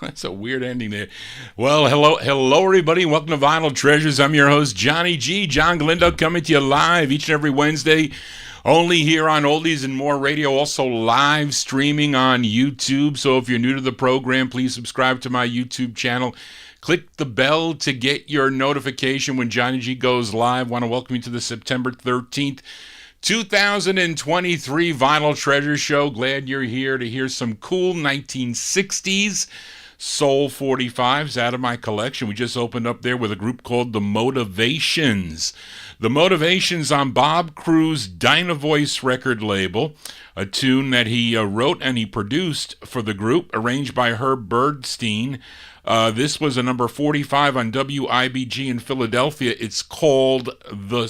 That's a weird ending there. Well, hello everybody. Welcome to Vinyltreasures. I'm your host, Johnny G. John Galindo, coming to you live each and every Wednesday, only here on Oldies and More Radio, also live streaming on YouTube. So if you're new to the program, please subscribe to my YouTube channel. Click the bell to get your notification when Johnny G goes live. Want to welcome you to the September 13th, 2023 Vinyltreasure Show. Glad you're here to hear some cool 1960s soul 45s out of my collection. We just opened up there with a group called The Motivations. The Motivations on Bob Crew's Dynavoice record label, a tune that he wrote and he produced for the group, arranged by Herb Birdstein. This was a number 45 on WIBG in Philadelphia. It's called The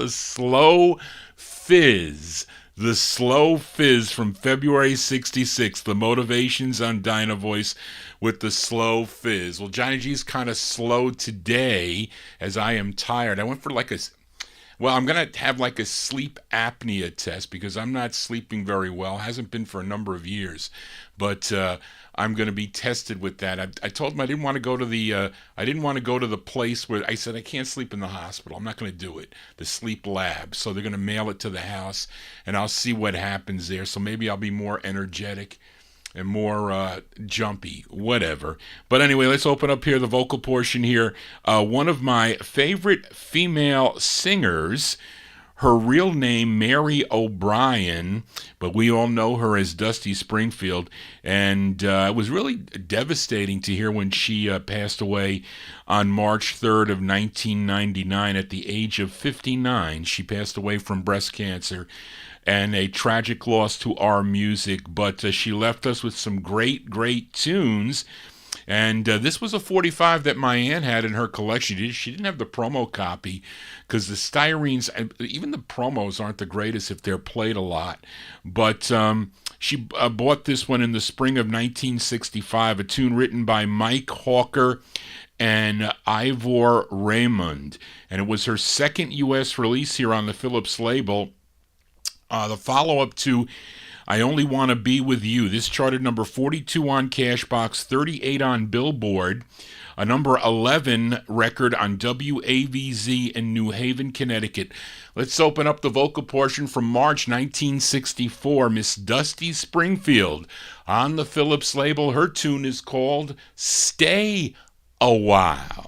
Slow Fizz. The Slow Fizz from February 66. The Motivations on Dynavoice with The Slow Fizz. Well, Johnny G's kind of slow today as I am tired. I went for I'm going to have like a sleep apnea test because I'm not sleeping very well. Hasn't been for a number of years. But I'm going to be tested with that. I told them I didn't want to go to the place where I said I can't sleep in the hospital. I'm not going to do it. The sleep lab. So they're going to mail it to the house, and I'll see what happens there. So maybe I'll be more energetic and more jumpy, whatever. But anyway, let's open up here the vocal portion here. One of my favorite female singers. Her real name, Mary O'Brien, but we all know her as Dusty Springfield. And it was really devastating to hear when she passed away on March 3rd of 1999 at the age of 59. She passed away from breast cancer, and a tragic loss to our music. But she left us with some great, great tunes. And this was a 45 that my aunt had in her collection. She didn't have the promo copy because the styrenes, even the promos aren't the greatest if they're played a lot. But she bought this one in the spring of 1965, a tune written by Mike Hawker and Ivor Raymond. And it was her second U.S. release here on the Philips label. The follow-up to I Only Want to Be With You. This charted number 42 on Cashbox, 38 on Billboard, a number 11 record on WAVZ in New Haven, Connecticut. Let's open up the vocal portion from March 1964. Miss Dusty Springfield on the Philips label. Her tune is called Stay a While.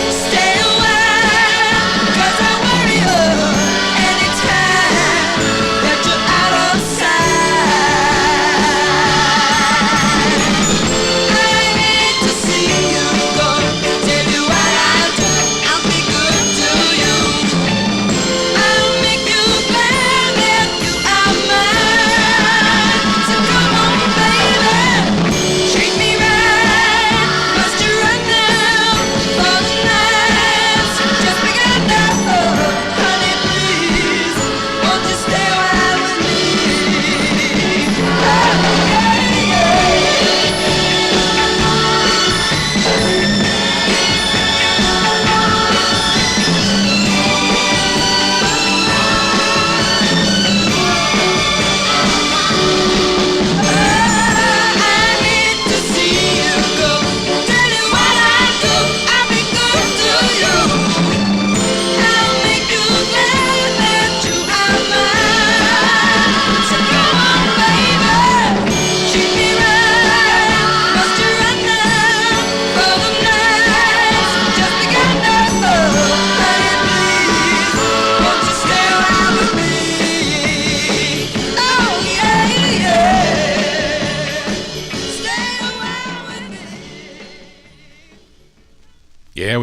Stay a while, 'cause I worry her anytime.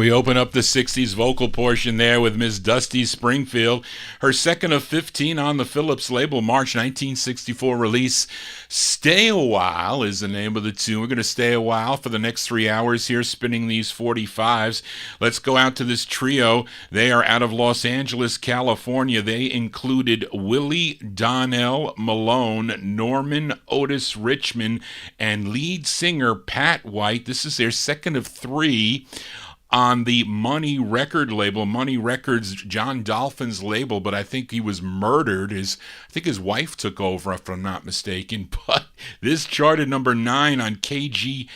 We open up the 60s vocal portion there with Miss Dusty Springfield. Her second of 15 on the Phillips label, March 1964 release. Stay a While is the name of the tune. We're going to stay a while for the next 3 hours here, spinning these 45s. Let's go out to this trio. They are out of Los Angeles, California. They included Willie Donnell Malone, Norman Otis Richmond, and lead singer Pat White. This is their second of 3 on the Money record label. Money Records, John Dolphin's label, but I think he was murdered. I think his wife took over, if I'm not mistaken. But this charted number 9 on KGFJ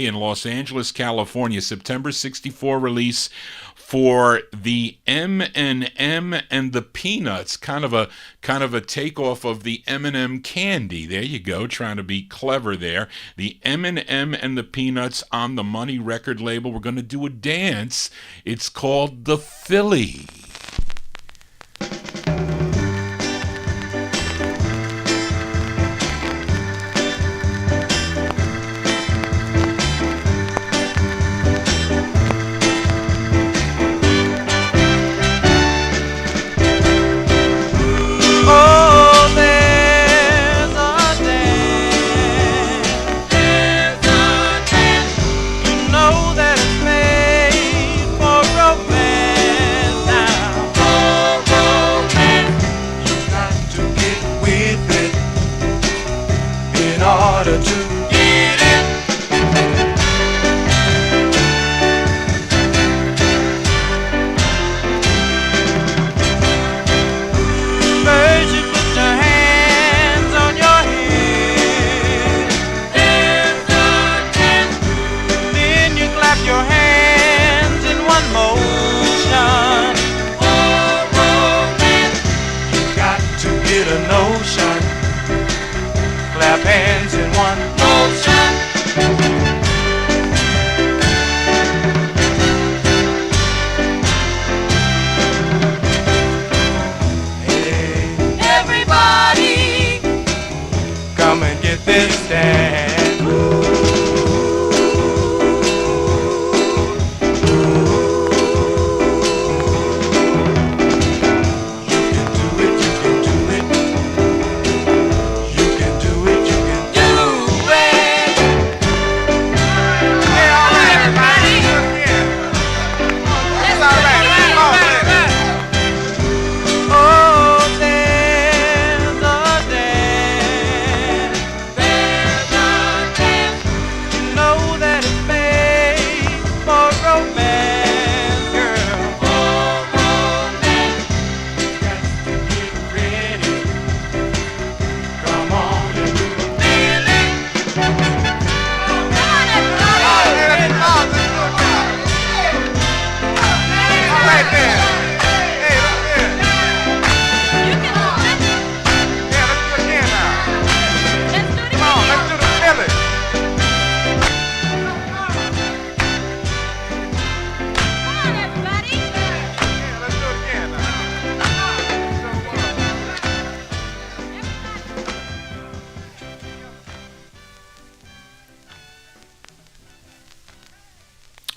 in Los Angeles, California. September 64 release for the M&M and the Peanuts, kind of a takeoff of the M&M candy. There you go, trying to be clever there. The M&M and the Peanuts on the Money record label. We're going to do a dance. It's called the Philly.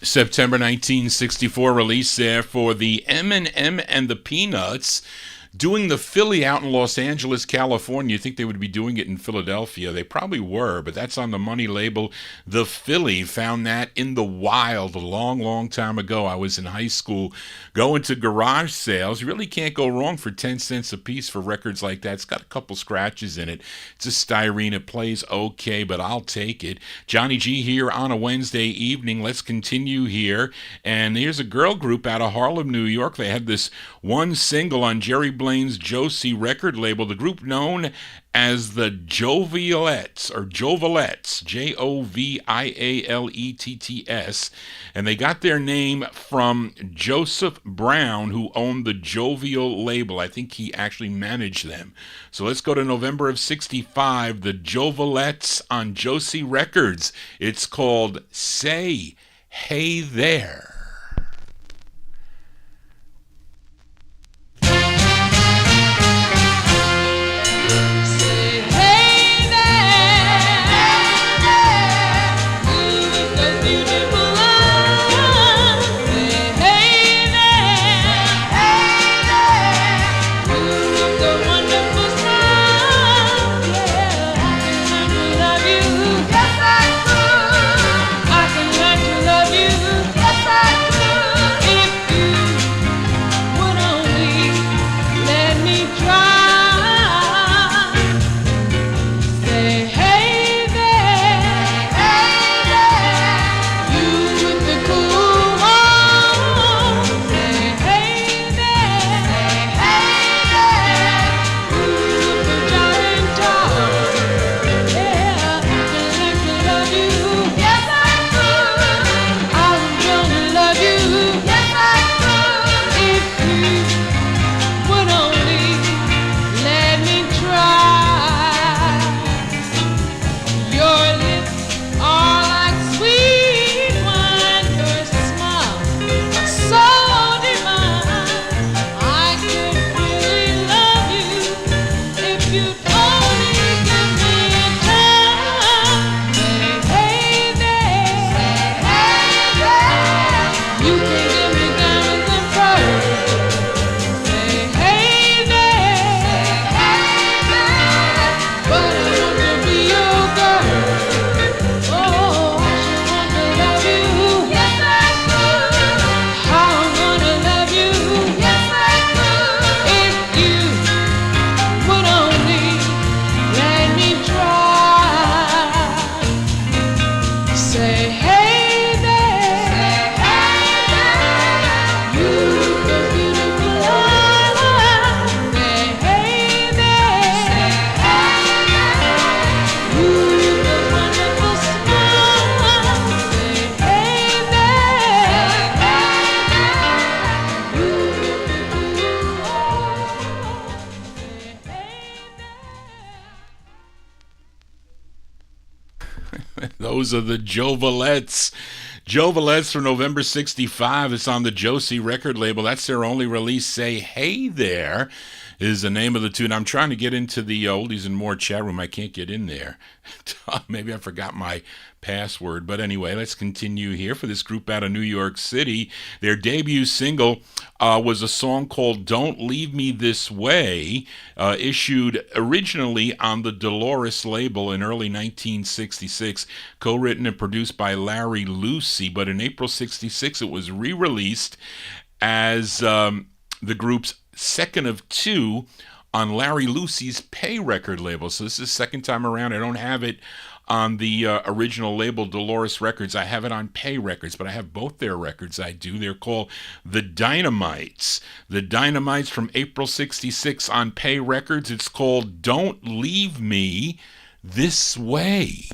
September 1964 release there for the M&M and the Peanuts. Doing the Philly out in Los Angeles, California. You think they would be doing it in Philadelphia. They probably were, but that's on the Money label. The Philly, found that in the wild a long, long time ago. I was in high school going to garage sales. You really can't go wrong for 10 cents a piece for records like that. It's got a couple scratches in it. It's a styrene. It plays okay, but I'll take it. Johnny G here on a Wednesday evening. Let's continue here. And here's a girl group out of Harlem, New York. They had this one single on Jerry Blaine's Josie record label, the group known as the Jovalets, or Jovalets, Jovialetts, and they got their name from Joseph Brown, who owned the Jovial label. I think he actually managed them. So let's go to November of 65, the Jovalets on Josie Records. It's called Say Hey There. Beautiful eyes. Those are the Jovalets. Jovalets from November 65. It's on the Josie record label. That's their only release. Say Hey There is the name of the tune. I'm trying to get into the oldies and more chat room. I can't get in there. Maybe I forgot my password. But anyway, let's continue here for this group out of New York City. Their debut single was a song called Don't Leave Me This Way, issued originally on the Dolores label in early 1966, co-written and produced by Larry Lucy. But in April 66, it was re-released as the group's second of two on Larry Lucy's Pay record label. So this is the second time around. I don't have it on the original label, Dolores Records. I have it on Pay Records, but I have both their records. I do. They're called the Dynamites. The Dynamites from April 66 on Pay Records. It's called Don't Leave Me This Way.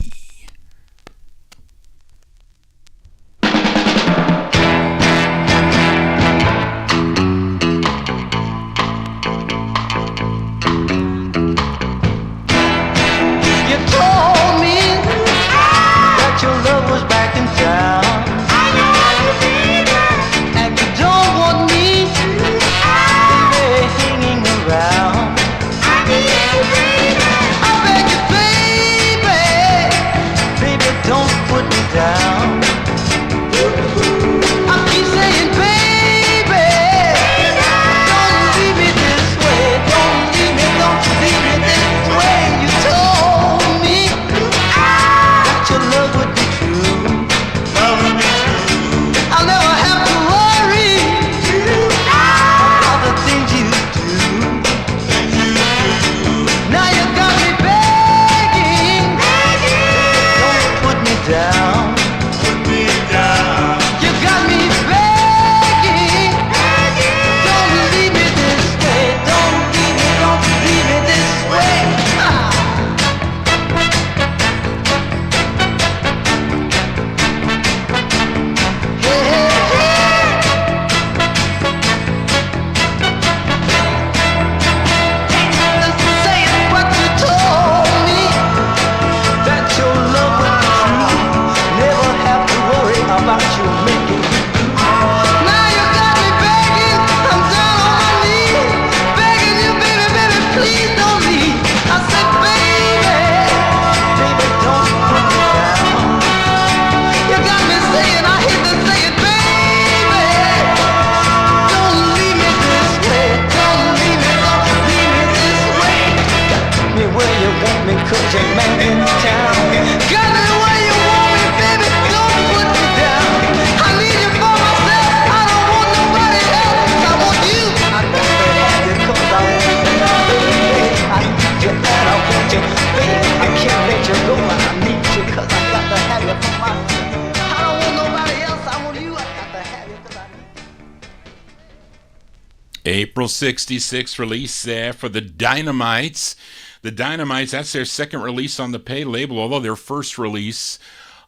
April 66 release there for the Dynamites. The Dynamites, that's their second release on the Pay label, although their first release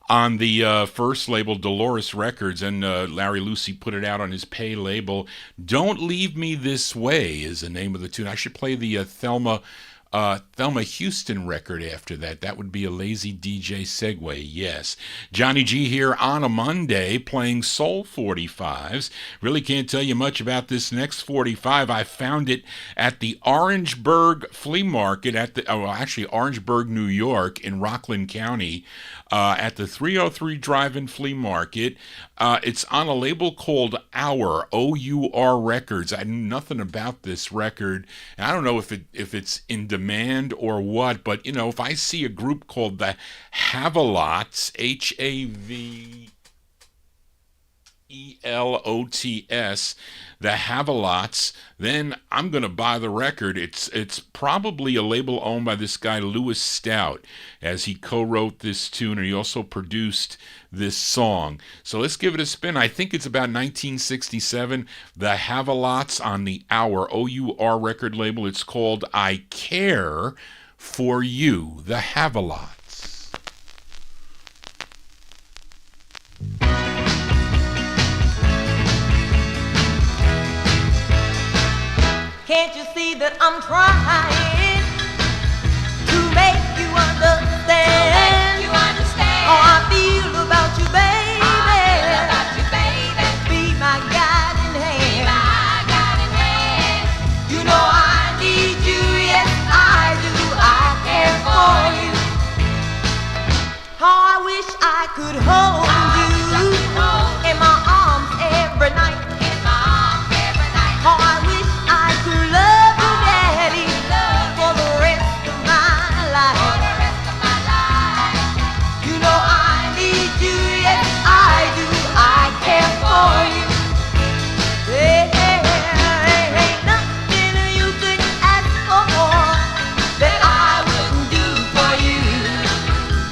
on the first label, Dolores Records, and Larry Lucy put it out on his Pay label. Don't Leave Me This Way is the name of the tune. I should play the Thelma Houston record after that. That would be a lazy DJ segue, yes. Johnny G here on a Monday playing Soul 45s. Really can't tell you much about this next 45. I found it at the Orangeburg Flea Market Orangeburg, New York in Rockland County at the 303 Drive-In Flea Market. It's on a label called Our, O-U-R Records. I knew nothing about this record. And I don't know if it's in demand or what, but, if I see a group called the Havalots, H-A-V-E-L-O-T-S, the Havalots, then I'm going to buy the record. It's probably a label owned by this guy, Louis Stout, as he co-wrote this tune, and he also produced this song. So let's give it a spin. I think it's about 1967. The Havalots on the Our, O-U-R record label. It's called I Care For You, the Havalots. Can't you see that I'm trying to make you understand? Oh, I could hold you in my arms every night. Oh, I wish I could love you, Daddy, for the rest of my life. You know I need you, yes I do. I care for you. Hey, ain't nothing you could ask for that I wouldn't do for you.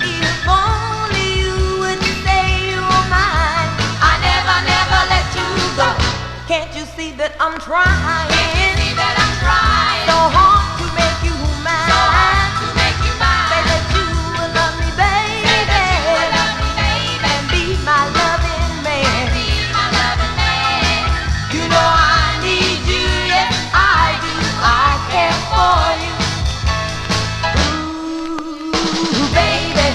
If only you would say you're mine, I never, never let you go. Can't you see that I'm trying? So hard to make you mine. Say that you will love me, baby, and be my loving man. You know I need you, yes I do. I care for you. Ooh, baby,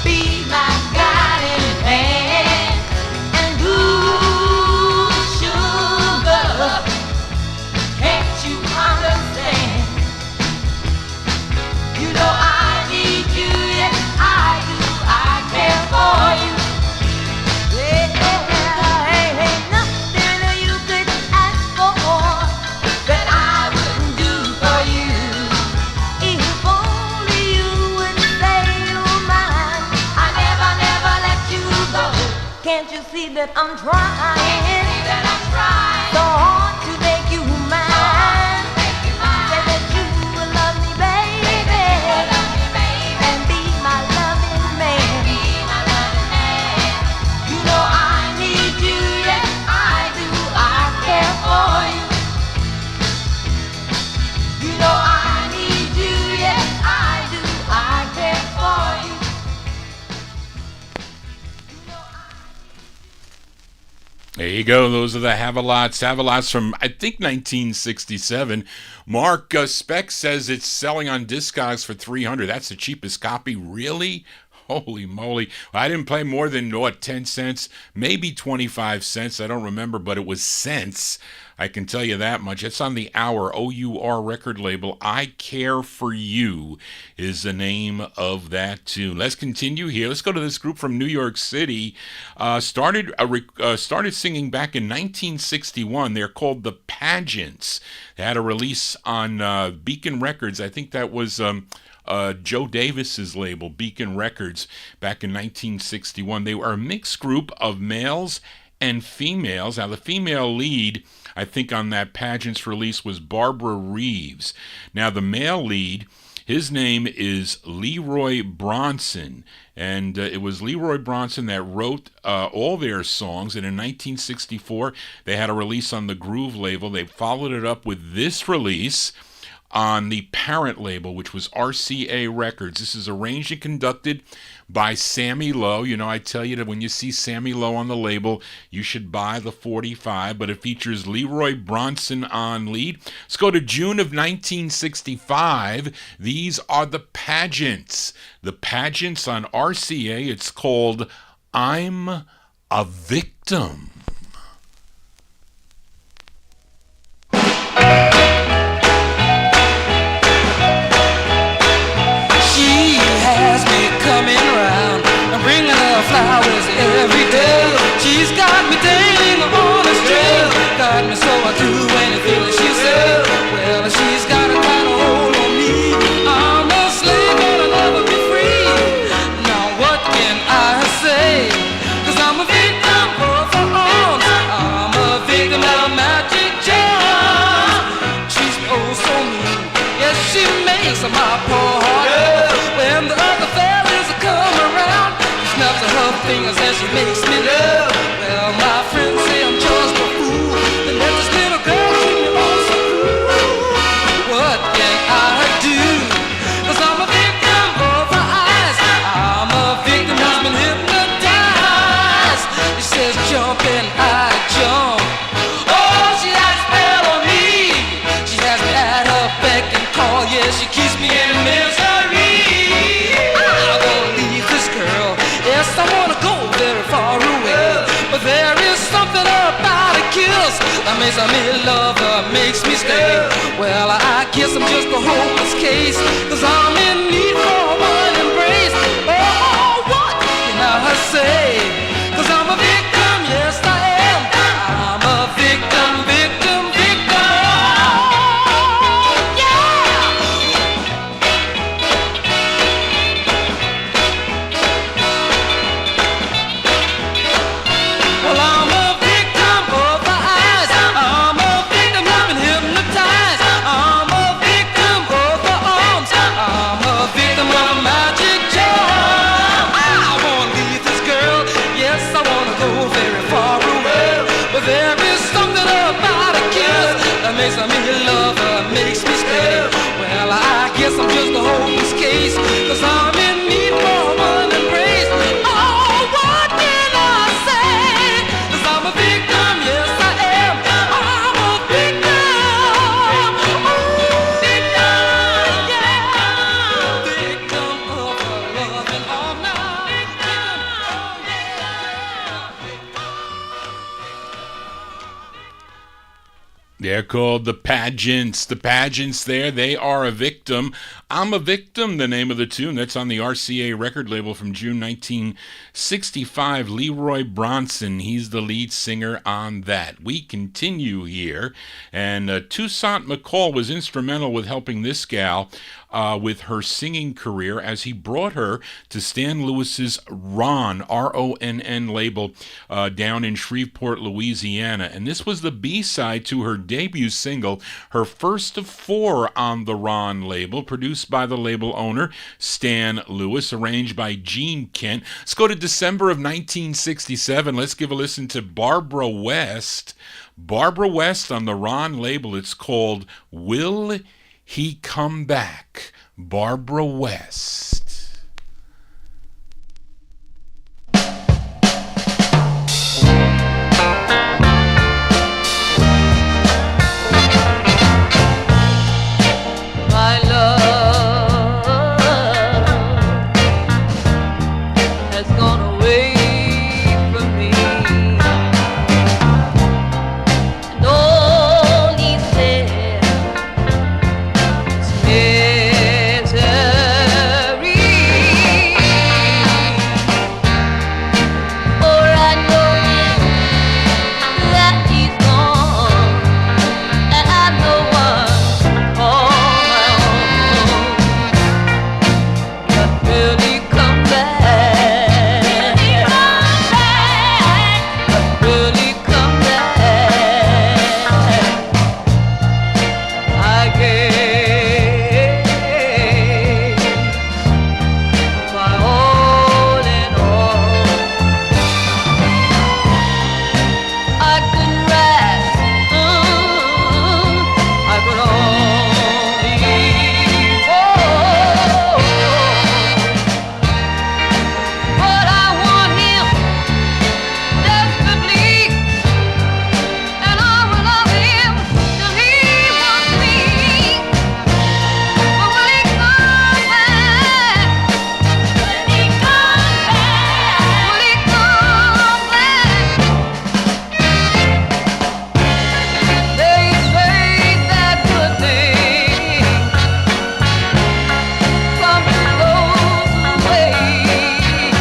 be my guiding hand. And ooh, sugar, can't you understand? You know I need you, yes I do. I care for you. Yeah, ain't nothing you could ask for that I wouldn't do for you. If only you would say you're mine, I never, never let you go. Can't you see that I'm trying? So hard to make you mine. Say that you will love me, baby, and be my loving man. You know I need you, yes I do. I care for you. You know I need you, yes I do. I care for you. There you go. Those are the Havalots. Havalots from, I think, 1967. Mark Speck says it's selling on Discogs for $300. That's the cheapest copy. Really? Holy moly. I didn't play more than, 10 cents? Maybe 25 cents. I don't remember, but it was cents. I can tell you that much. It's on the Our OUR record label. I Care For You is the name of that tune. Let's continue here. Let's go to this group from New York City. Started singing back in 1961. They're called the Pageants. They had a release on Beacon Records. I think that was Joe Davis's label, Beacon Records, back in 1961. They were a mixed group of males and females. Now, the female lead, I think, on that Pageants release was Barbara Reeves. Now, the male lead, his name is Leroy Bronson, and it was Leroy Bronson that wrote all their songs, and in 1964, they had a release on the Groove label. They followed it up with this release on the parent label, which was RCA Records. This is arranged and conducted by Sammy Lowe. You know, I tell you that when you see Sammy Lowe on the label, you should buy the 45, but it features Leroy Bronson on lead. Let's go to June of 1965. These are the Pageants. The Pageants on RCA. It's called I'm a Victim. Flowers every day. She's got me dancing on a trail. Got me so I do anything that she said. Well, she's got a kind of hold on me. I'm a slave, but I'll never be free. Now what can I say? 'Cause I'm a victim of her arms. I'm a victim of magic charms. She's oh so mean. Yes, she makes my poor heart hurt. When the other fellas come around, snaps her fingers and she makes me love. Well, my friends say I'm just a fool. They let this little girl treat me all so cruel. What can I do? 'Cause I'm a victim of her eyes. I'm a victim who's been hypnotized. She says jump and I jump. Oh, she has a spell on me. She has me at her beck and call. Yeah, she keeps me in misery. I won't leave this girl. Yes, I wanna go very far away, but there is something about a kiss that makes me love her, makes me stay. Well, I guess I'm just a hopeless case, 'cause I'm in need for one embrace. Oh, what can I They're called the Pageants. The Pageants there, they are a victim. I'm a Victim, the name of the tune. That's on the RCA record label from June 1965. Leroy Bronson, he's the lead singer on that. We continue here. And Toussaint McCall was instrumental with helping this gal with her singing career as he brought her to Stan Lewis's Ron, R-O-N-N label down in Shreveport, Louisiana. And this was the B-side to her debut single, her first of 4 on the Ron label, produced by the label owner, Stan Lewis, arranged by Gene Kent. Let's go to December of 1967. Let's give a listen to Barbara West. Barbara West on the Ron label. It's called Will He Come Back? Barbara West. My love has gone away from me, and all he's there is misery. For I know that he's gone, and I'm the one on my own. But will he come back? But will he come back? I gave my all in all. I couldn't rest, I could only fall. But I want him desperately, and I will love him till he wants me. But will he come back? Will he come back? Will he come back? They say that good things come to those who wait,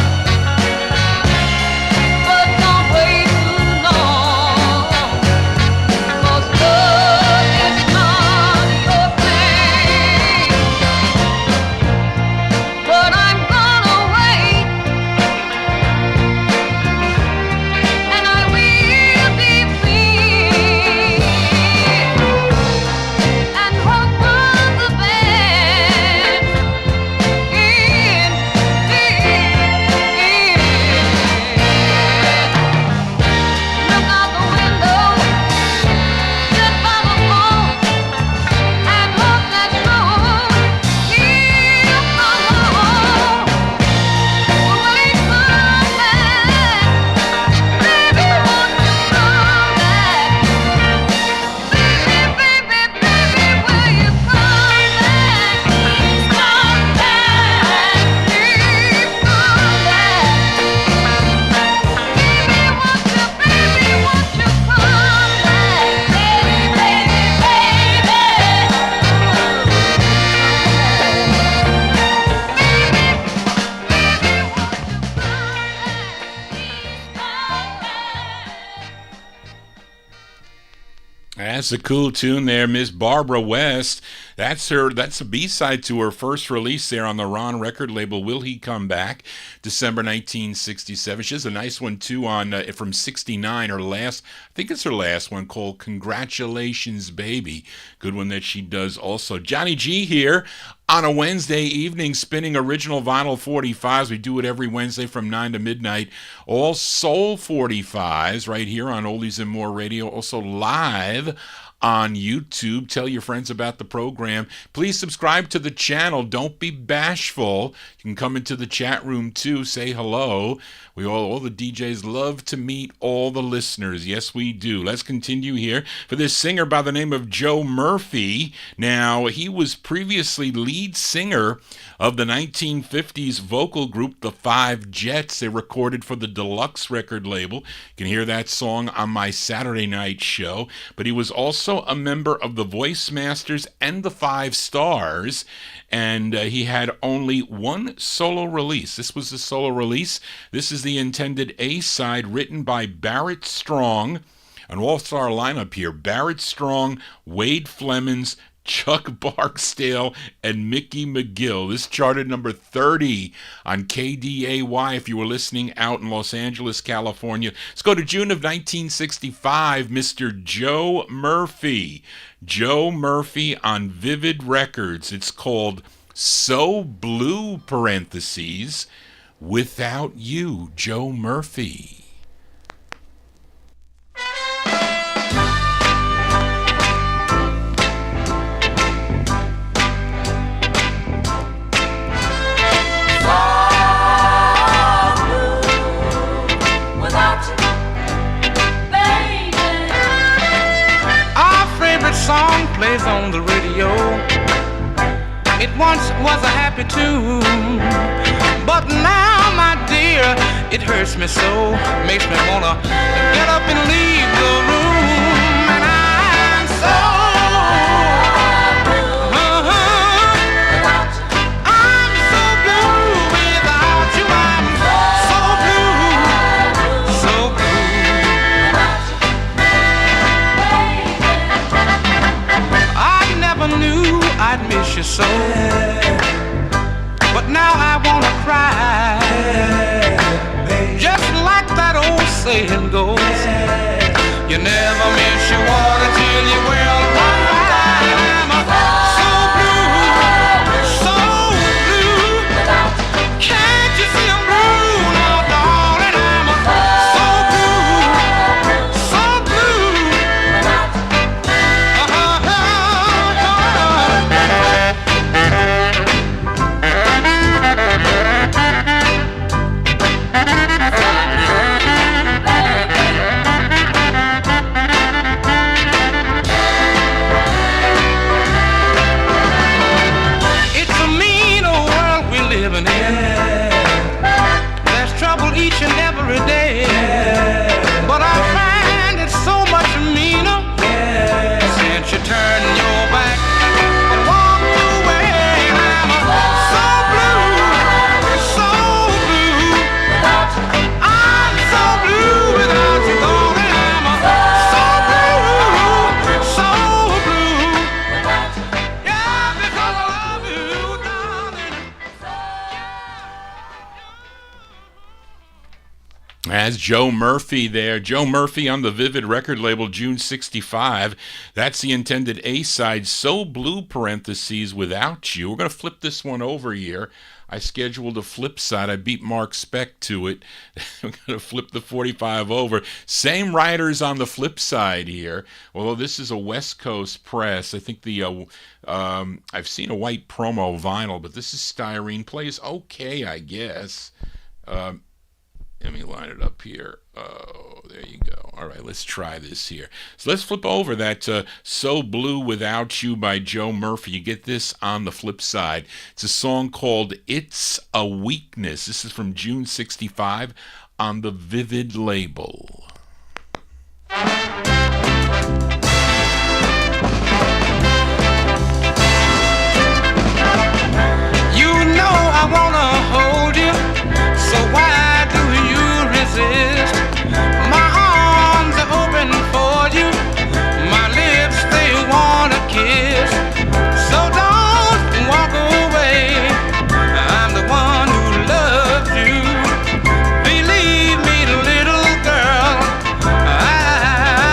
but don't wait too long, 'cause love is not your thing. But I'm gonna wait, and I will be free, and hope for the best in the end. Look out the window, sit by the phone, and hope that soon he'll come home. Will he come back? Baby, won't you come back? Baby, baby, baby, will you come back? Please come back. Please come back. Baby, won't you come back? Baby, baby, That's a cool tune there, Miss Barbara West. That's a B-side to her first release there on the Ron record label, Will He Come Back? December 1967. She has a nice one too on from 69, her last, I think it's her last one, called Congratulations Baby. Good one that she does also. Johnny G here on a Wednesday evening, spinning original vinyl 45s. We do it every Wednesday from 9 to midnight. All soul 45s right here on Oldies and More Radio. Also live on YouTube. Tell your friends about the program. Please subscribe to the channel. Don't be bashful. You can come into the chat room too. Say hello. We all the DJs love to meet all the listeners. Yes, we do. Let's continue here for this singer by the name of Joe Murphy. Now, he was previously lead singer of the 1950s vocal group The Five Jets. They recorded for the Deluxe record label. You can hear that song on my Saturday night show. But he was also also a member of the Voice Masters and the Five Stars, and he had only one solo release. This was the solo release. This is the intended A-side written by Barrett Strong. An all-star lineup here: Barrett Strong, Wade Flemons, Chuck Barksdale, and Mickey McGill. This charted number 30 on KDAY if you were listening out in Los Angeles, California. Let's go to June of 1965, Mr. Joe Murphy. Joe Murphy on Vivid Records. It's called So Blue, parentheses, Without You, Joe Murphy. Song plays on the radio. It once was a happy tune, but now, my dear, it hurts me so. Makes me wanna get up and leave the room. And I'm so I'm so blue without you. I'm so blue, so blue. Knew I'd miss you so, but now I wanna cry, just like that old saying goes, you never miss your water till you well dry. I'm so blue, so blue, can't you see I'm blue now, darling? I'm so blue, so blue. Each and every day, but I find it so much meaner since you turned your back and walked away. I'm so blue, so blue. I'm so blue without you, darling. I'm so blue, so blue. Yeah, because I love you, darling. As Joe Murphy there. Joe Murphy on the Vivid record label, June 65. That's the intended A-side, So Blue, parentheses, Without You. We're going to flip this one over here. I scheduled a flip side. I beat Mark Speck to it. I'm going to flip the 45 over. Same writers on the flip side here. Although this is a West Coast press. I think I've seen a white promo vinyl, but this is styrene. Plays okay, I guess. Let me line it up here. Oh, there you go. All right, let's try this here. So let's flip over that So Blue Without You by Joe Murphy. You get this on the flip side. It's a song called It's a Weakness. This is from June 65 on the Vivid label. You know I wanna hold you, so why do you resist? My arms are open for you, my lips they wanna kiss. So don't walk away, I'm the one who loves you. Believe me, little girl, I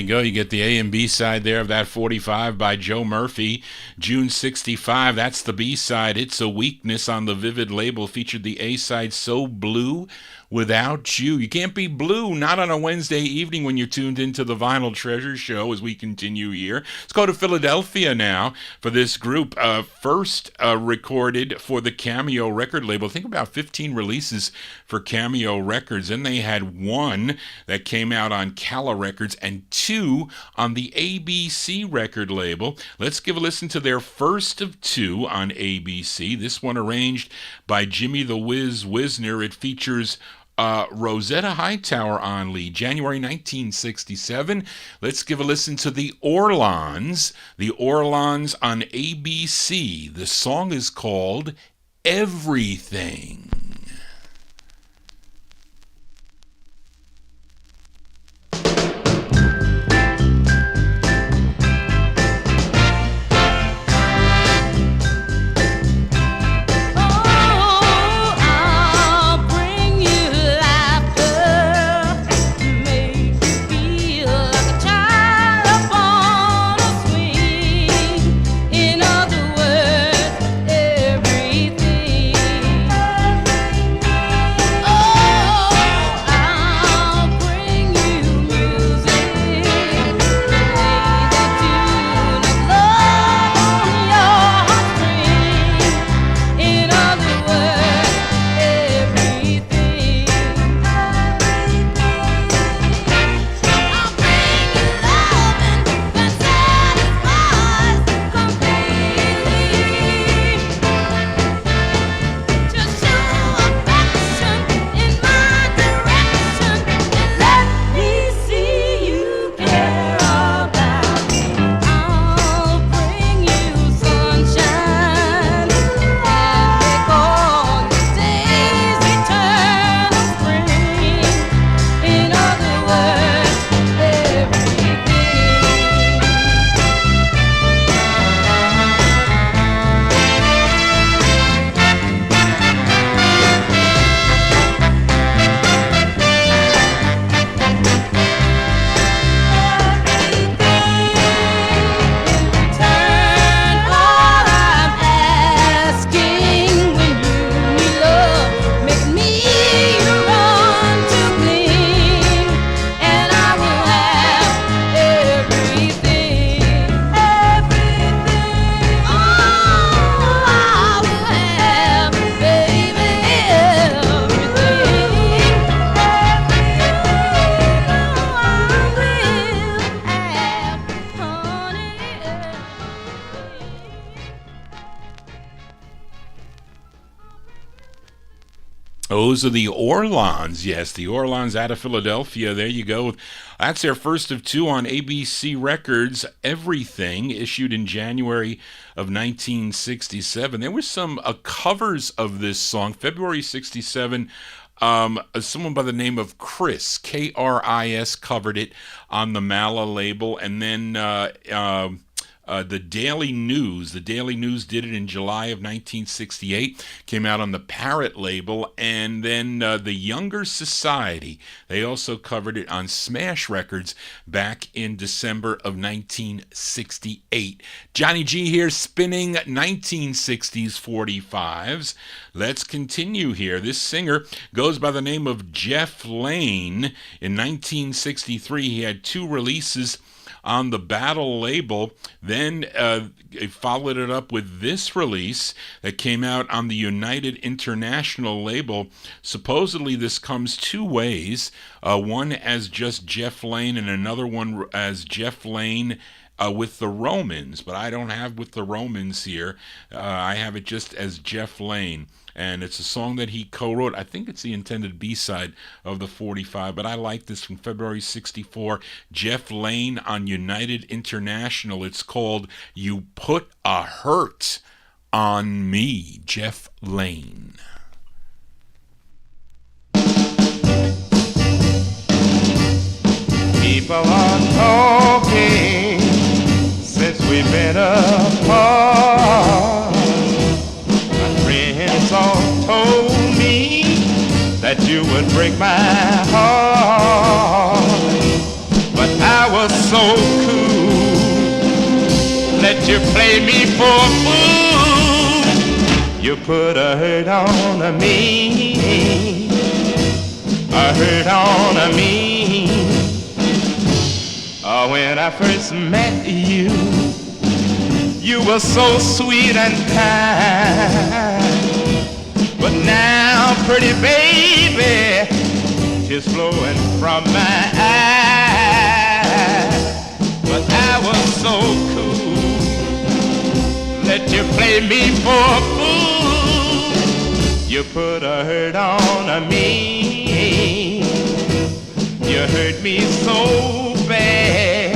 go. You get the A and B side there of that 45 by Joe Murphy. June 65, that's the B side. It's a Weakness on the Vivid label. Featured the A side, So Blue Without You. You can't be blue, not on a Wednesday evening when you're tuned into the Vinyltreasure show as we continue here. Let's go to Philadelphia now for this group. First recorded for the Cameo record label. I think about 15 releases for Cameo Records. Then they had one that came out on Cala Records and two on the ABC record label. Let's give a listen to their first of two on ABC. This one arranged by Jimmy the Whiz Wisner. It features Rosetta Hightower on lead, January 1967. Let's give a listen to the Orlons. The Orlons on ABC. The song is called Everything. Those are the Orlons. Yes, the Orlons out of Philadelphia. There you go. That's their first of two on ABC Records. Everything, issued in January of 1967. There were some covers of this song. February 67, someone by the name of Chris, K-R-I-S, covered it on the Mala label. And then the Daily News did it in July of 1968, came out on the Parrot label. And then the Younger Society, they also covered it on Smash Records back in December of 1968. Johnny G here, spinning 1960s 45s. Let's continue here. This singer goes by the name of Jeff Lane. In 1963, he had two releases on the Battle label. Then followed it up with this release that came out on the United International label. Supposedly this comes two ways, one as just Jeff Lane and another one as Jeff Lane with the Romans, but I don't have with the Romans here. I have it just as Jeff Lane. And it's a song that he co-wrote. I think it's the intended B-side of the 45, but I like this from February 64. Jeff Lane on United International. It's called You Put a Hurt on Me, Jeff Lane. People are talking since we've been apart. Friends all told me that you would break my heart, but I was so so cool. Let you play me for a fool. You put a hurt on me, a hurt on me. Oh, when I first met you, you were so sweet and kind. But now, pretty baby, tears flowing from my eyes. But I was so cool. Let you play me for a fool. You put a hurt on me. You hurt me so bad.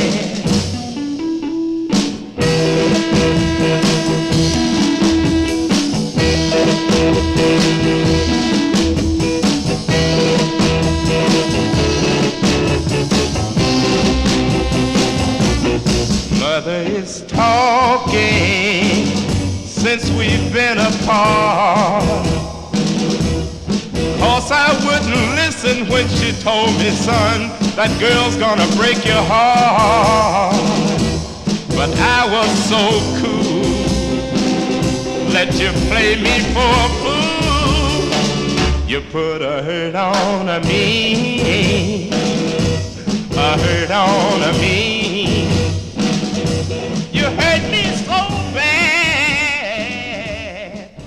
Mother is talking since we've been apart. 'Cause I wouldn't listen when she told me, son, that girl's gonna break your heart. But I was so cool. Let you play me for a fool. You put a hurt on me, a hurt on me. You hurt me so bad,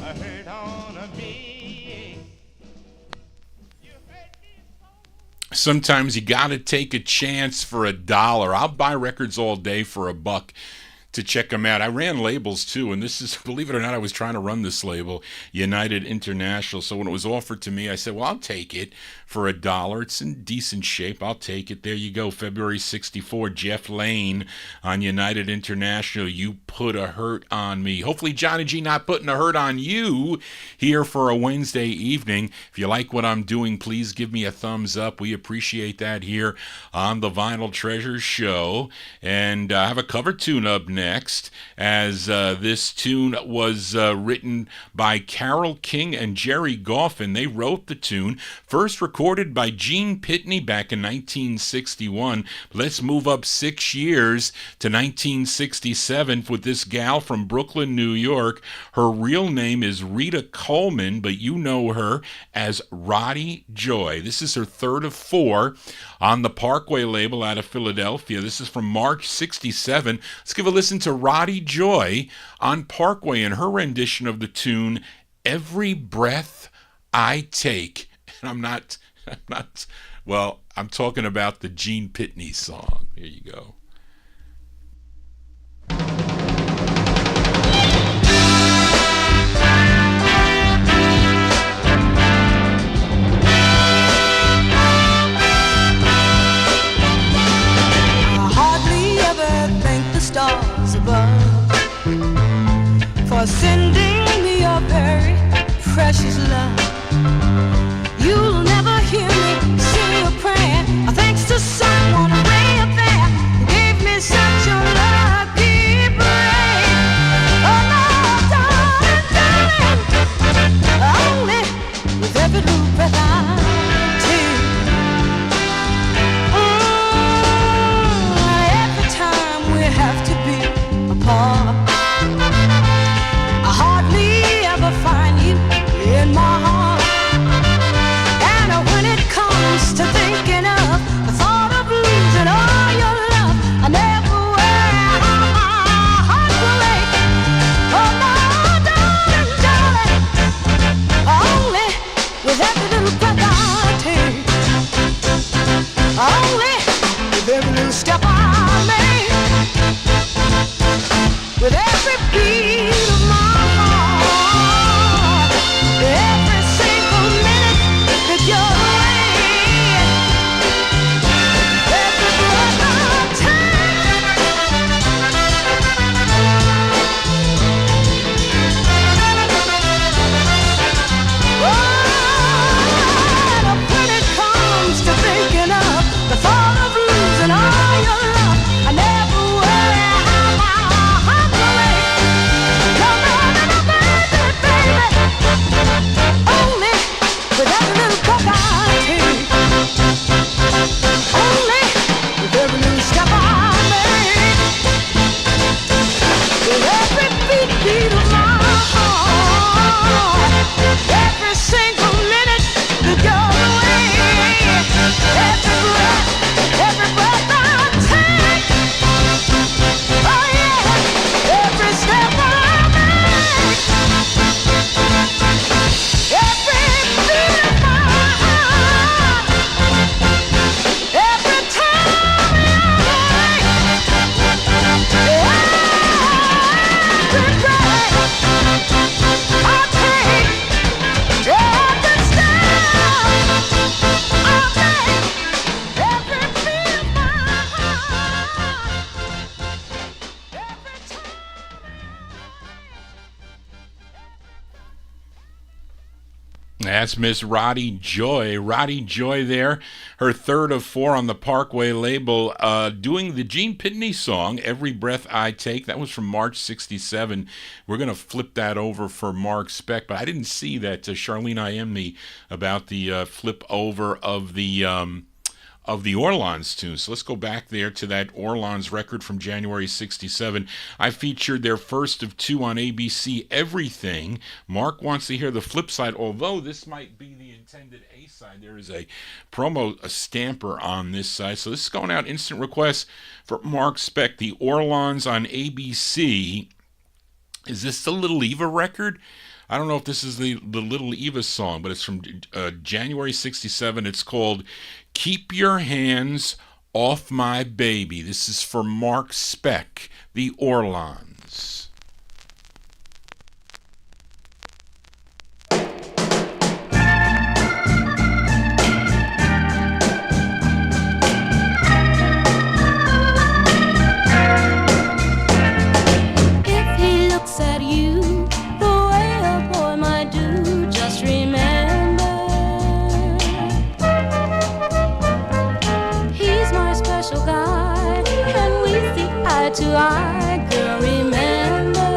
a hurt on me. Sometimes you gotta take a chance for $1. I'll buy records all day for $1 to check them out. I ran labels too, and this is, believe it or not, I was trying to run this label, United International. So when it was offered to me, I said, well, I'll take it for $1. It's in decent shape. I'll take it. There you go. February 64, Jeff Lane on United International. You put a hurt on me. Hopefully Johnny G not putting a hurt on you here for a Wednesday evening. If you like what I'm doing, please give me a thumbs up. We appreciate that here on the Vinyltreasure Show. And I have a cover tune up next, as this tune was written by Carole King and Jerry Goffin. They wrote the tune, first recorded by Gene Pitney back in 1961. Let's move up 6 years to 1967 with this gal from Brooklyn, New York. Her real name is Rita Coleman, but you know her as Roddy Joy. This is her third of 4 on the Parkway label out of Philadelphia. This is from March 67. Let's give a listen to Roddy Joy on Parkway and her rendition of the tune Every Breath I Take. And I'm not, well, I'm talking about the Gene Pitney song. Here you go. I hardly ever thank the stars above for sending me your very precious love. You'll never hear me say a prayer thanks to someone way up there who That's Miss Roddy Joy. Roddy Joy there, her third of four on the Parkway label, doing the Gene Pitney song, Every Breath I Take. That was from March 67. We're going to flip that over for Mark Speck, but I didn't see that Charlene IM'd me about the flip over of the Orlons tune. So let's go back there to that Orlons record from January 67. I featured their first of two on ABC, Everything. Mark wants to hear the flip side, although this might be the intended A side. There is a stamper on this side. So this is going out instant request for Mark Speck. The Orlons on ABC. Is this the Little Eva record? I don't know if this is the Little Eva song, but it's from January 67. It's called Keep Your Hands Off My Baby. This is for Mark Speck, the Orlons. If he looks at you the way a boy might do, just remember he's my special guy, and we see eye to eye, girl, remember.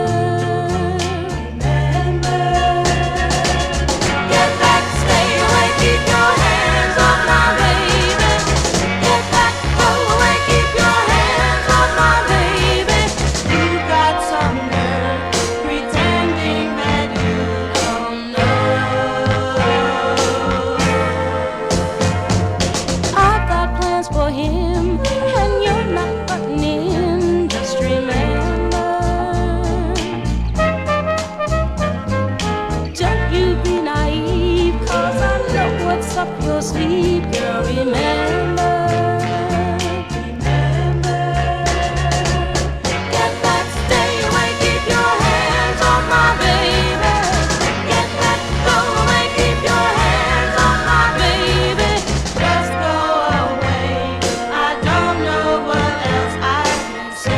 Get back, stay away, keep your hands off my baby. Get back, go away, keep your hands off my baby. You got some nerve pretending that you don't know. I've got plans for him, and you're not butting in. Just remember, don't you be naive, 'cause I know what's up your sleeve, girl, remember. Get back, stay away, keep your hands off my baby. Get back, go away, keep your hands off my baby. Just go away, I don't know what else I can say.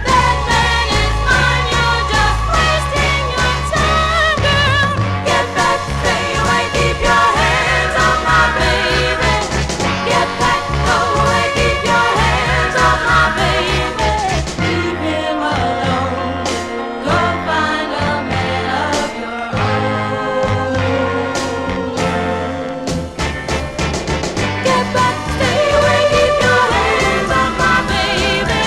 That man is mine, you're just wasting your time, girl. Get back, stay away, keep your hands off my baby. Get back, go away, keep your hands off my baby. Leave him alone, go find a man of your own. Get back, stay away, keep your hands off my baby.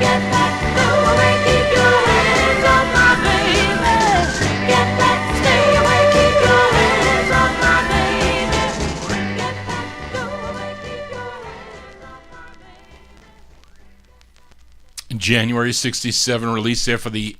Get back, go away, keep your hands off my baby. Get back, stay away, keep your hands off my baby. Get back, go away, keep your hands off my baby. January 67 release there for the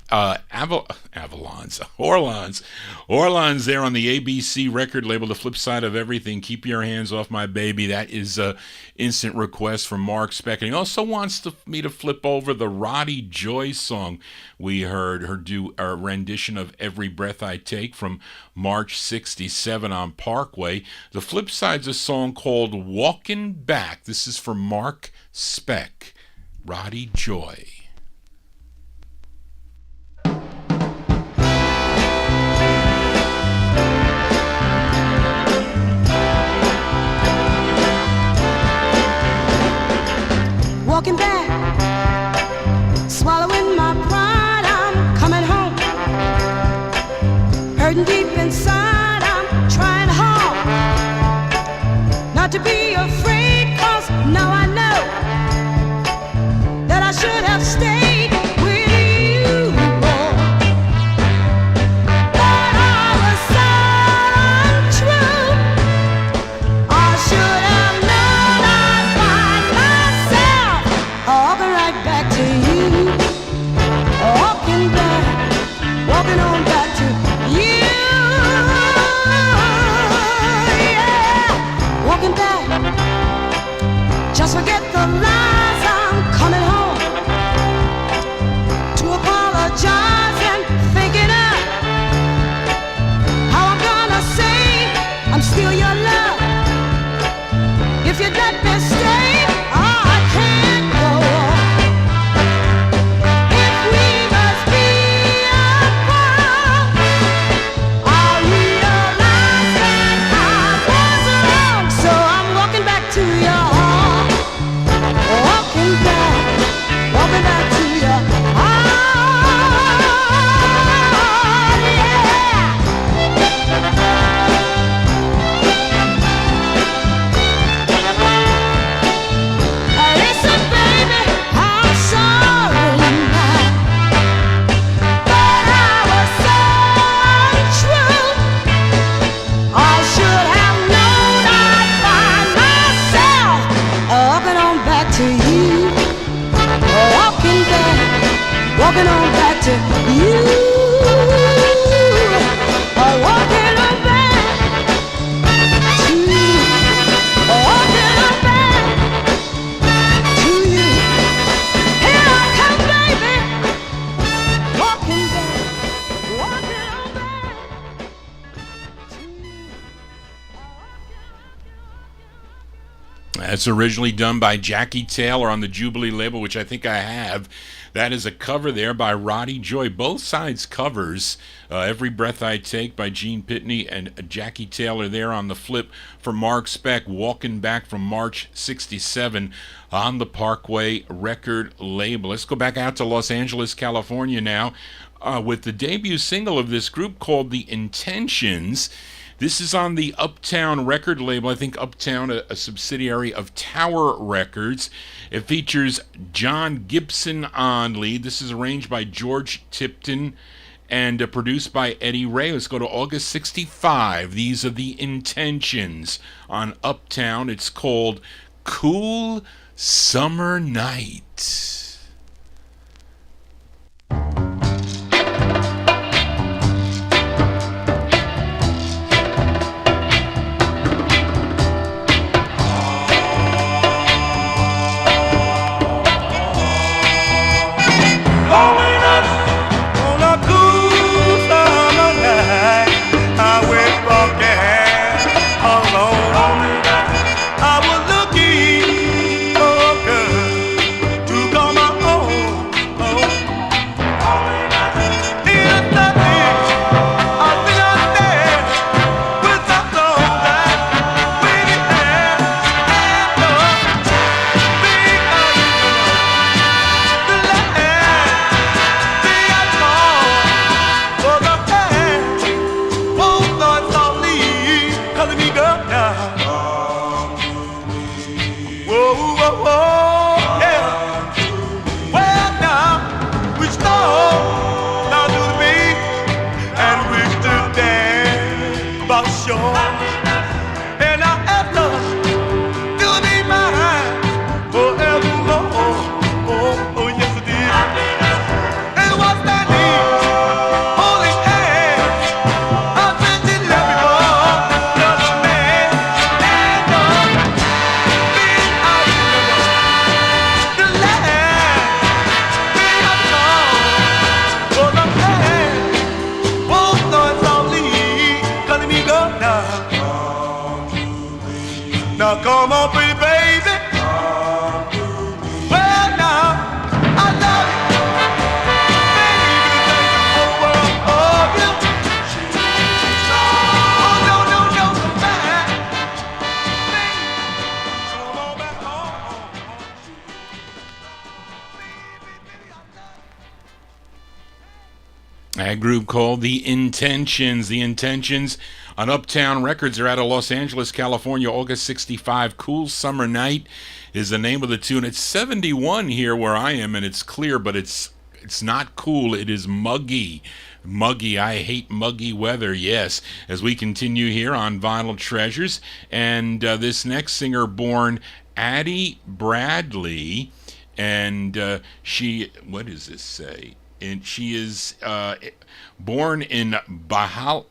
Orlons there on the ABC record label, the flip side of Everything, Keep Your Hands Off My Baby. That is a instant request from Mark Speck. And he also wants me to flip over the Roddy Joy song we heard, her do a rendition of Every Breath I Take from March 67 on Parkway. The flip side's a song called Walkin' Back. This is for Mark Speck, Roddy Joy. Walking back, swallowing my pride, I'm coming home. Hurting deep inside, I'm trying hard not to be afraid, 'cause now I know that I should have walking on back to you. I'm walking on back to you. Walking on back to you. Here I come, baby. Walking back, walking on back to you. That's originally done by Jackie Taylor on the Jubilee label, which I think I have. That is a cover there by Roddy Joy. Both sides covers. Every Breath I Take by Gene Pitney and Jackie Taylor there on the flip for Mark Speck, Walking Back from March 67 on the Parkway record label. Let's go back out to Los Angeles, California now with the debut single of this group called The Intentions. This is on the Uptown record label. I think Uptown, a subsidiary of Tower Records. It features John Gibson on lead. This is arranged by George Tipton and produced by Eddie Ray. Let's go to August 65. These are The Intentions on Uptown. It's called Cool Summer Night. A group called The Intentions. The Intentions on Uptown Records are out of Los Angeles, California, August 65. Cool Summer Night is the name of the tune. It's 71 here where I am, and it's clear, but it's not cool. It is muggy. Muggy. I hate muggy weather, yes. As we continue here on Vinyl Treasures. And this next singer, born Addie Bradley, and she, what does this say? And she is born in Bahalia,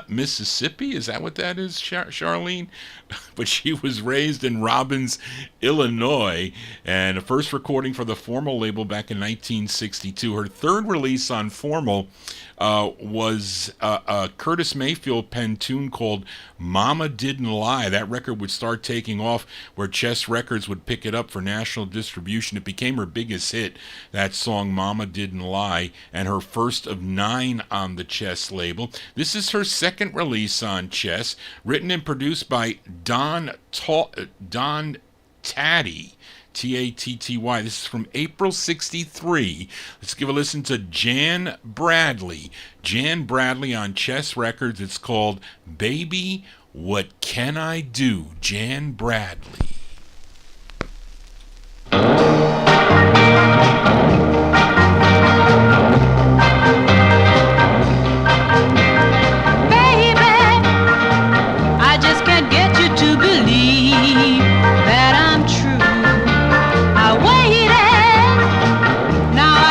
Mississippi? Is that what that is, Charlene? But she was raised in Robbins, Illinois, and a first recording for the Formal label back in 1962. Her third release on Formal was a Curtis Mayfield pen tune called Mama Didn't Lie. That record would start taking off where Chess Records would pick it up for national distribution. It became her biggest hit, that song Mama Didn't Lie, and her first of 9 on the Chess label. This is her second release on Chess, written and produced by Don Tatty. Tatty. This is from April 63. Let's give a listen to Jan Bradley. Jan Bradley on Chess Records. It's called Baby, What Can I Do? Jan Bradley. Now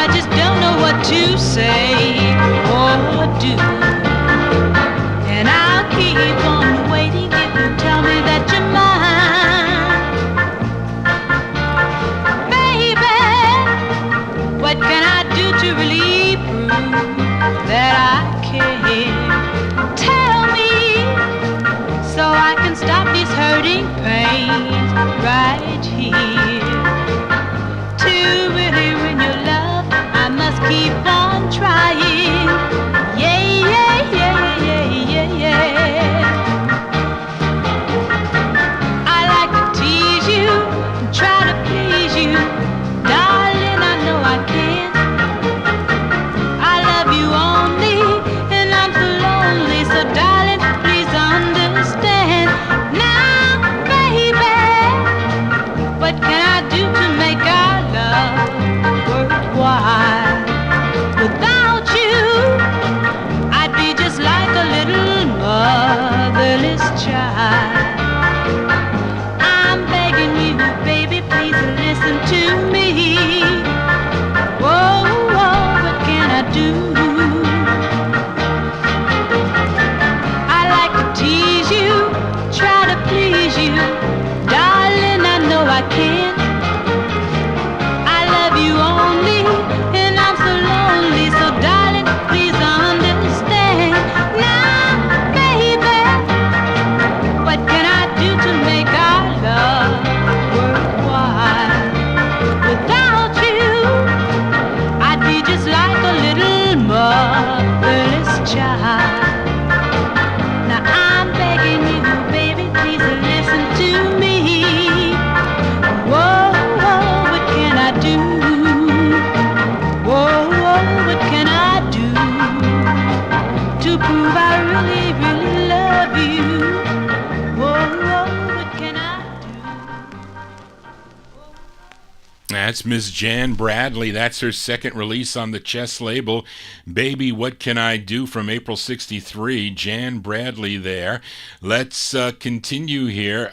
That's Miss Jan Bradley. That's her second release on the Chess label. Baby, What Can I Do from April 63. Jan Bradley there. Let's continue here.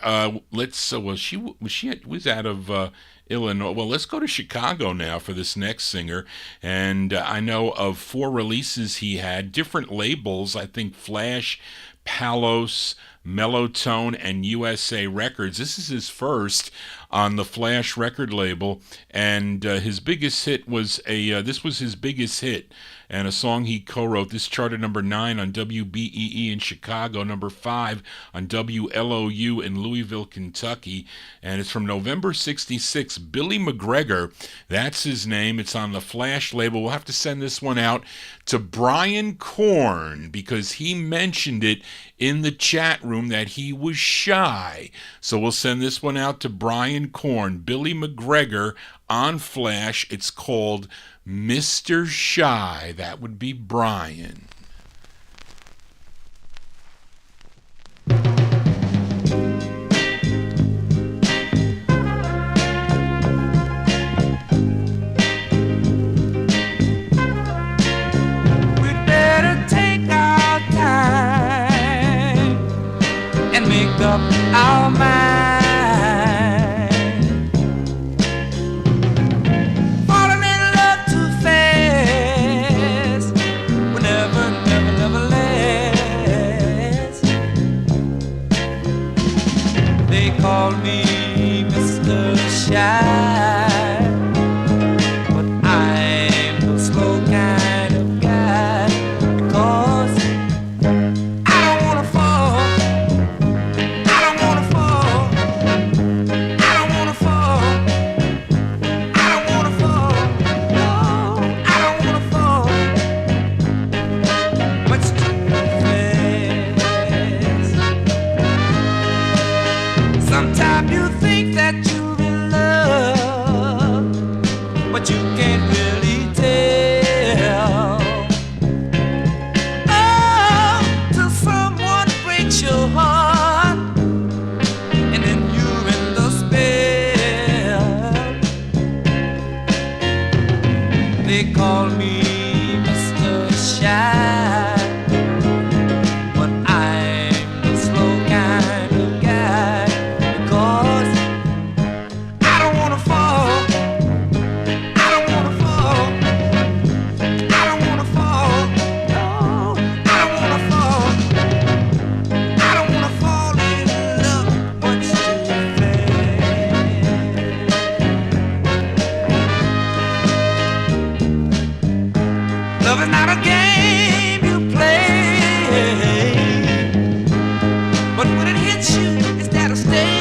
She was out of Illinois. Well, let's go to Chicago now for this next singer. And I know of 4 releases he had, different labels, I think Flash, Palos, Mellotone, and USA Records. This is his first on the Flash record label, and his biggest hit was this was his biggest hit, and a song he co-wrote. This charted number 9 on WBEE in Chicago, number 5 on WLOU in Louisville, Kentucky, and it's from November 66. Billy McGregor, that's his name. It's on the Flash label. We'll have to send this one out to Brian Korn because he mentioned it in the chat room that he was shy. So we'll send this one out to Brian Korn. Billy McGregor on Flash. It's called Mr. Shy. That would be Brian. We'd better take our time and make up our mind. Falling in love too fast will never, never, never last. They call me Mr. Shy, but I'm the slow kind of guy because I don't wanna fall. I don't wanna fall. I don't wanna fall. I don't wanna fall. No, I don't wanna fall. Much too fast. Sometimes you think that you're in love, but you can't really tell. Oh, till someone breaks your heart, and then you're in the spell. They call me Mr. Shy, but I'm the slow kind of guy because I don't wanna fall. I don't wanna fall. I don't wanna fall. No, I don't wanna fall. I don't wanna fall in love much too fast. Love is not a game you play, but when it hits you, it's there to stay.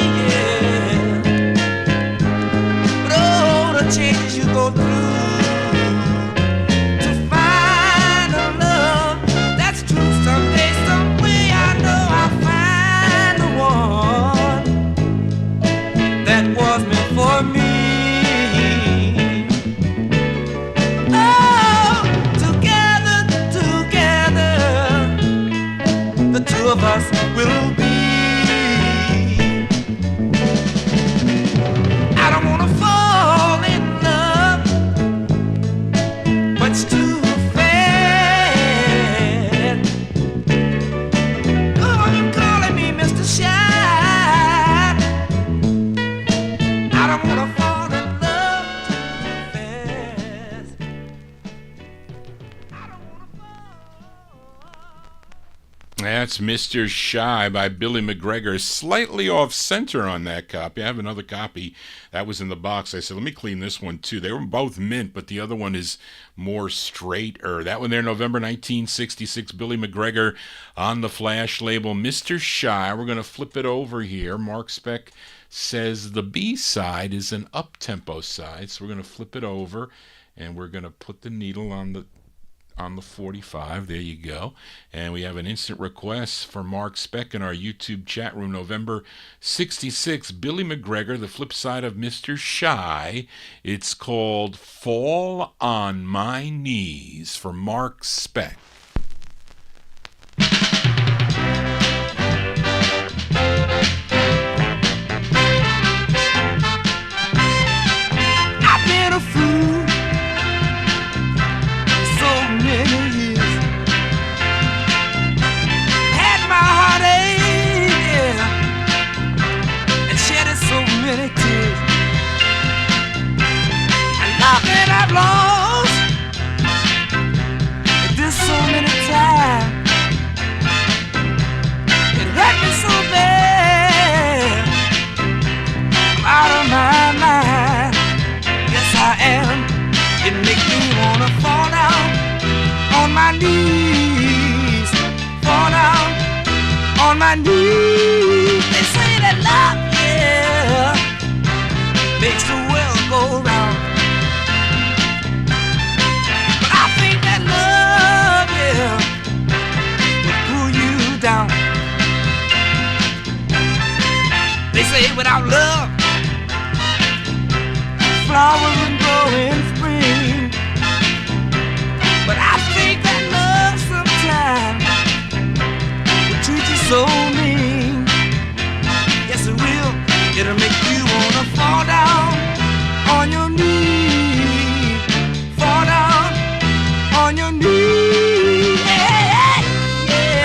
But all the changes you go through to find a love that's true. Someday, some way, I know I'll find the one that was meant for me. Oh, together, together, the two of us will be. I don't wanna fall in love much too fast. Oh, you're calling me Mr. Shy. I don't wanna fall in love too fast. I don't wanna fall. That's Mr. Shy by Billy McGregor. Slightly off center on that copy. I have another copy that was in the box. I said, let me clean this one too. They were both mint, but the other one is more straighter. That one there, November 1966, Billy McGregor on the Flash label. Mr. Shy. We're going to flip it over here. Mark Speck says the B side is an up-tempo side. So we're going to flip it over and we're going to put the needle on the 45. There you go. And we have an instant request for Mark Speck in our YouTube chat room. November 66, Billy McGregor, the flip side of Mr. Shy. It's called Fall on My Knees for Mark Speck. I've been knees, fall down on my knees. They say that love, yeah, makes the world go round. But I think that love, yeah, will pull you down. They say without love, flowers will grow in spring. But I think that love sometimes will treat you so mean. Yes, it will. It'll make you wanna fall down on your knees. Fall down on your knees. Yeah, yeah.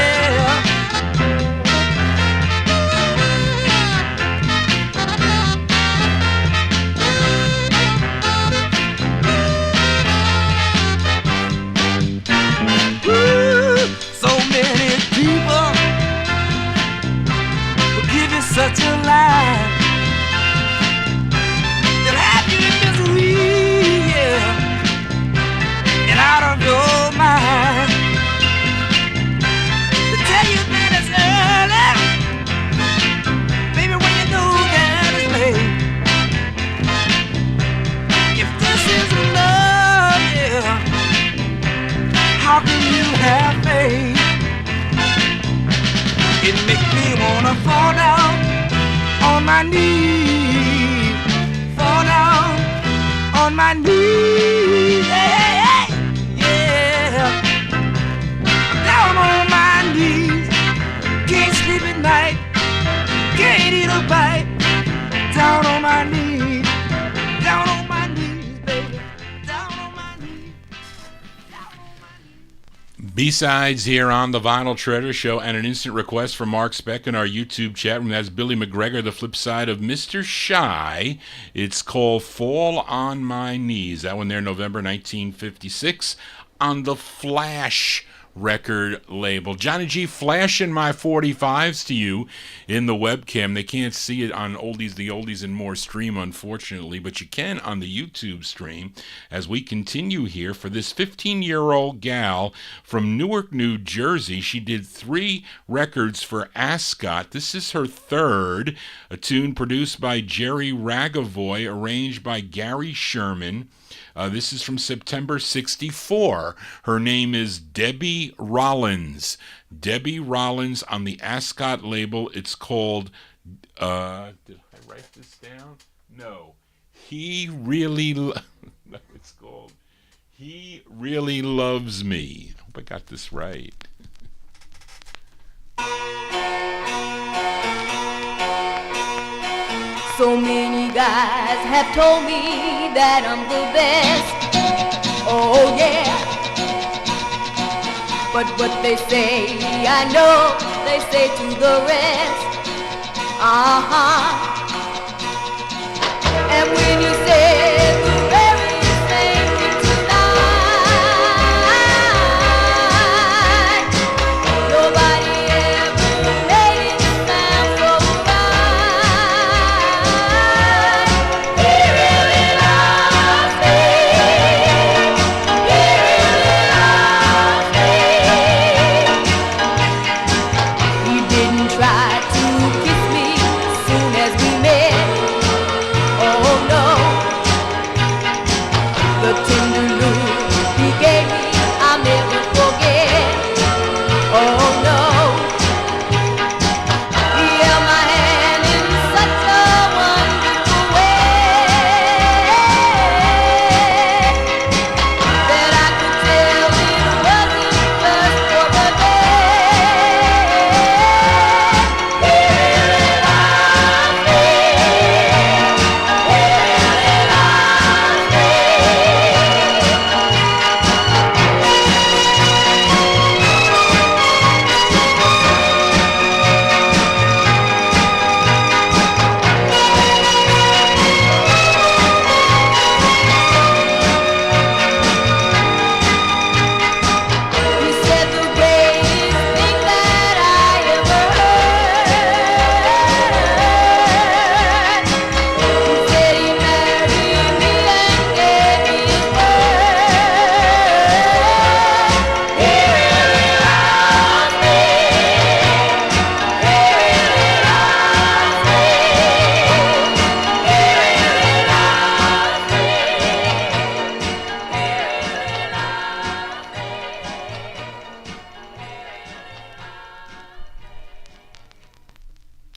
Ooh, so many people will give you such a lie. They'll have you in misery, yeah, and out of your mind. They tell you that it's early, baby, when you know that it's late. If this is love, yeah, how can you have faith? It makes me wanna fall down on my knees, fall down on my knees, yeah, yeah. I'm down on my knees, can't sleep at night, can't eat a bite. Down on my knees, down on my knees, baby, down on my knees. B-sides here on the Vinyltreasure Show, and an instant request from Mark Speck in our YouTube chat room. That's Billy McGregor, the flip side of Mr. Shy. It's called Fall on My Knees. That one there, November 1956, on the Flash record label. Johnny G flashing my 45's to you in the webcam. They can't see it on Oldies, the Oldies and More stream, unfortunately, but you can on the YouTube stream as we continue here for this 15-year-old gal from Newark, New Jersey. She did 3 records for Ascot. This is her third, a tune produced by Jerry Ragavoy, arranged by Gary Sherman. This is from September 64. Her name is Debbie Rollins. Debbie Rollins on the Ascot label. It's called, did I write this down? No. No, it's called He Really Loves Me. I hope I got this right. So many guys have told me that I'm the best. Oh yeah. But what they say, I know they say to the rest. And when you say the very same thing tonight, nobody ever made it sound so right. He really loves me. He really loves me. He didn't try to kiss me soon as we met. Oh no.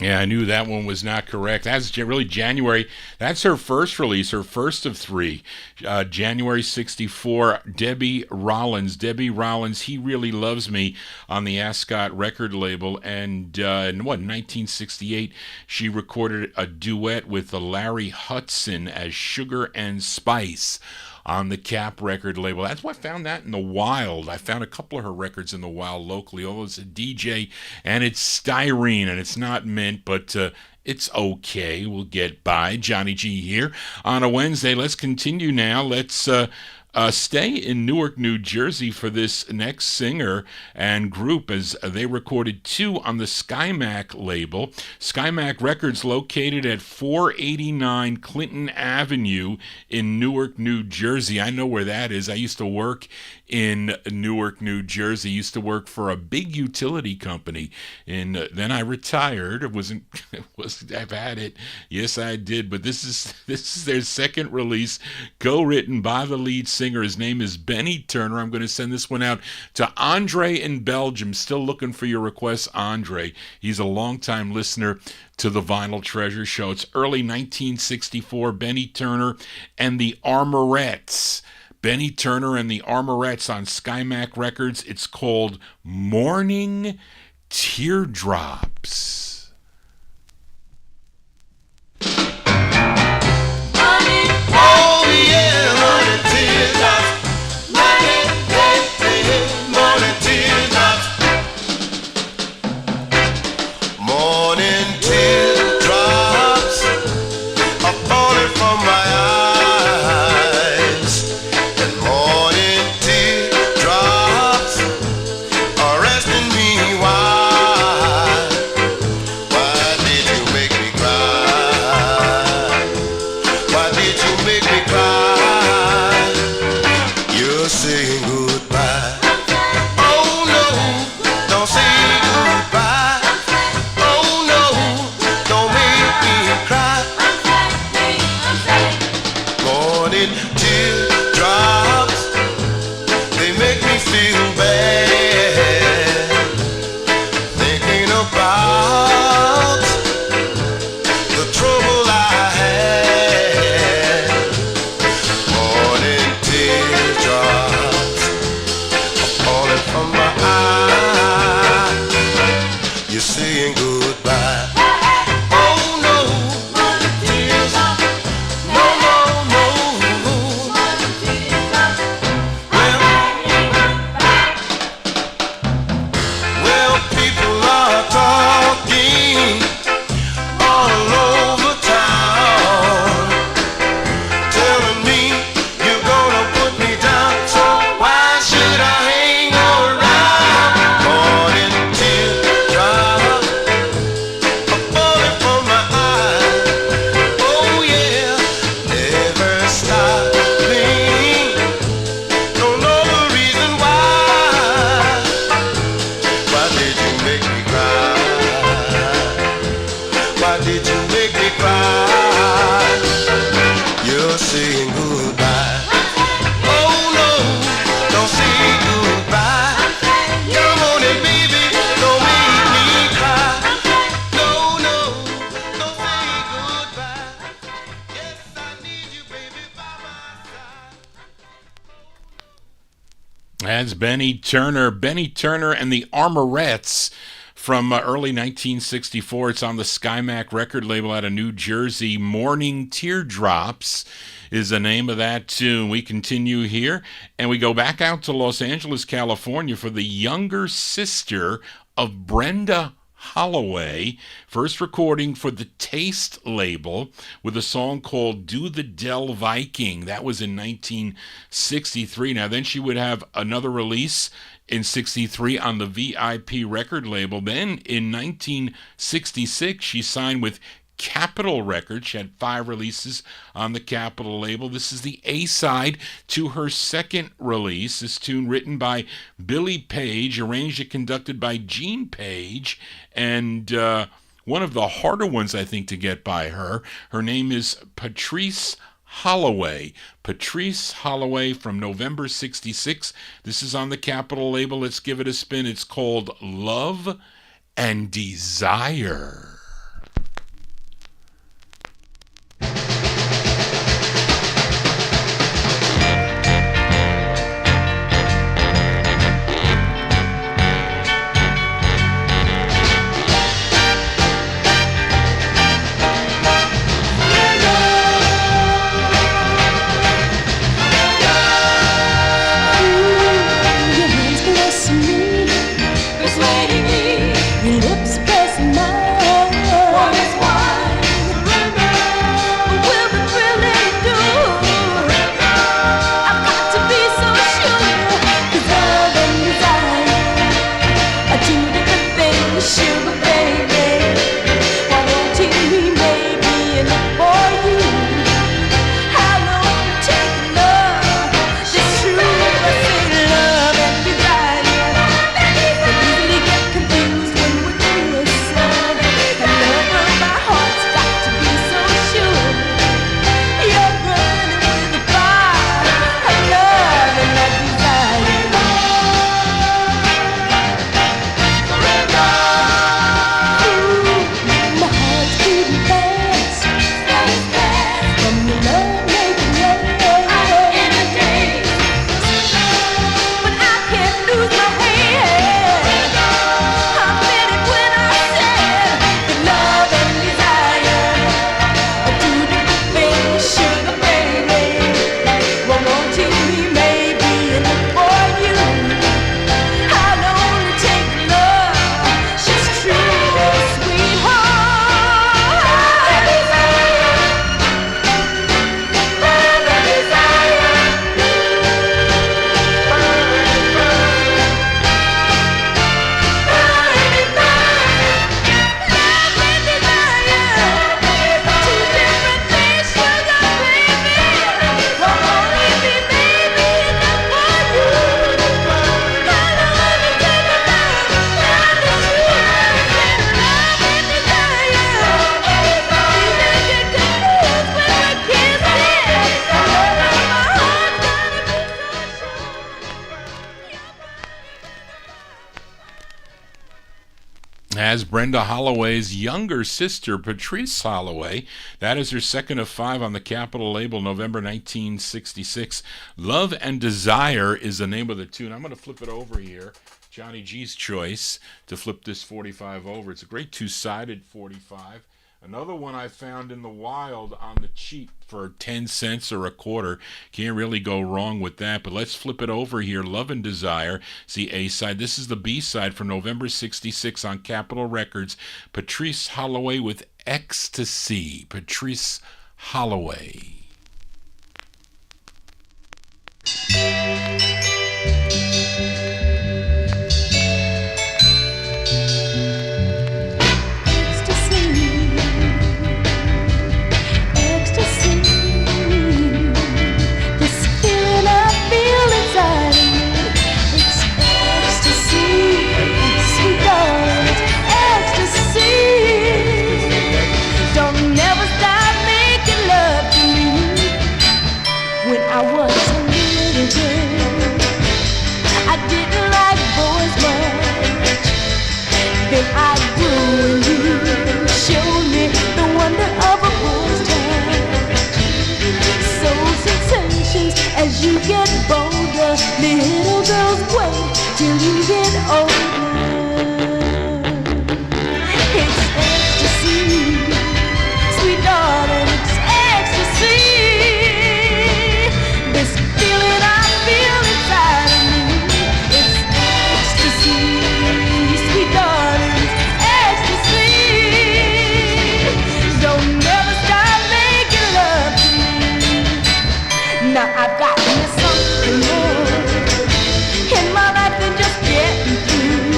Yeah, I knew that one was not correct. That's really January. That's her first release, her first of three. January 64, Debbie Rollins. Debbie Rollins, He Really Loves Me on the Ascot record label. And in 1968, she recorded a duet with Larry Hudson as Sugar and Spice on the Cap record label. That's why I found that in the wild. I found a couple of her records in the wild locally. Although it's a DJ and it's styrene and it's not mint, but it's okay. We'll get by. Johnny G here on a Wednesday. Let's continue now. Let's stay in Newark, New Jersey for this next singer and group, as they recorded two on the Skymac label. Skymac Records, located at 489 Clinton Avenue in Newark, New Jersey. I know where that is. I used to work in Newark, New Jersey. Used to work for a big utility company, and then I retired. I've had it. Yes, I did. But this is their second release, co-written by the lead singer. His name is Benny Turner. I'm going to send this one out to Andre in Belgium. Still looking for your requests, Andre. He's a longtime listener to the Vinyltreasure show. It's early 1964. Benny Turner and the Armorettes. Benny Turner and the Armorettes on Skymac Records. It's called Morning Teardrops. That's Benny Turner and the Armorettes from early 1964. It's on the Skymac record label out of New Jersey. Morning Teardrops is the name of that tune. We continue here, and we go back out to Los Angeles, California for the younger sister of Brenda Holloway, first recording for the Taste label with a song called Do the Del Viking. That was in 1963. Now, then she would have another release in 63 on the VIP record label. Then in 1966, she signed with Capitol Records. She had 5 releases on the Capitol label. This is the A-side to her second release. This tune written by Billy Page, arranged and conducted by Gene Page, and one of the harder ones, I think, to get by her. Her name is Patrice Holloway. Patrice Holloway from November 66. This is on the Capitol label. Let's give it a spin. It's called Love and Desire. as Brenda Holloway's younger sister, Patrice Holloway. That is her second of 5 on the Capitol label, November 1966. Love and Desire is the name of the tune. I'm going to flip it over here. Johnny G's choice to flip this 45 over. It's a great two-sided 45. Another one I found in the wild on the cheap for 10 cents or a quarter. Can't really go wrong with that. But let's flip it over here. Love and Desire. See A side. This is the B side from November 66 on Capitol Records. Patrice Holloway with Ecstasy. Patrice Holloway. As you get bolder, little girls wait till you get older. It's ecstasy, sweet darling, it's ecstasy. This feeling I feel inside of me. It's ecstasy, sweet darling, it's ecstasy. Don't never stop making love to me. Now I've got something more in my life than just getting through.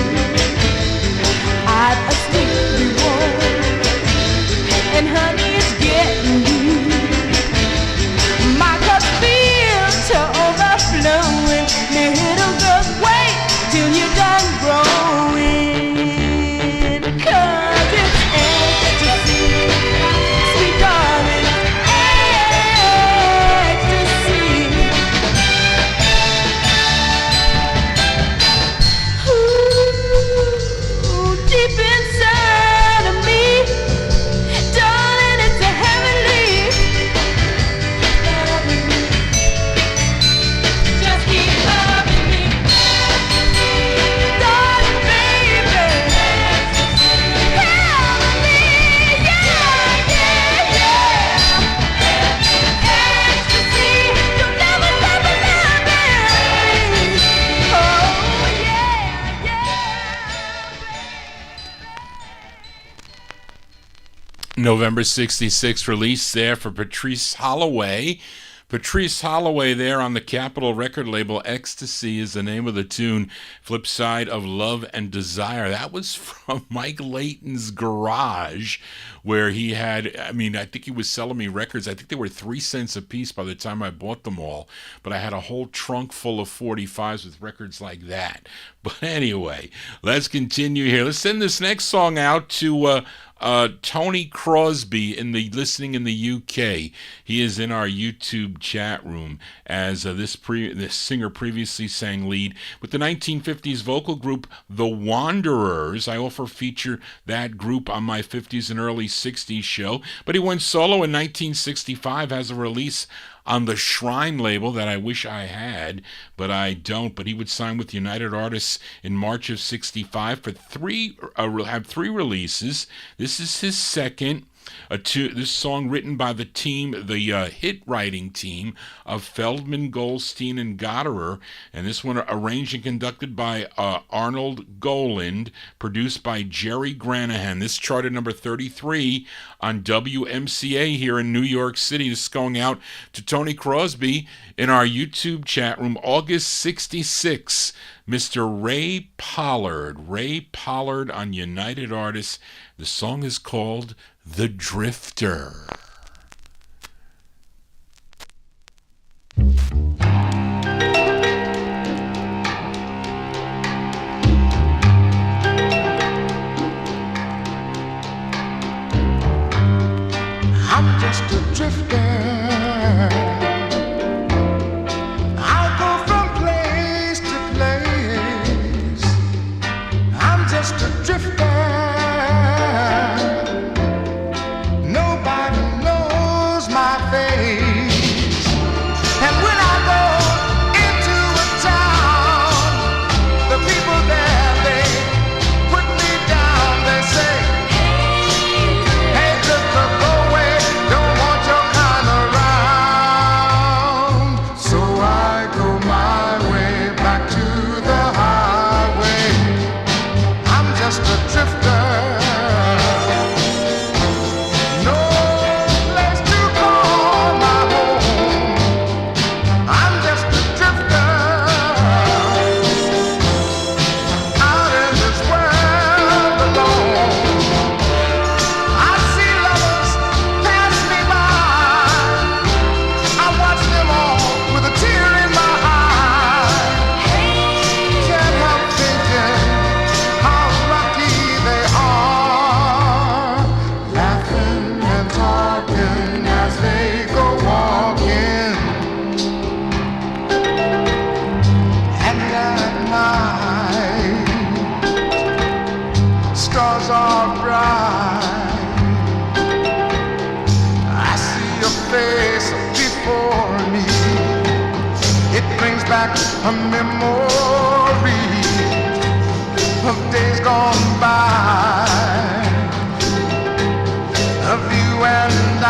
I've a sweet reward, and honey, it's getting you. My cup feels to overflowing. Little girls, wait till you're done growing, 'cause it's ecstasy, sweet darling, ecstasy. Deep inside of me, darling, it's a heavenly. Just keep loving me, darling, baby. Heavenly, yeah, yeah, yeah. Ecstasy, you'll never stop loving. Oh, yeah, yeah. November 66 release there for Patrice Holloway. Patrice Holloway there on the Capitol record label. Ecstasy is the name of the tune. Flip side of Love and Desire. That was from Mike Layton's garage, where he had, I think he was selling me records. I think they were 3 cents a piece by the time I bought them all. But I had a whole trunk full of 45s with records like that. But anyway, let's continue here. Let's send this next song out to Tony Crosby listening in the UK. He is in our YouTube chat room, as this singer previously sang lead with the 1950s vocal group The Wanderers. I often feature that group on my 50s and early 60s show, but he went solo in 1965, has a release on the Shrine label that I wish I had, but I don't. But he would sign with United Artists in March of 65 for have 3 releases. This is his second. This song written by the team, the hit writing team of Feldman, Goldstein, and Gotterer, and this one arranged and conducted by Arnold Goland, produced by Jerry Granahan. This charted number 33 on WMCA here in New York City. This is going out to Tony Crosby in our YouTube chat room, August 66. Mr. Ray Pollard on United Artists. The song is called The Drifter. I'm just a drifter. I'll go from place to place. I'm just a drifter. a memory of days gone by, of you and I.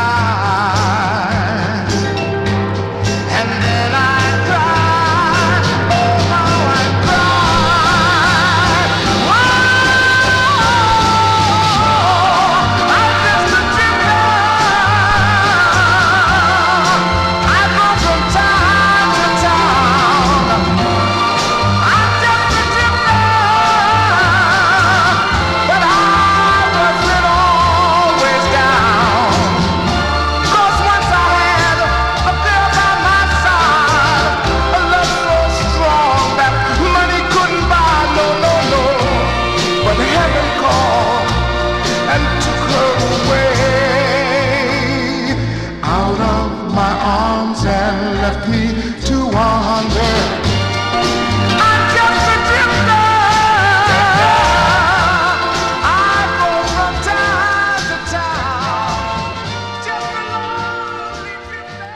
And then I cried, oh how I cried. Whoa, I'm just a drifter. I go from town to town. I'm just a drifter, but I wasn't always down. 'Cause once I had a girl by my side, a love so strong that money couldn't buy, no, no, no. But heaven called and took her away out of my arms and left me to wander. I'm just a drifter. I go from town to town, just a lonely drifter.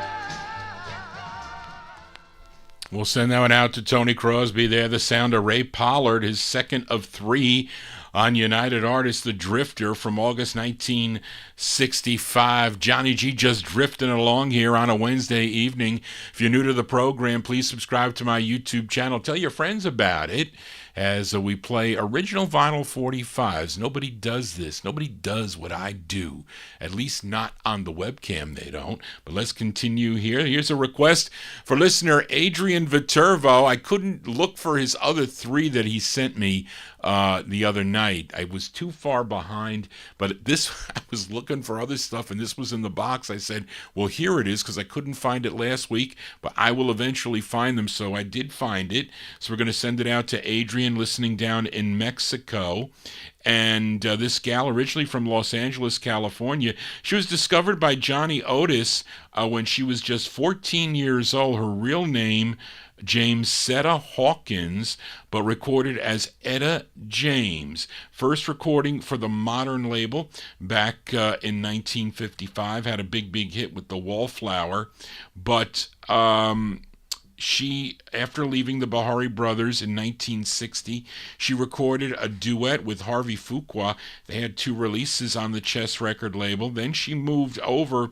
We'll send that one out to Tony Crosby there. The sound of Ray Pollard, his second of three on United Artists, The Drifter from August 1965. Johnny G just drifting along here on a Wednesday evening. If you're new to the program, please subscribe to my YouTube channel. Tell your friends about it as we play original vinyl 45s. Nobody does this. Nobody does what I do. At least not on the webcam, they don't. But let's continue here. Here's a request for listener Adrian Viterbo. I couldn't look for his other three that he sent me the other night. I was too far behind, but this, I was looking for other stuff, and this was in the box. I said, well, here it is, because I couldn't find it last week, but I will eventually find them, so I did find it. So we're going to send it out to Adrian, listening down in Mexico. And this gal, originally from Los Angeles, California, she was discovered by Johnny Otis when she was just 14 years old. Her real name, Jamesetta Hawkins, but recorded as Etta James. First recording for the Modern label back in 1955. Had a big hit with the Wallflower. But she, after leaving the Bahari Brothers in 1960, she recorded a duet with Harvey Fuqua. They had 2 releases on the Chess record label. Then she moved over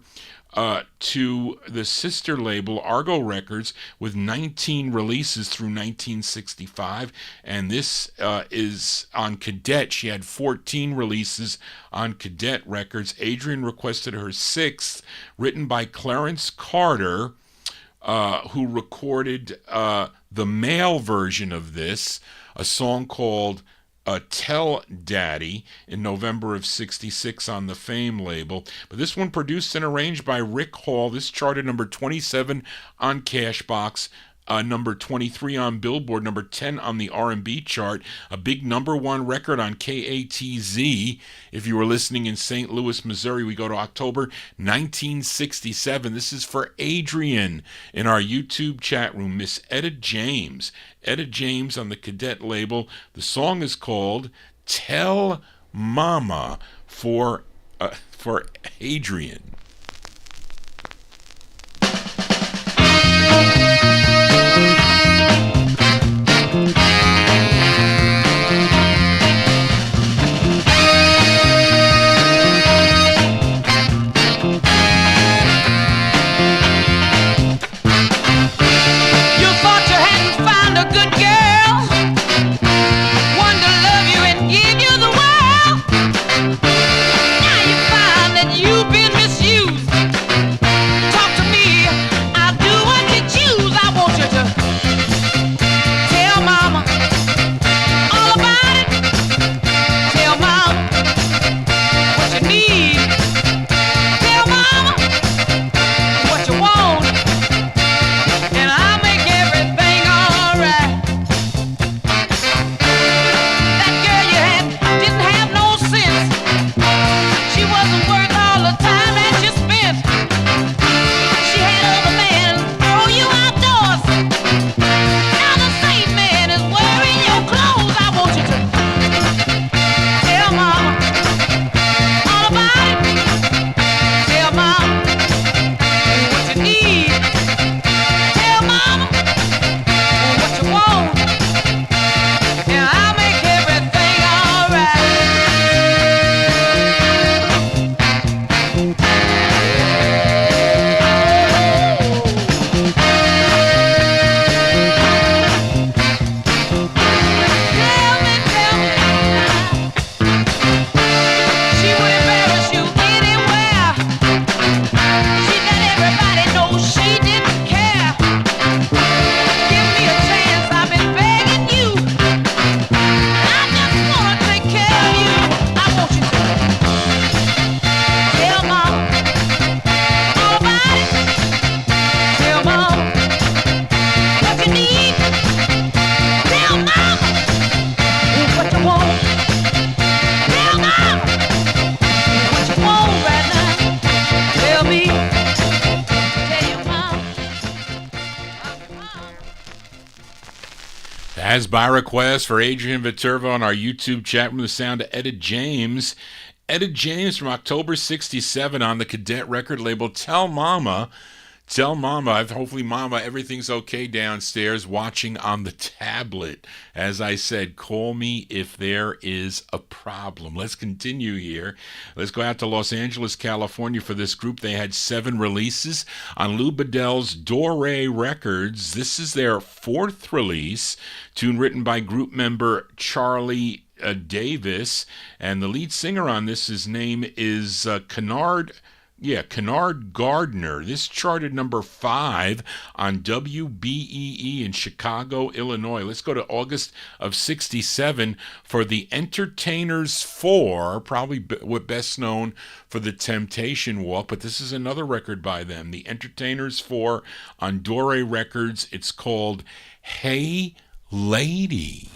to the sister label Argo Records with 19 releases through 1965, and this is on Cadet. She had 14 releases on Cadet Records. Adrian requested her 6th, written by Clarence Carter, who recorded the male version of this, a song called Tell Daddy, in November of 66 on the Fame label. But this one produced and arranged by Rick Hall. This charted number 27 on Cashbox, number 23 on Billboard, number 10 on the R&B chart, a big number 1 record on KATZ. If you were listening in St. Louis, Missouri, we go to October 1967. This is for Adrian in our YouTube chat room, Miss Etta James. Etta James on the Cadet label. The song is called Tell Mama for Adrian. You've been misused. As by request for Adrian Viterbo on our YouTube chat from the sound of Etta James. Etta James from October 67 on the Cadet record label. Tell Mama, hopefully Mama, everything's okay downstairs watching on the tablet. As I said, call me if there is a problem. Let's continue here. Let's go out to Los Angeles, California for this group. They had 7 releases on Lou Bedell's Dore Records. This is their 4th release, tune written by group member Charlie Davis, and the lead singer on this, his name is Kennard Gardner. This charted number 5 on WBEE in Chicago, Illinois. Let's go to August of 67 for the Entertainers 4, probably best known for the Temptation Walk, but this is another record by them. The Entertainers 4 on Dore Records. It's called Hey Lady.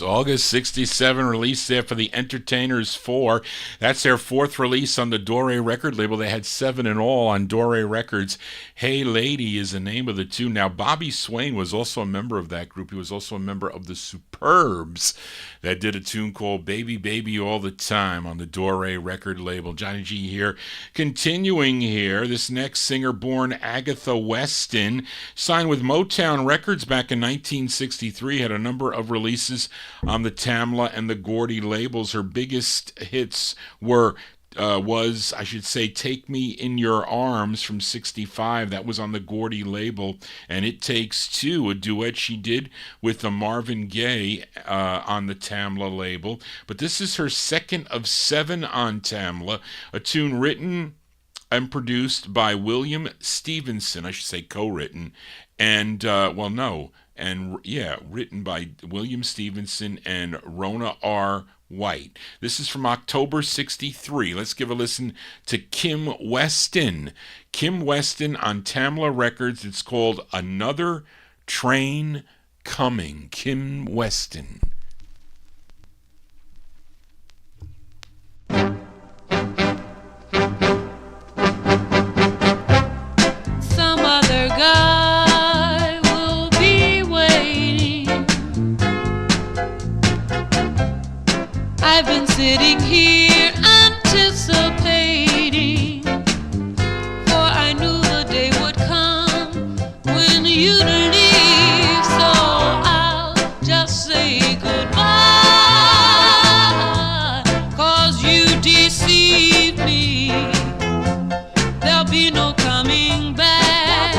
August 67 release there for the Entertainers 4. That's their 4th release on the Dore record label. They had 7 in all on Dore Records. Hey Lady is the name of the tune. Now, Bobby Swain was also a member of that group. He was also a member of the Superbs that did a tune called Baby Baby All the Time on the Dore record label. Johnny G here. Continuing here, this next singer, born Agatha Weston, signed with Motown Records back in 1963, had a number of releases on the Tamla and the Gordy labels. Her biggest hits was Take Me in Your Arms from 65. That was on the Gordy label. And It Takes Two, a duet she did with the Marvin Gaye on the Tamla label. But this is her 2nd of 7 on Tamla, a tune written and produced by William Stevenson, I should say co-written, and, written by William Stevenson and Rona R. White. This is from October 63. Let's give a listen to Kim Weston. Kim Weston on Tamla Records. It's called Another Train Coming. Kim Weston. Some other guy will be waiting. I've been sitting here anticipating, for I be no coming back.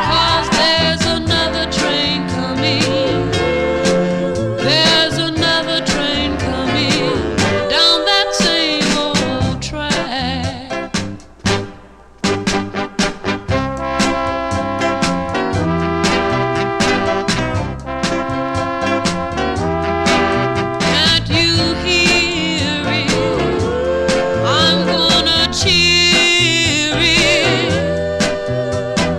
'Cause there's another train coming. There's another train coming down that same old track. Can't you hear it? I'm gonna cheer it.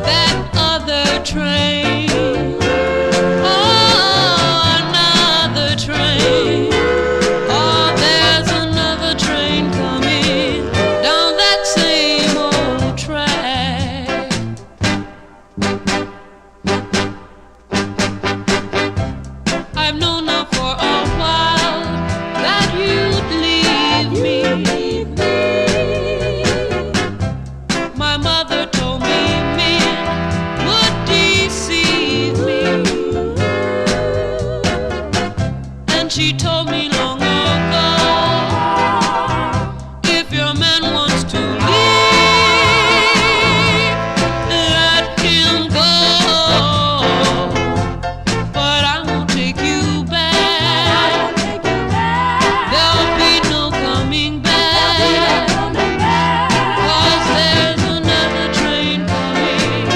That other train. Oh, another train. Oh, there's another train coming down that same old track. I've known now for a while that you'd leave me. My mother told me men would deceive me. And she told me long ago, if your man wants to leave, let him go. But I won't take you back. There'll be no coming back. 'Cause there's another train coming.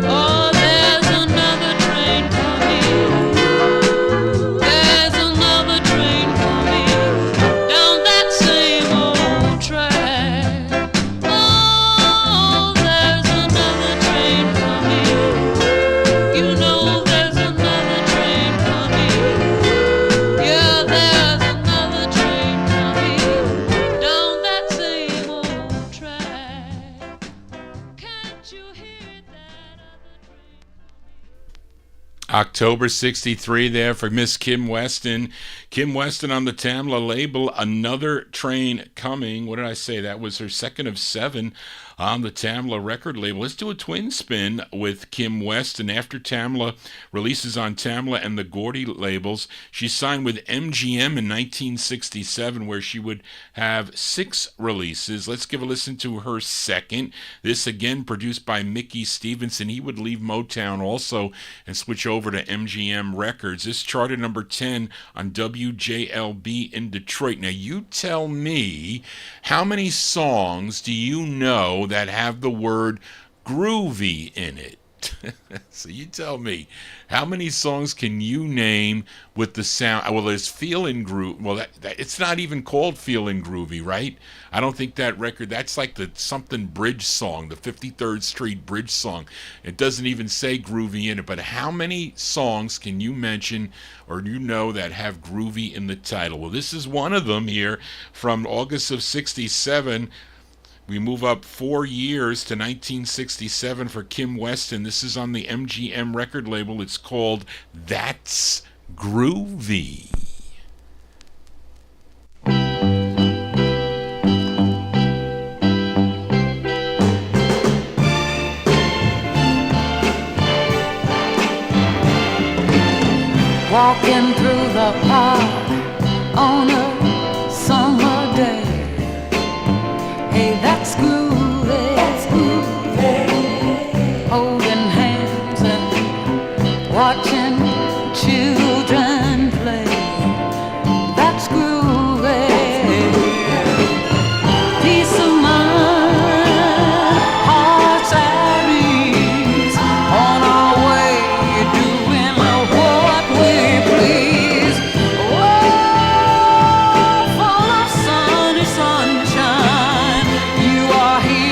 Oh, there's another train coming. There's another train coming down that same old track. Oh, there's another train coming. You know there's another train coming. Yeah, there's another train coming down that same old track. Can't you hear that other train? October 63 there for Miss Kim Weston. Kim Weston on the Tamla label, Another Train Coming. What did I say? That was her second of 7 on the Tamla record label. Let's do a twin spin with Kim Weston. After Tamla releases on Tamla and the Gordy labels, she signed with MGM in 1967, where she would have 6 releases. Let's give a listen to her second. This again produced by Mickey Stevenson. He would leave Motown also and switch over to MGM Records. This charted number 10 on WJLB in Detroit. Now you tell me, how many songs do you know that have the word groovy in it? So you tell me, how many songs can you name with the sound? Well, there's Feelin' Groovy. Well, that it's not even called Feelin' Groovy, right? I don't think that record, that's like the something bridge song, the 53rd Street bridge song. It doesn't even say groovy in it, but how many songs can you mention or you know that have groovy in the title? Well, this is one of them here from August of 67. We move up 4 years to 1967 for Kim Weston. This is on the MGM record label. It's called That's Groovy. Walking through the park on a summer day. Hey, that's groovy. That's groovy. Holding hands and watching children play. That's groovy. Peace of mind, hearts at ease. On our way, doing what we please. Oh, full of sunny sunshine. You are here.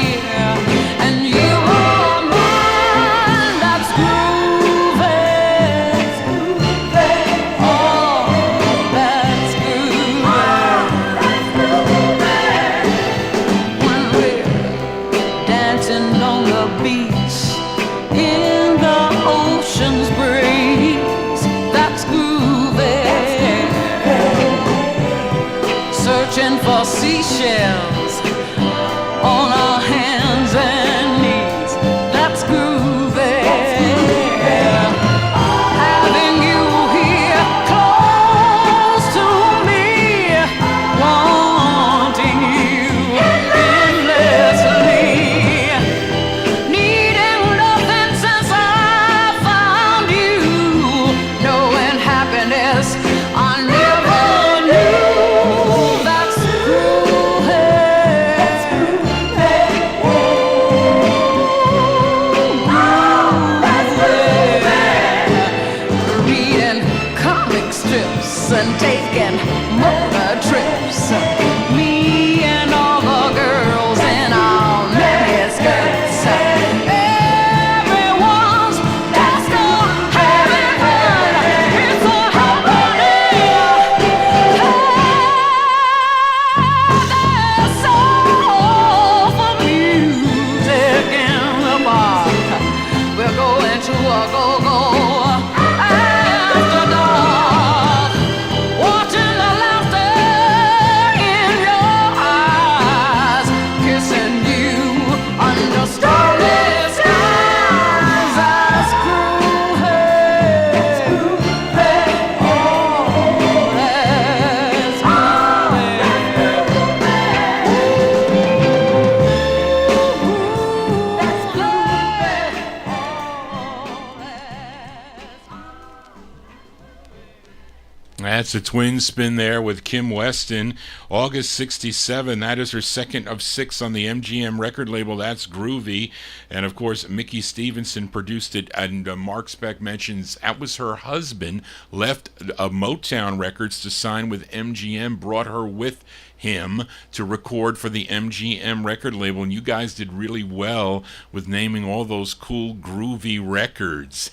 That's a twin spin there with Kim Weston. August 67, that is her second of 6 on the MGM record label. That's groovy. And of course, Mickey Stevenson produced it, and Mark Speck mentions that was her husband, left Motown Records to sign with MGM, brought her with him to record for the MGM record label, and you guys did really well with naming all those cool groovy records.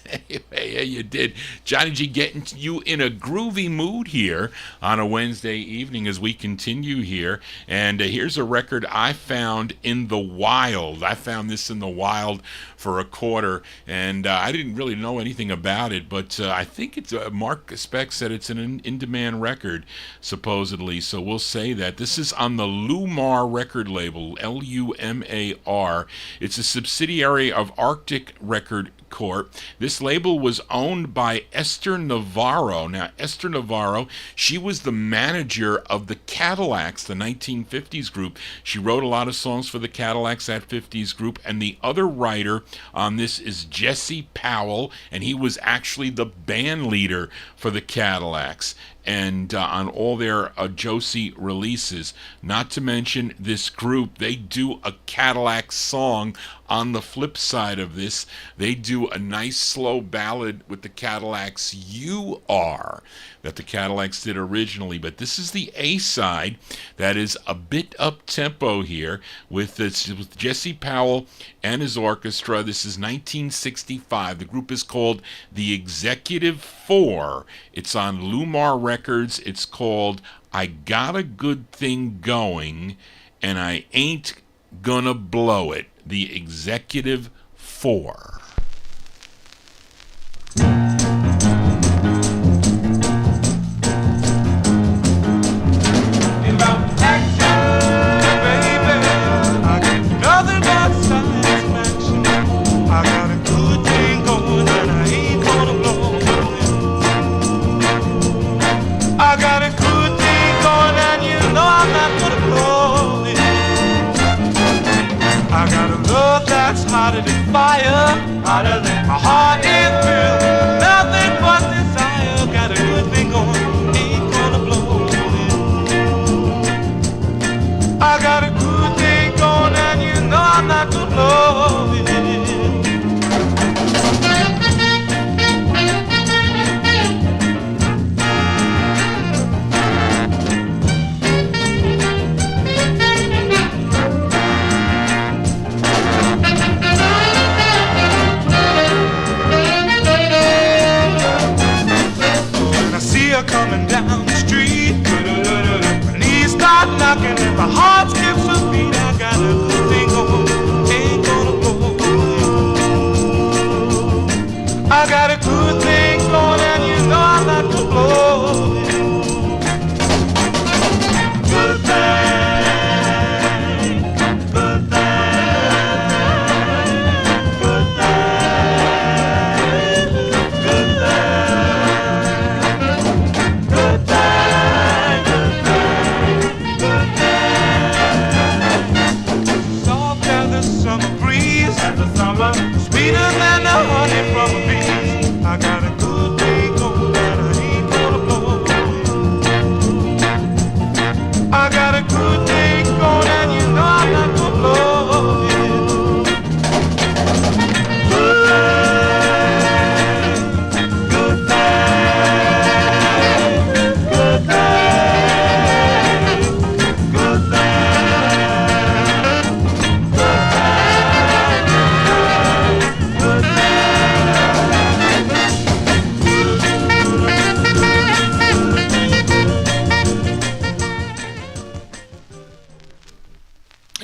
Yeah, you did. Johnny G getting you in a groovy mood here on a Wednesday evening as we continue here. And here's a record I found in the wild. I found this in the wild for a quarter, and I didn't really know anything about it, but I think it's Mark Speck said it's an in-demand record, supposedly, so we'll say that. This is on the Lumar record label, Lumar. It's a subsidiary of Arctic Record Corp. This label was owned by Esther Navarro. Now, Esther Navarro, she was the manager of the Cadillacs, the 1950s group. She wrote a lot of songs for the Cadillacs, that 50s group, and the other writer on this is Jesse Powell, and he was actually the band leader for the Cadillacs and on all their Josie releases. Not to mention this group, they do a Cadillac song on the flip side of this. They do a nice slow ballad with the Cadillacs, You Are, that the Cadillacs did originally, but this is the A-side that is a bit up-tempo here with Jesse Powell and his orchestra. This is 1965. The group is called The Executive Four. It's on Lumar Records. It's called I Got a Good Thing Going, and I Ain't Gonna Blow It. The Executive Four. Hotter than fire, hotter than my heart is filled. Nothing but desire. Got a good thing going, ain't gonna blow it. I got a good thing going, and you know I'm not gonna blow it. Coming down the street, when he start knocking and my heart skips a beat. I got a good thing going, ain't gonna blow it. I got a good thing going, and you know I'm not gonna blow it. Good thing, good thing, good thing, good sweeter than the honey from a bee. I got a good thing going, and I ain't gonna blow it. I got a good thing going, and you know I'm not gonna blow it. Good thing, good thing, good thing, good thing.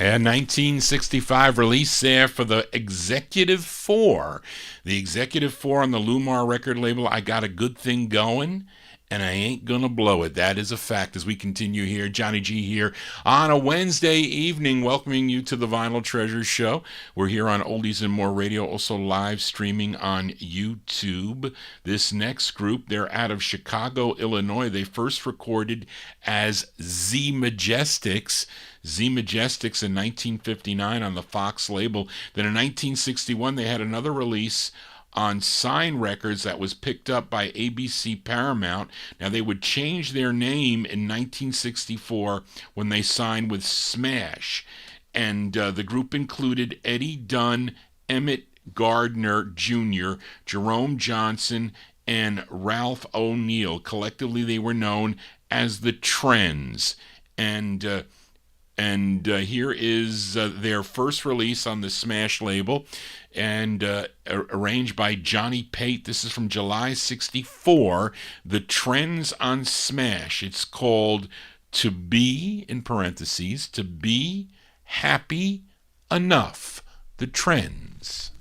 A 1965 release there for the Executive Four. The Executive Four on the Lumar record label. I Got a Good Thing Going, and I Ain't Gonna Blow It. That is a fact as we continue here. Johnny G here on a Wednesday evening, welcoming you to the Vinyltreasure Show. We're here on Oldies and More Radio, also live streaming on YouTube. This next group, they're out of Chicago, Illinois. They first recorded as Z Majestics. Z Majestics in 1959 on the Fox label. Then in 1961, they had another release on Sign Records that was picked up by ABC Paramount. Now, they would change their name in 1964 when they signed with Smash. And the group included Eddie Dunn, Emmett Gardner Jr., Jerome Johnson, and Ralph O'Neal. Collectively, they were known as the Trends. And here is their first release on the Smash label, and arranged by Johnny Pate. This is from July 64, The Trends on Smash. It's called To Be, in parentheses, To Be Happy Enough. The Trends.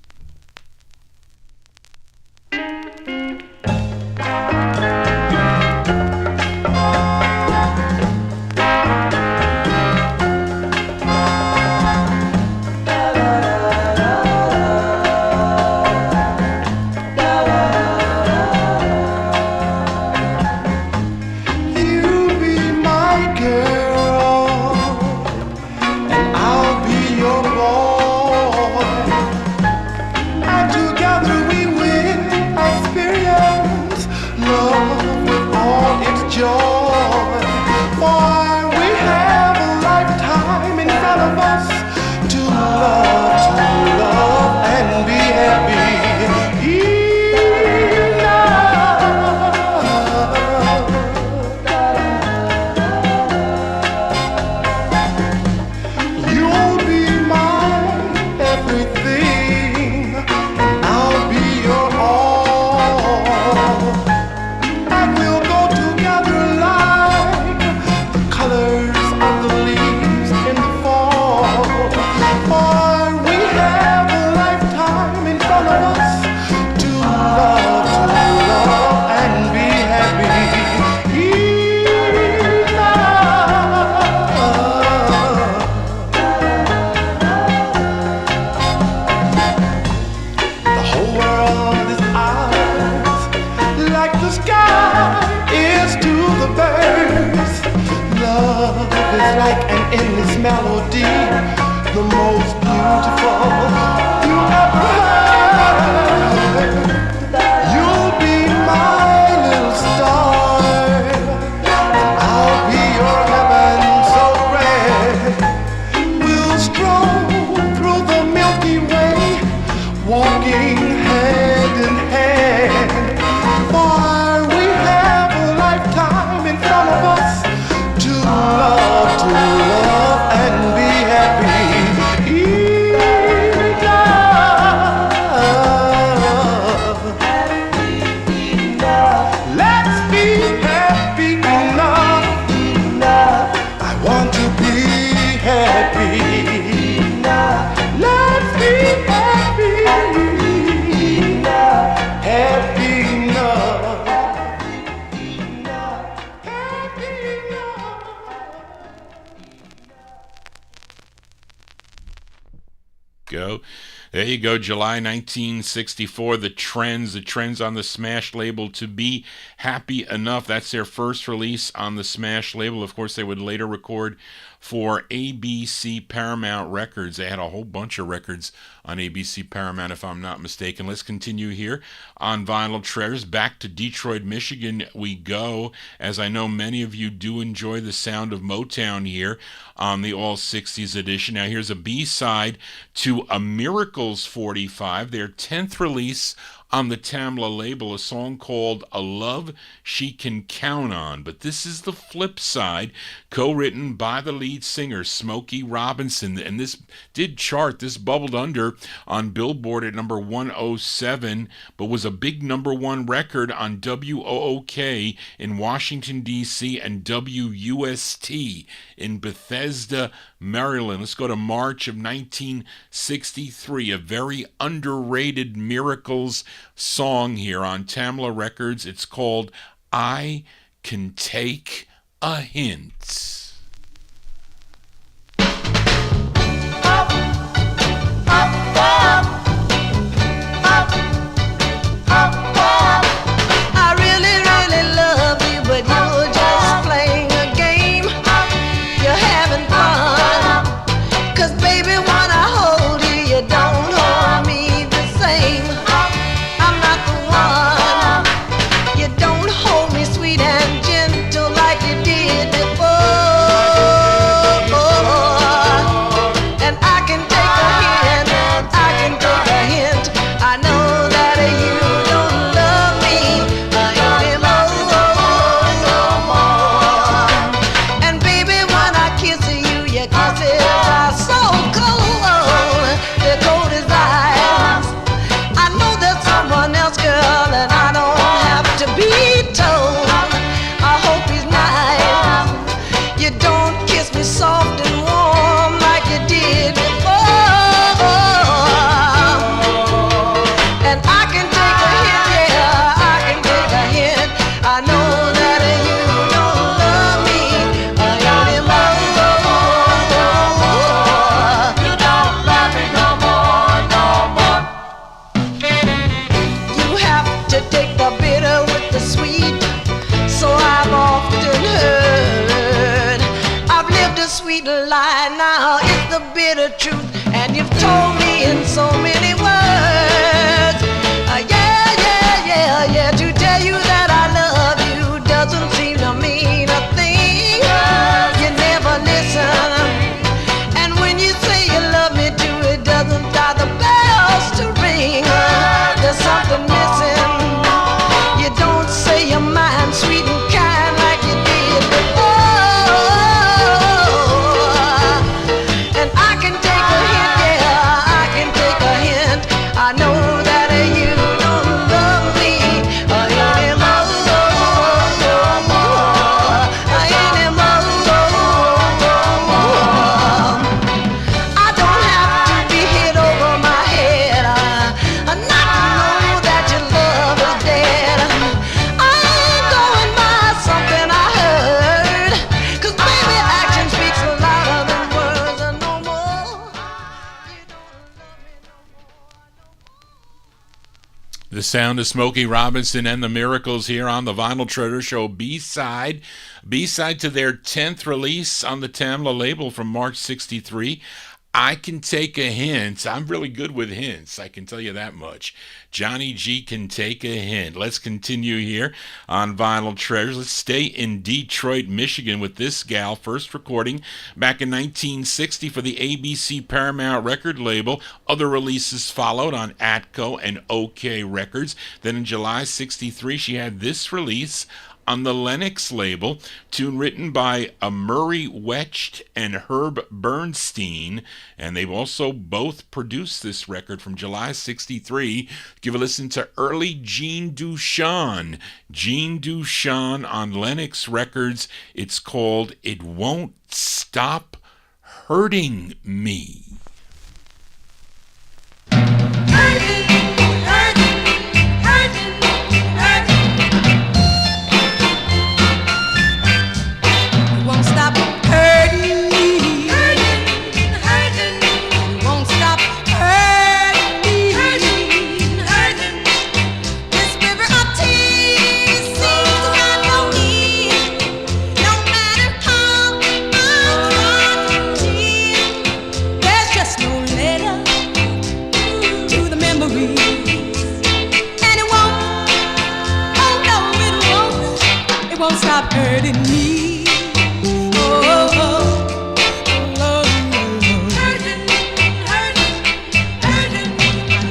There you go, July 1964, The Trends on the Smash label, To Be Happy Enough. That's their first release on the Smash label. Of course, they would later record for ABC Paramount Records. They had a whole bunch of records on ABC Paramount, if I'm not mistaken. Let's continue here on Vinyltreasure. Back to Detroit, Michigan we go, as I know many of you do enjoy the sound of Motown here on the All 60s edition. Now here's a B-side to A Miracles 45, their 10th release on the Tamla label, a song called A Love She Can Count On. But this is the flip side, co-written by the lead singer, Smokey Robinson. And this did chart. This bubbled under on Billboard at number 107, but was a big number one record on WOOK in Washington, D.C. and WUST in Bethesda, Maryland. Let's go to March of 1963, a very underrated Miracles song here on Tamla Records. It's called I Can Take a Hint. I'm bitter truth, and you've told me in so many words. Yeah, to tell you that I love you doesn't seem to mean a thing. You never listen, and when you say you love me too, it doesn't start the bells to ring. There's something missing. You don't say your mind sweet and kind like you did before. And I can take a hint, yeah, I can take a hint. I know that you don't love me anymore. I don't have to be hit over my head not to know that your love is dead. I ain't going by something I heard, 'cause baby, action speaks louder than words and no more. You don't love me no more. The sound of Smokey Robinson and the Miracles here on the Vinyl Treasure Show B-side. B-side to their 10th release on the Tamla label from March 63. I Can Take a Hint. I'm really good with hints, I can tell you that much. Johnny G Can Take a Hint. Let's continue here on Vinyl Treasures. Let's stay in Detroit, Michigan with this gal. First recording back in 1960 for the ABC Paramount record label. Other releases followed on Atco and OK Records. Then in July 63, she had this release on the Lennox label, tune written by Murray Wetch and Herb Bernstein, and they've also both produced this record from July 63. Give a listen to early Jean Duchenne. Jean Duchenne on Lennox Records. It's called It Won't Stop Hurting Me. Stop hurting me. Oh,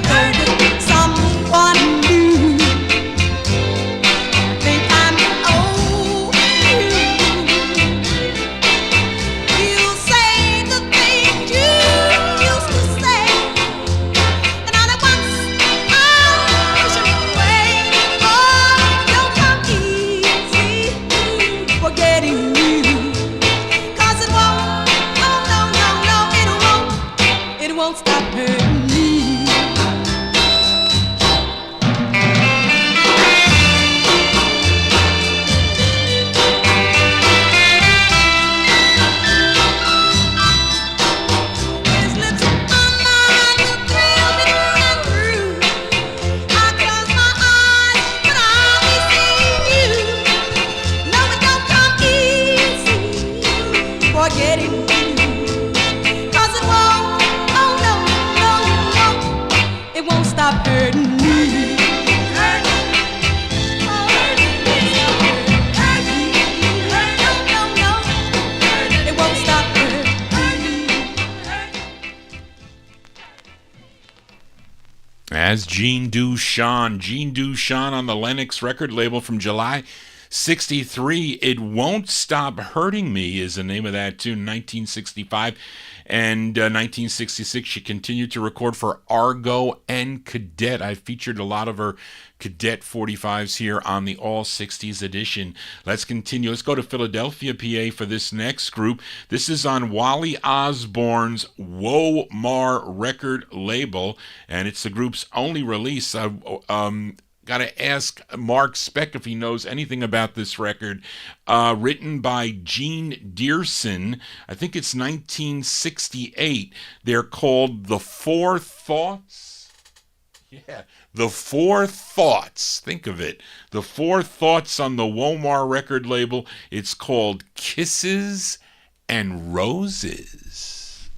hurting, someone new. Think I'm old. You say the things you used to say, and all at once I'll push away. Oh, don't come easy forgetting you, 'cause it won't, oh no, it won't stop hurting me. His lips on mine will thrill me through and through. I close my eyes, but I'll be seeing you. No, it don't come easy forgetting you, 'cause it won't, oh no, it won't stop hurting me. It won't stop hurting me. As Jean Duchenne on the Lennox record label from July 63. It Won't Stop Hurting Me is the name of that tune. 1965 and 1966 she continued to record for Argo and Cadet. I featured a lot of her Cadet 45s here on the All 60s edition. Let's continue. Let's go to Philadelphia, PA for this next group. This is on Wally Osborne's Womar record label, and it's the group's only release. Got to ask Mark Speck if he knows anything about this record. Written by Gene Dearson. I think it's 1968. They're called The Four Thoughts. Yeah, The Four Thoughts. Think of it. The Four Thoughts on the Womar record label. It's called Kisses and Roses.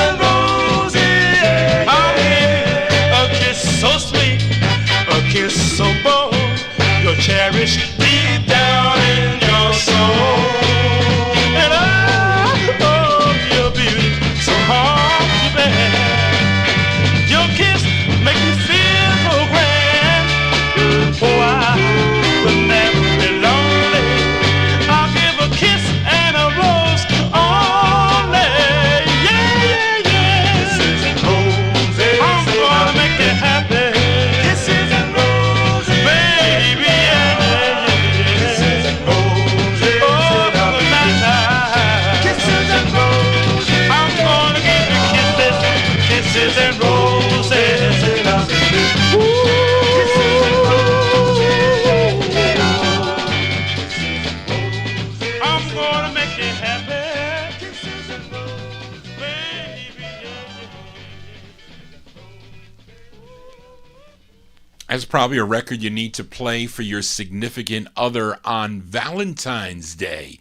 and roses. I'll give you a kiss so sweet, a kiss so bold, you'll cherish deep down in your soul. And oh, your beauty so hard to bear. Your kiss make me feel so grand. Oh, I will never be lonely. I'll give a kiss and a rose only. Yeah, yeah, yeah. Kisses and roses. I'm gonna make you happy. Kisses and roses, baby, yeah, yeah, yeah. Kisses and roses. Oh, tonight. Kisses and roses. I'm gonna give you kisses and roses. Ooh. Kisses and roses. I'm gonna make you happy. Kisses and roses, baby, yeah. That's probably a record you need to play for your significant other on Valentine's Day,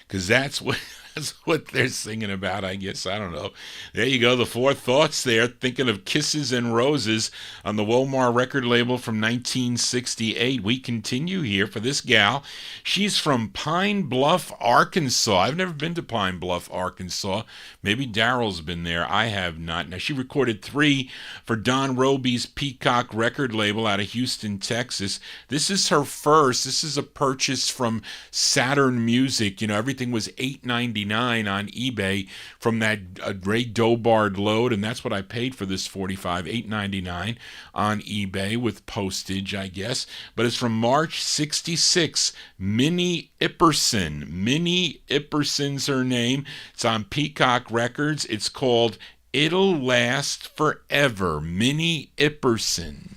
because that's what they're singing about, I guess. I don't know. There you go, the Four Thoughts there, thinking of Kisses and Roses on the Womar record label from 1968. We continue here for this gal. She's from Pine Bluff, Arkansas. I've never been to Pine Bluff, Arkansas. Maybe Daryl's been there. I have not. Now, she recorded 3 for Don Roby's Peacock record label out of Houston, Texas. This is her first. This is a purchase from Saturn Music. You know, everything was $8.99 on eBay from that Ray Dobard load, and that's what I paid for this 45, $8.99 on eBay with postage, I guess. But it's from March 66. Minnie Epperson. Minnie Epperson's her name. It's on Peacock Records. It's called It'll Last Forever. Minnie Epperson.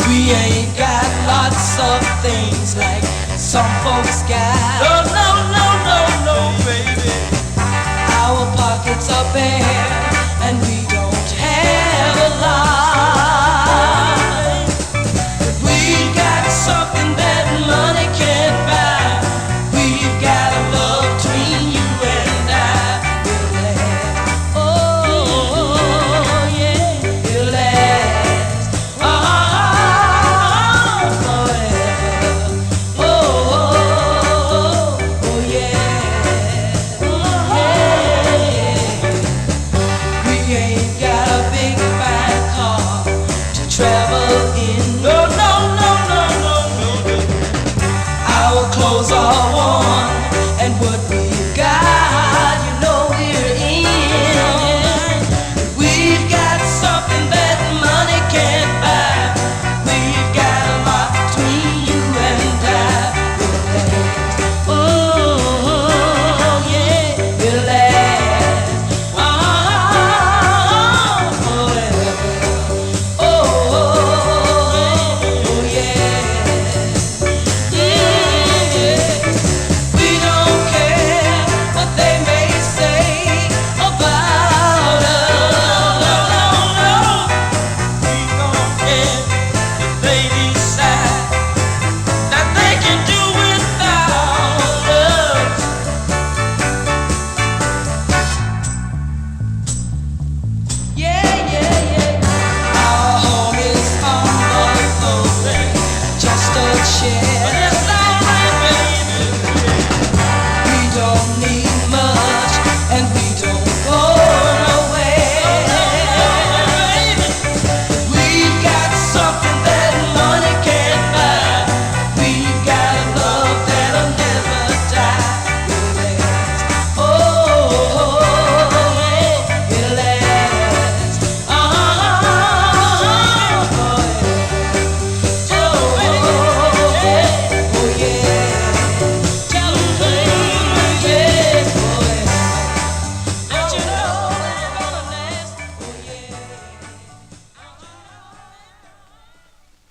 We ain't got lots of things like some folks got. No, no, no, no, no, baby. Our pockets are bare and we don't have a lot. But we've got something that money can't buy. We've got a love between you and I. It'll last. Oh, yeah, it'll last. Oh,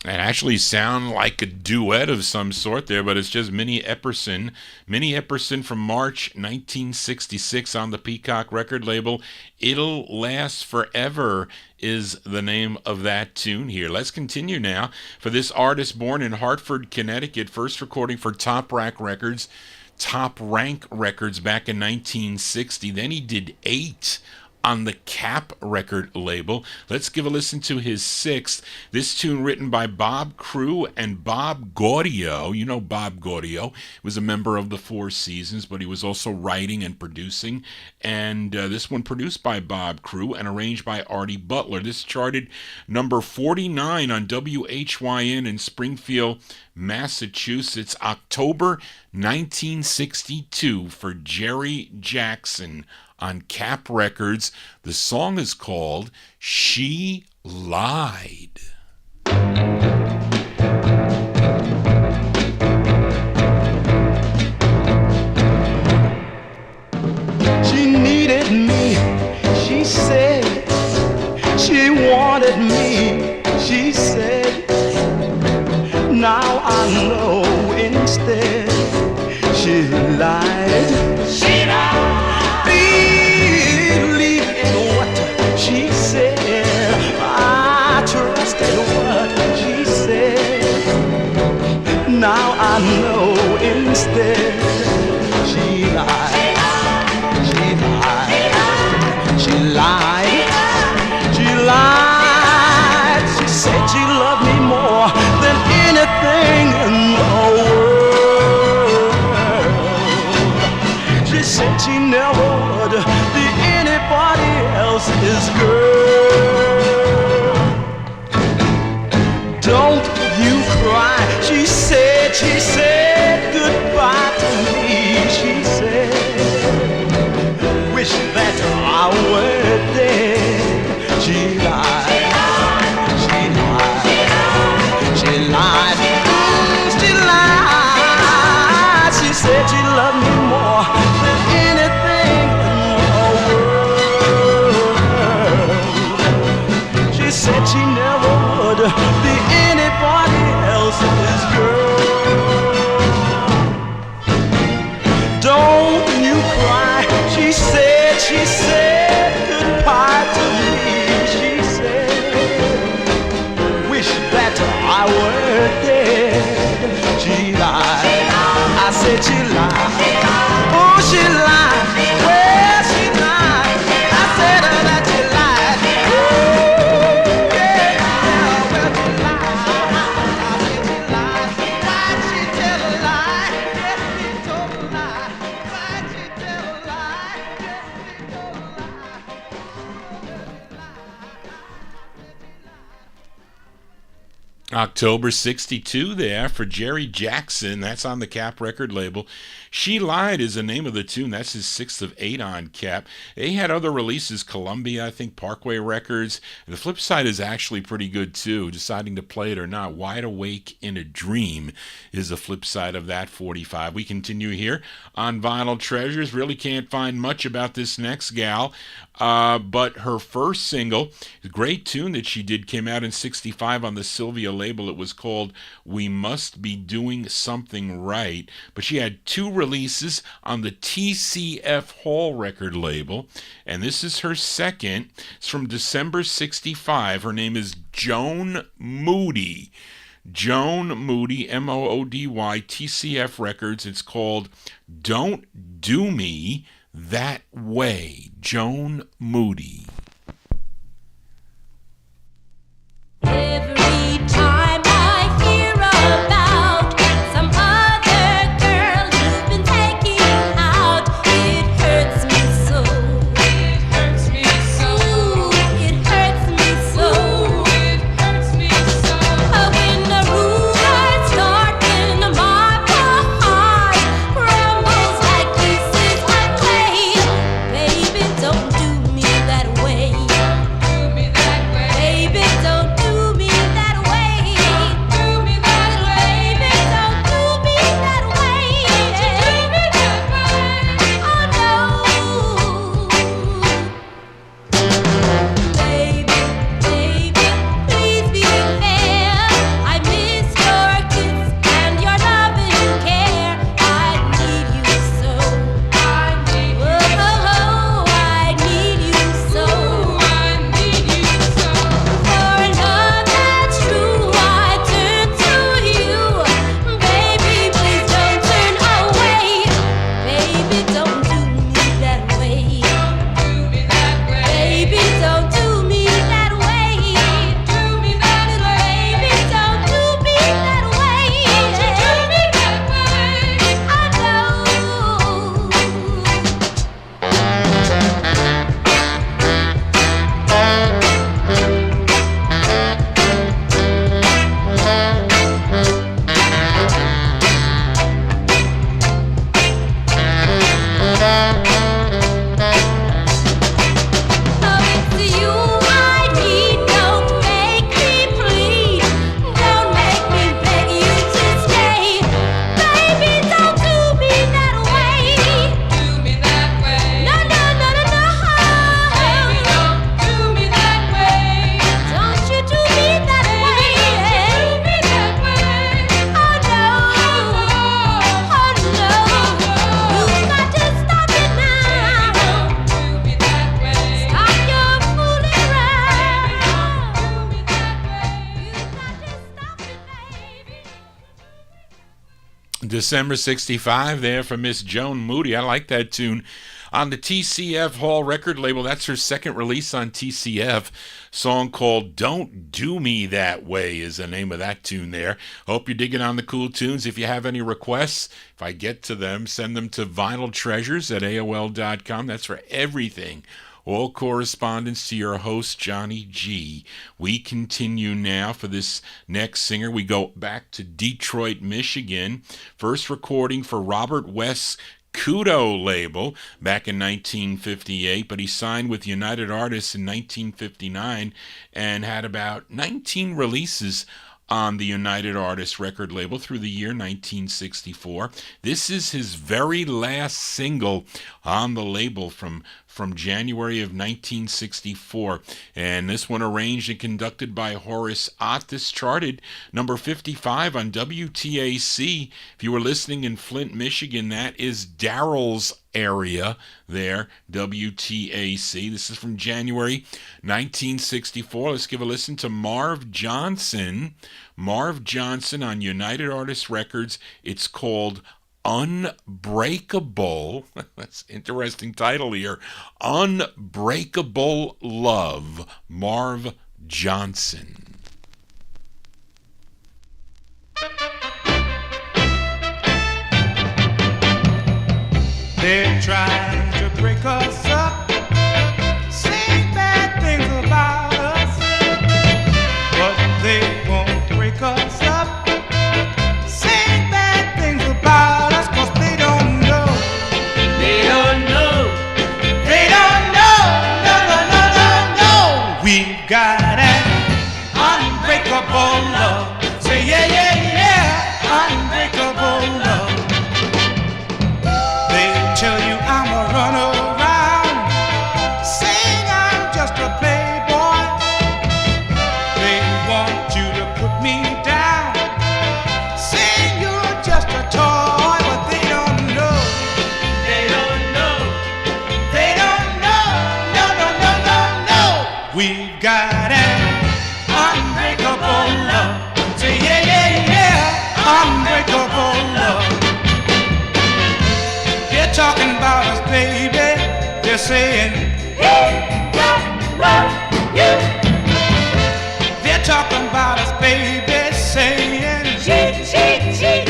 And actually sound like a duet of some sort there, but it's just Minnie Epperson. Minnie Epperson from March 1966 on the Peacock record label. It'll Last Forever is the name of that tune here. Let's continue now. For this artist born in Hartford, Connecticut, first recording for Top Rank Records back in 1960. Then he did 8 on the Cap record label. Let's give a listen to his 6th. This tune written by Bob Crewe and Bob Gaudio. You know Bob Gaudio was a member of the Four Seasons, but he was also writing and producing. And this one produced by Bob Crewe and arranged by Artie Butler. This charted number 49 on WHYN in Springfield, Massachusetts, October 1962 for Jerry Jackson on Cap Records. The song is called She Lied. She needed me, she said. She wanted me, she said. Now I know instead she lied. She lied. Believe in what she said. I trusted what she said. Now I know instead she lied. She lied. She lied. She lied. She said she loved me more than anything in the world. She said she never would be anybody else's girl. Don't you cry, she said goodbye to me, she said. Wish that I were dead. She lied. She lied. She lied. She lied. She said she loved me more than anything in the world. She said she never would be anybody else's girl. Don't you cry, she said goodbye to me, she said. Wish that I were dead. She lied. I said she lied. Oh, she lied. Well, she lied. I said that she lied. Oh, yeah. Well, she lied. I said she lied. Why'd she tell a lie? Yes, she told a lie. Why'd she tell a lie? Yes, she told a lie. October 62 there for Jerry Jackson. That's on the Cap record label. She Lied is the name of the tune. That's his 6th of 8 on Cap. They had other releases, Columbia, I think, Parkway Records. The flip side is actually pretty good too, deciding to play it or not. Wide Awake in a Dream is the flip side of that 45. We continue here on Vinyl Treasures. Really can't find much about this next gal, but her first single, a great tune that she did, came out in 65 on the Sylvia label. It was called We Must Be Doing Something Right, but she had 2 releases on the TCF Hall record label, and this is her second. It's from December 65. Her name is Joan Moody. Joan Moody, Moody, TCF Records. It's called Don't Do Me That Way. Joan Moody. Every time I hear about some other girl you've been taking out, it hurts me so. It hurts me so. It hurts me so. It hurts me so. When the rumors start in my heart, crumbles like pieces of clay. Baby, don't do me that way. December 65 there for Miss Joan Moody. I like that tune. On the TCF Hall record label, that's her second release on TCF. Song called Don't Do Me That Way is the name of that tune there. Hope you're digging on the cool tunes. If you have any requests, if I get to them, send them to vinyltreasures at AOL.com. That's for everything. All correspondence to your host, Johnny G. We continue now for this next singer. We go back to Detroit, Michigan. First recording for Robert West's Kudo label back in 1958, but he signed with United Artists in 1959 and had about 19 releases on the United Artists record label through the year 1964. This is his very last single on the label from January of 1964, and this one arranged and conducted by Horace Ott. This charted number 55 on WTAC. If you were listening in Flint, Michigan, that is Daryl's area there, WTAC. This is from January 1964. Let's give a listen to Marv Johnson. Marv Johnson on United Artists Records. It's called Unbreakable. That's an interesting title here. Unbreakable Love. Marv Johnson. They try to break us up, saying bad things about us, but they won't break us up, saying bad things about us, 'cause they don't know. They don't know. They don't know. No, no, no, no, no. We've got an unbreakable love. Say yeah, yeah, yeah. Unbreakable love. Tell you I'm a runaround, saying I'm just a playboy. They want you to put me down, saying you're just a toy, but they don't know. They don't know. They don't know. No, no, no, no, no. We've got an unbreakable love. Say yeah, yeah, yeah. Unbreakable love. Talking about us, baby. They're saying he don't love you. They're talking about us, baby, saying cheat, cheat, cheat,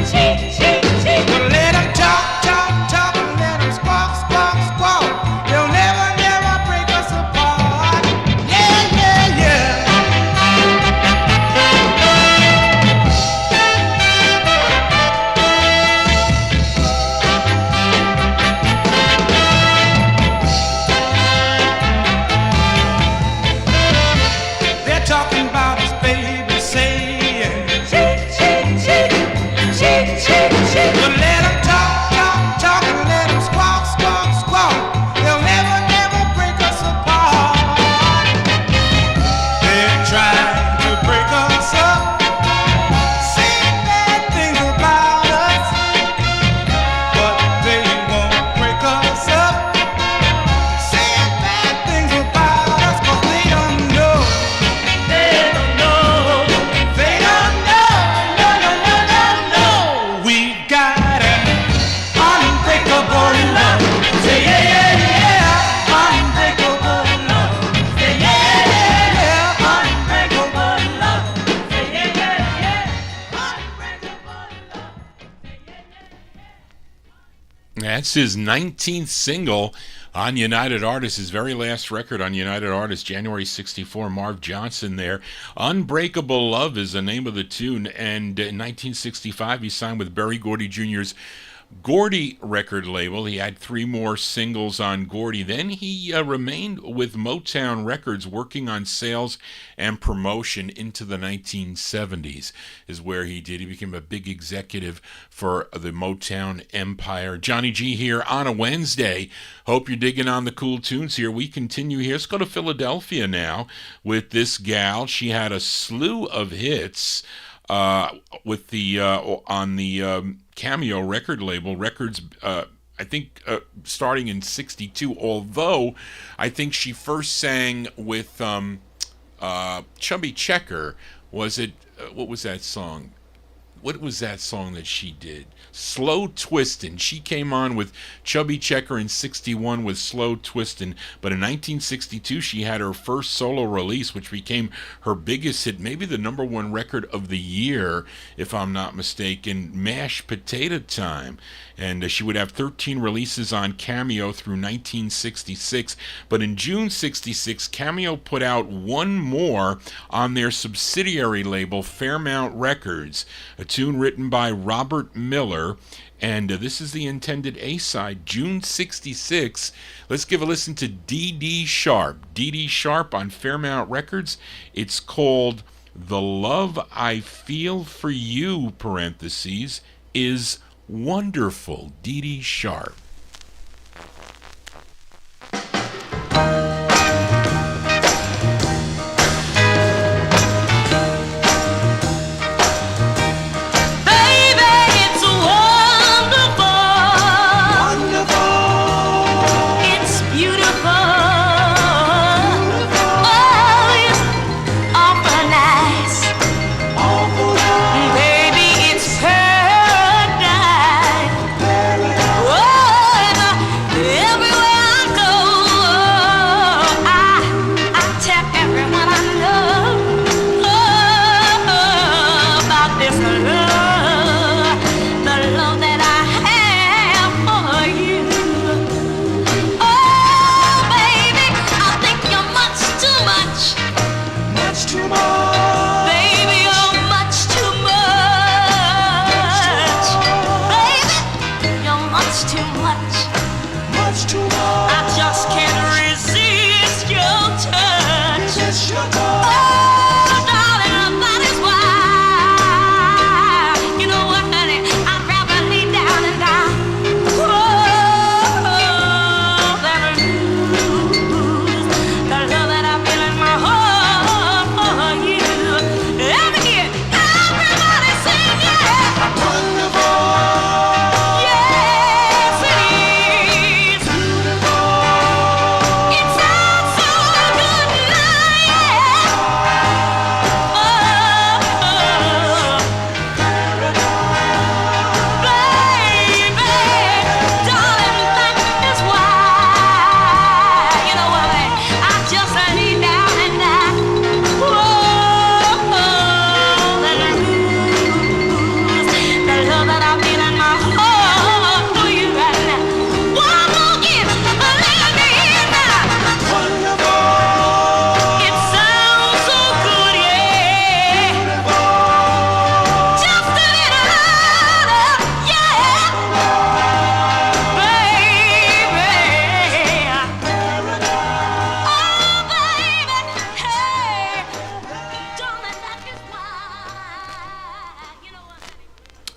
cheat, cheat, cheat. Well, let them talk, talk, talk, and let them squawk, squawk, squawk. They'll never, never break us apart. Yeah, yeah, yeah. Talking about us, baby, saying cheat, cheat, cheat, cheat, cheat, cheat. But let them talk, talk, talk, and let them squawk, squawk, squawk. They'll never, never break us apart. They're trying to break us up, saying bad things about us, but they won't break us up, saying bad things about us, 'cause they don't know. That's his 19th single on United Artists, his very last record on United Artists, January 64, Marv Johnson there. Unbreakable Love is the name of the tune, and in 1965 he signed with Berry Gordy Jr.'s Gordy record label. He had 3 more singles on Gordy. Then he remained with Motown Records, working on sales and promotion into the 1970s is where he did. He became a big executive for the Motown empire. Johnny G here on a Wednesday. Hope you're digging on the cool tunes here. We continue here. Let's go to Philadelphia now with this gal. She had a slew of hits with the on the Cameo record label, records, I think starting in 62, although I think she first sang with Chubby Checker. Was it, what was that song? what was that song that she did? Slow Twistin'. She came on with Chubby Checker in 61 with Slow Twistin', but in 1962 she had her first solo release, which became her biggest hit, maybe the number one record of the year, if I'm not mistaken, Mashed Potato Time. And she would have 13 releases on Cameo through 1966. But in June 66, Cameo put out one more on their subsidiary label, Fairmount Records, a tune written by Robert Miller. And this is the intended A-side, June 66. Let's give a listen to Dee Dee Sharp. Dee Dee Sharp on Fairmount Records. It's called The Love I Feel for You, parentheses, is Wonderful. Dee Dee Sharp.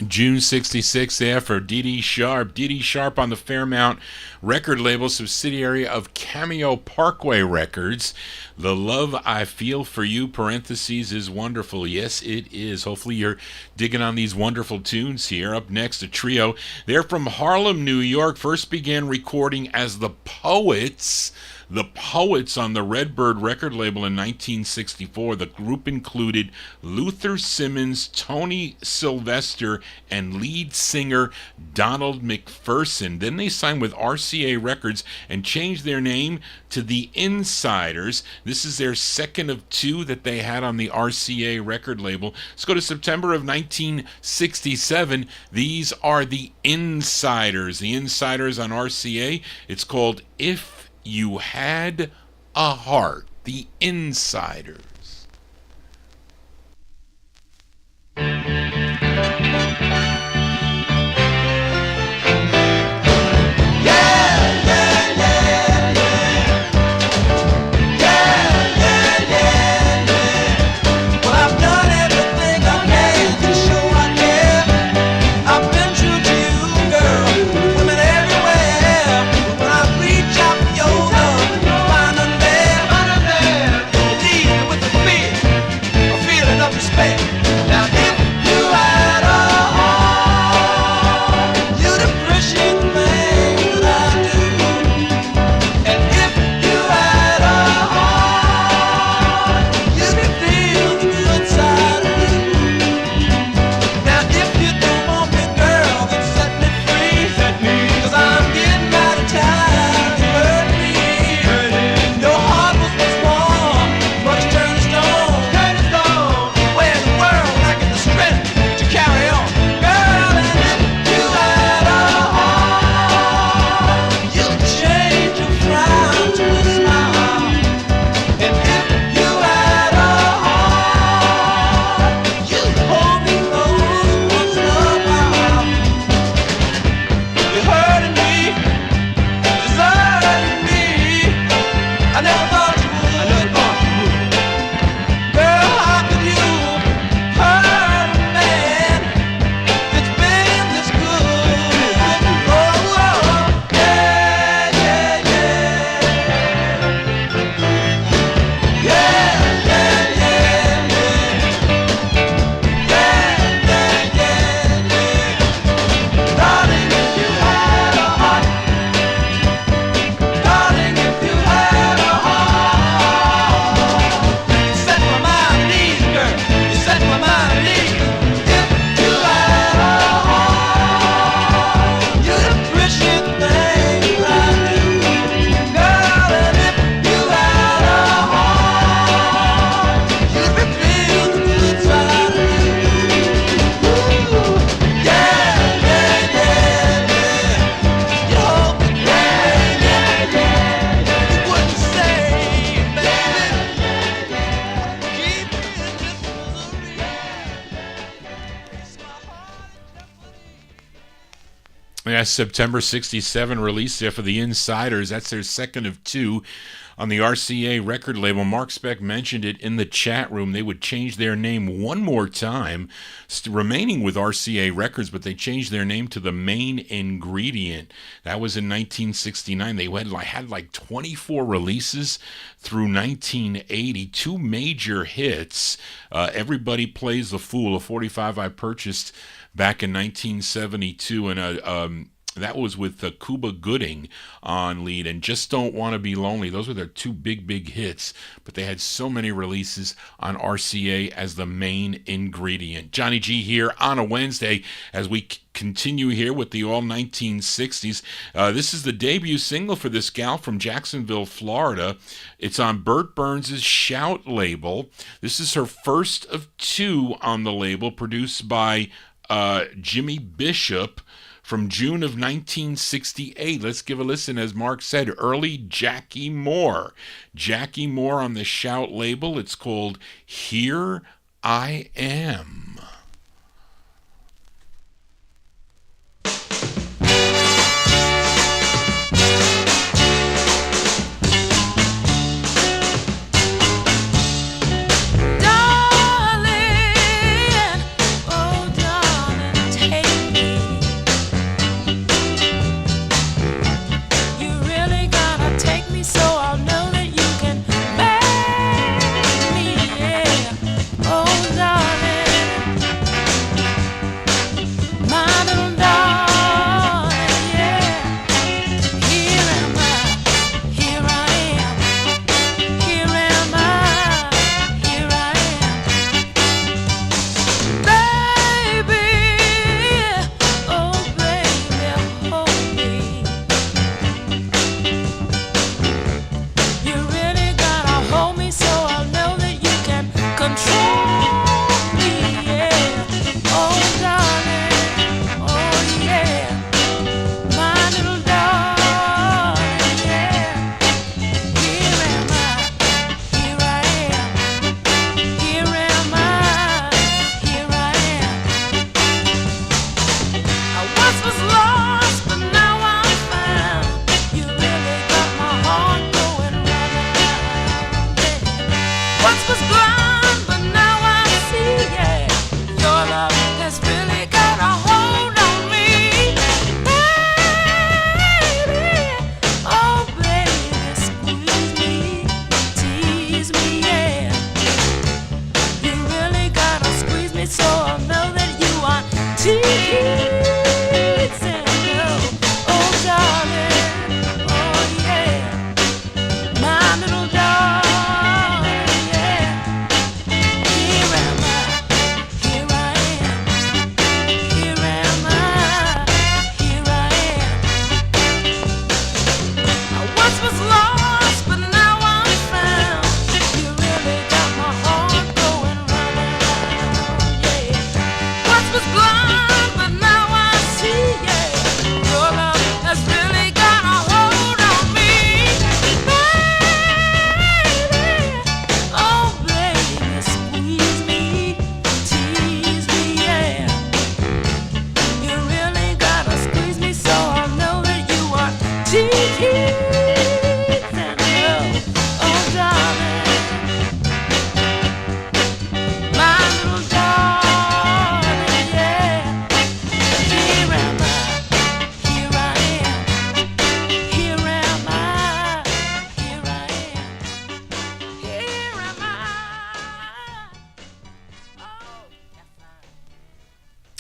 June 66 there for Dee Dee Sharp. Dee Dee Sharp on the Fairmount record label, subsidiary of Cameo Parkway Records. The Love I Feel for You, parentheses, is wonderful. Yes, it is. Hopefully you're digging on these wonderful tunes here. Up next, a trio. They're from Harlem, New York. First began recording as the Poets. The Poets on the Redbird record label in 1964. The group included Luther Simmons, Tony Sylvester, and lead singer Donald McPherson. Then they signed with RCA Records and changed their name to The Insiders. This is their second of two that they had on the RCA record label. Let's go to September of 1967. These are The Insiders. The Insiders on RCA. It's called If You Had a Heart. The Insiders. With the Yeah, September 67 release there for the Insiders. That's their second of two on the RCA record label. Mark Speck mentioned it in the chat room. They would change their name one more time, remaining with RCA Records, but they changed their name to The Main Ingredient. That was in 1969. They had like 24 releases through 1980, two major hits. Everybody Plays the Fool, a 45 I purchased back in 1972, and that was with Cuba Gooding on lead, and Just Don't Want to Be Lonely. Those were their two big hits, but they had so many releases on RCA as The Main Ingredient. Johnny G here on a Wednesday as we continue here with the all 1960s. This is the debut single for this gal from Jacksonville, Florida. It's on Burt Burns' Shout label. This is her first of two on the label, produced by Jimmy Bishop, from June of 1968. Let's give a listen, as Mark said, early Jackie Moore. Jackie Moore on the Shout label. It's called Here I Am.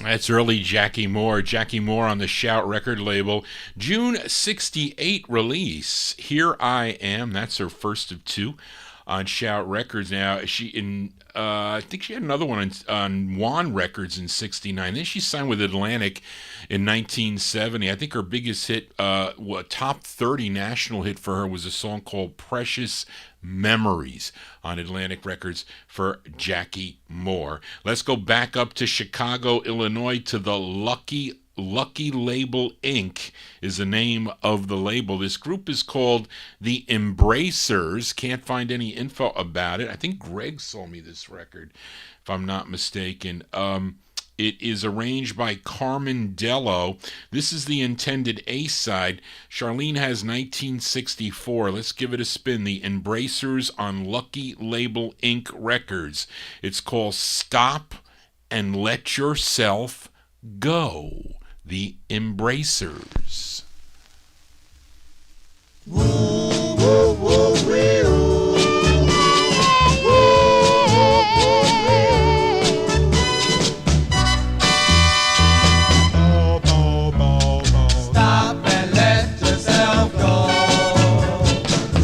That's early Jackie Moore. Jackie Moore on the Shout record label. June 68 release. Here I Am. That's her first of two on Shout Records. Now, I think she had another one on Juan Records in 69. Then she signed with Atlantic in 1970. I think her biggest hit, top 30 national hit for her, was a song called Precious Memories on Atlantic Records for Jackie Moore. Let's go back up to Chicago, Illinois, to the Lucky Label Inc. is the name of the label. This group is called the Embracers. Can't find any info about it. I think Greg sold me this record, if I'm not mistaken. It is arranged by Carmen Dello. This is the intended A side. Charlene has 1964. Let's give it a spin. The Embracers on Lucky Label Inc. Records. It's called Stop and Let Yourself Go. The Embracers. Stop and let yourself go.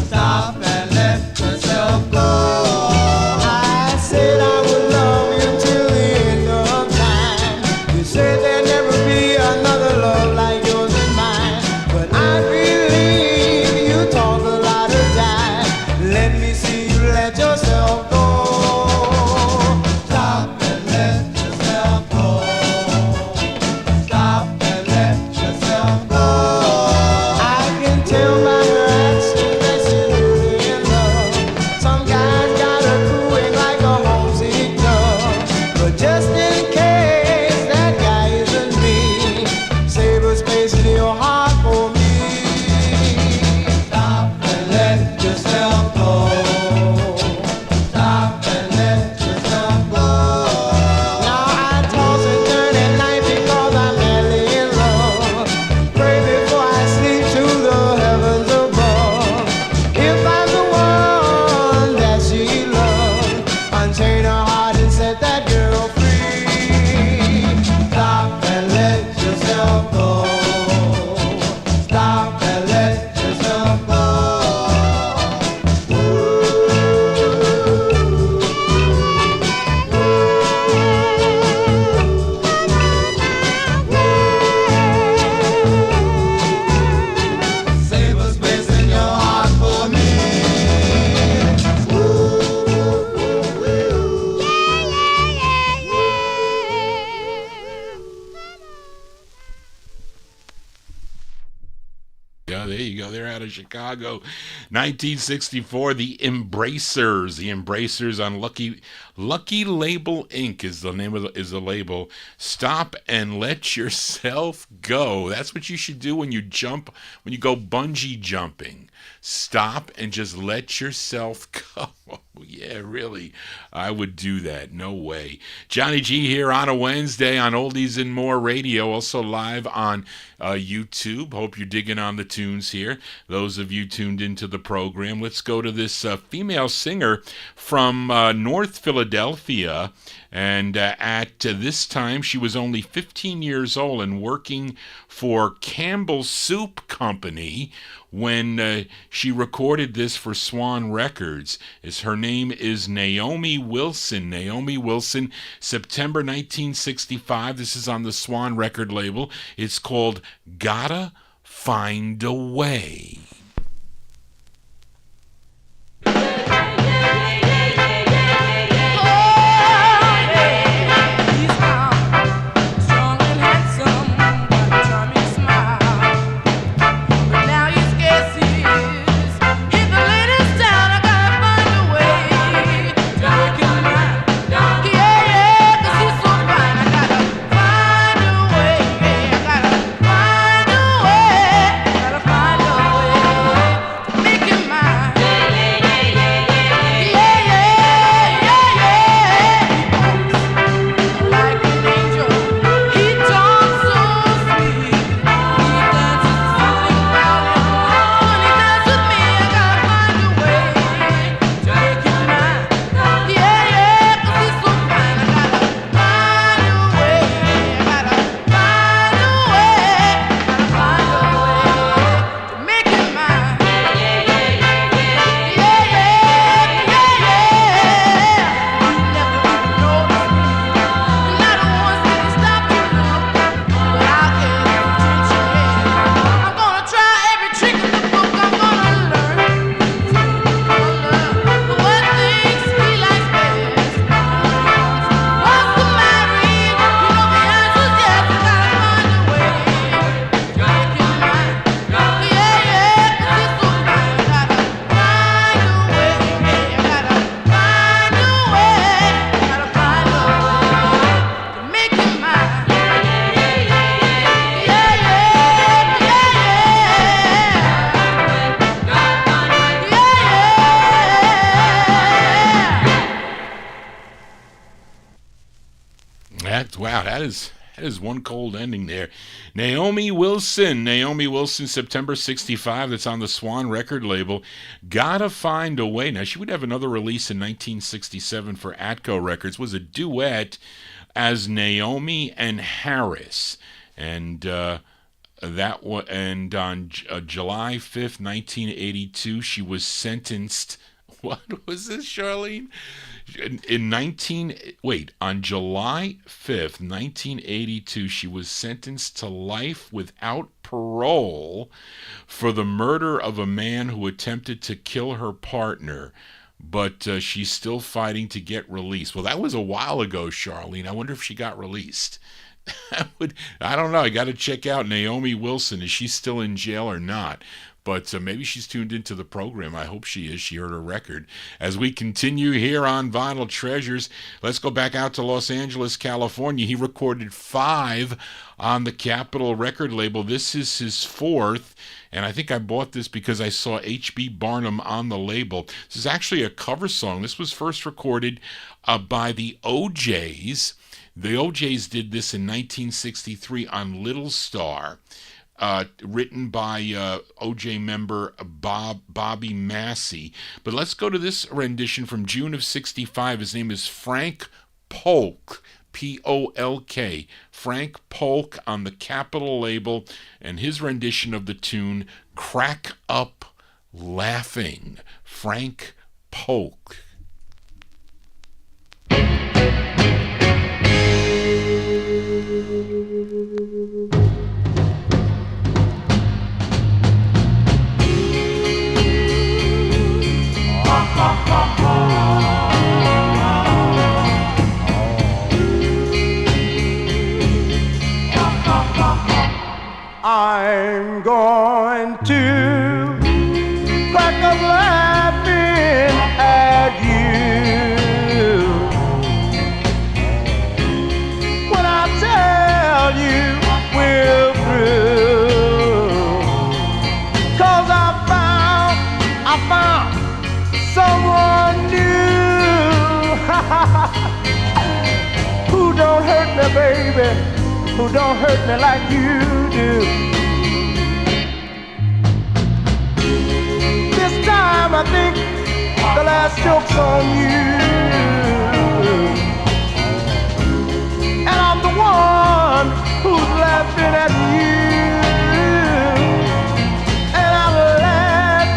Stop and let yourself go. I said I would love you till the end of time. You said there'd never be another love like yours and mine. But I believe you talk a lot of time. Let me see you let yourself go. Stop and let yourself go. Stop and let yourself go. I can tell by your action that you're really in love. Some guys got a cooing like a homesick dove. But just in case that guy isn't me, save a space in your heart for me. Stop and let yourself go. Stop and let yourself go. Now I toss and turn at night because I'm madly in love. Pray before I sleep to the heavens above. If I'm the one that she loved, unchain her heart and set that girl free. Stop and let yourself go. Stop and let yourself go. Save a space in your heart for me. Yeah, there you go. They're out of Chicago. 1964, the Embracers. The Embracers on Lucky Label Inc. is the name of the label. Stop and let yourself go. That's what you should do when you go bungee jumping. Stop and just let yourself go. Yeah, really. I would do that. No way. Johnny G here on a Wednesday on Oldies and More Radio, also live on YouTube. Hope you're digging on the tunes here. Those of you tuned into the program, let's go to this female singer from North Philadelphia. And at this time, she was only 15 years old and working for Campbell's Soup Company when she recorded this for Swan Records. Her name is Naomi Wilson. Naomi Wilson, September 1965. This is on the Swan record label. It's called Gotta Find a Way. Gotta find a way. Wow, that is one cold ending there. Naomi Wilson, September 65, that's on the Swan record label. Gotta Find a Way. Now, she would have another release in 1967 for Atco Records. Was a duet as Naomi and Harris. And on July 5th, 1982, she was sentenced. What was this, Charlene? On July 5th, 1982, she was sentenced to life without parole for the murder of a man who attempted to kill her partner, but she's still fighting to get released. Well, that was a while ago, Charlene. I wonder if she got released. I don't know. I got to check out Naomi Wilson. Is she still in jail or not? But maybe she's tuned into the program. I hope she is. She heard her record. As we continue here on Vinyl Treasures, let's go back out to Los Angeles, California. He recorded 5 on the Capitol record label. This is his 4th, and I think I bought this because I saw H.B. Barnum on the label. This is actually a cover song. This was first recorded by the O'Jays. The O'Jays did this in 1963 on Little Star. Written by OJ member Bobby Massey. But let's go to this rendition from June of 65. His name is Frank Polk, P-O-L-K. Frank Polk on the Capitol label, and his rendition of the tune Crack Up Laughing. Frank Polk. I'm going to crack up laughing at you when I tell you we're through. 'Cause I found someone new who don't hurt me, baby, who don't hurt me like you do. This time I think the last joke's on you, and I'm the one who's laughing at you. And I'll laugh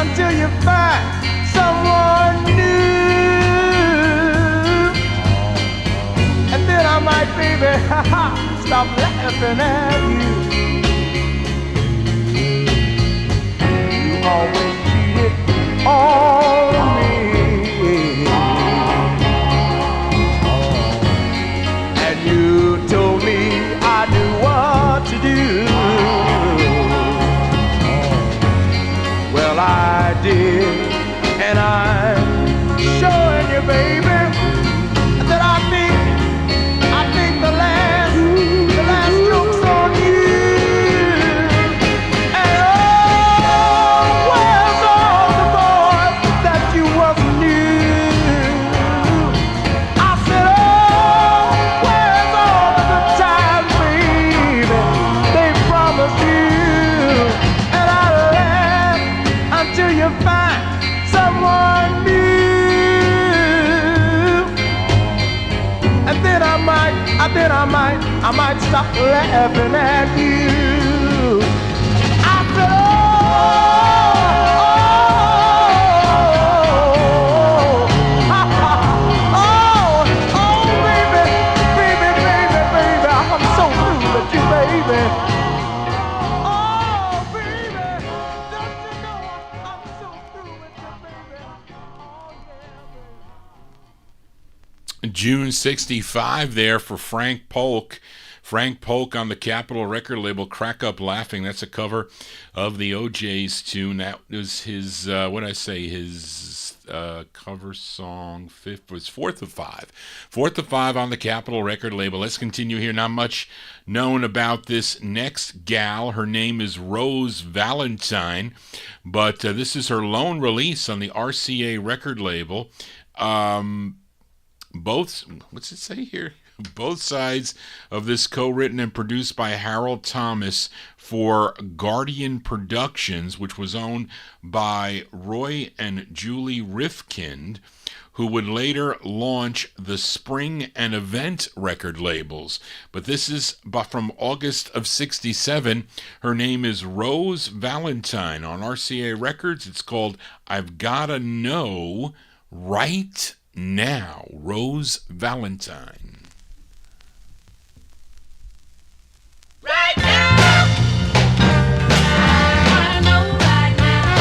until you find someone new, and then I might, baby, stop laughing at you. You always cheated on me, and you told me I knew what to do. Well, I did, and I'm showing you, baby, that I think the last joke's on you. And oh, where's all the boys that you once knew? I said, oh, where's all the good times, baby, they promised you? And I laugh until you find someone new, and then I might stop laughing at you. I said, baby, I'm so through with you, baby. Oh, baby, don't you know I'm so through with you, baby. Oh, yeah, baby. June 65 there for Frank Polk. Frank Polk on the Capitol record label, Crack Up Laughing. That's a cover of the O'Jays tune. That was his, his cover song. Fourth of five. Fourth of 5 on the Capitol record label. Let's continue here. Not much known about this next gal. Her name is Rose Valentine, but this is her lone release on the RCA record label. both, what's it say here? Both sides of this co-written and produced by Harold Thomas for Guardian Productions, which was owned by Roy and Julie Rifkind, who would later launch the Spring and Event record labels. But this is from August of 67. Her name is Rose Valentine. On RCA Records, it's called I've Gotta Know Right Now. Rose Valentine. Right now, I know right now,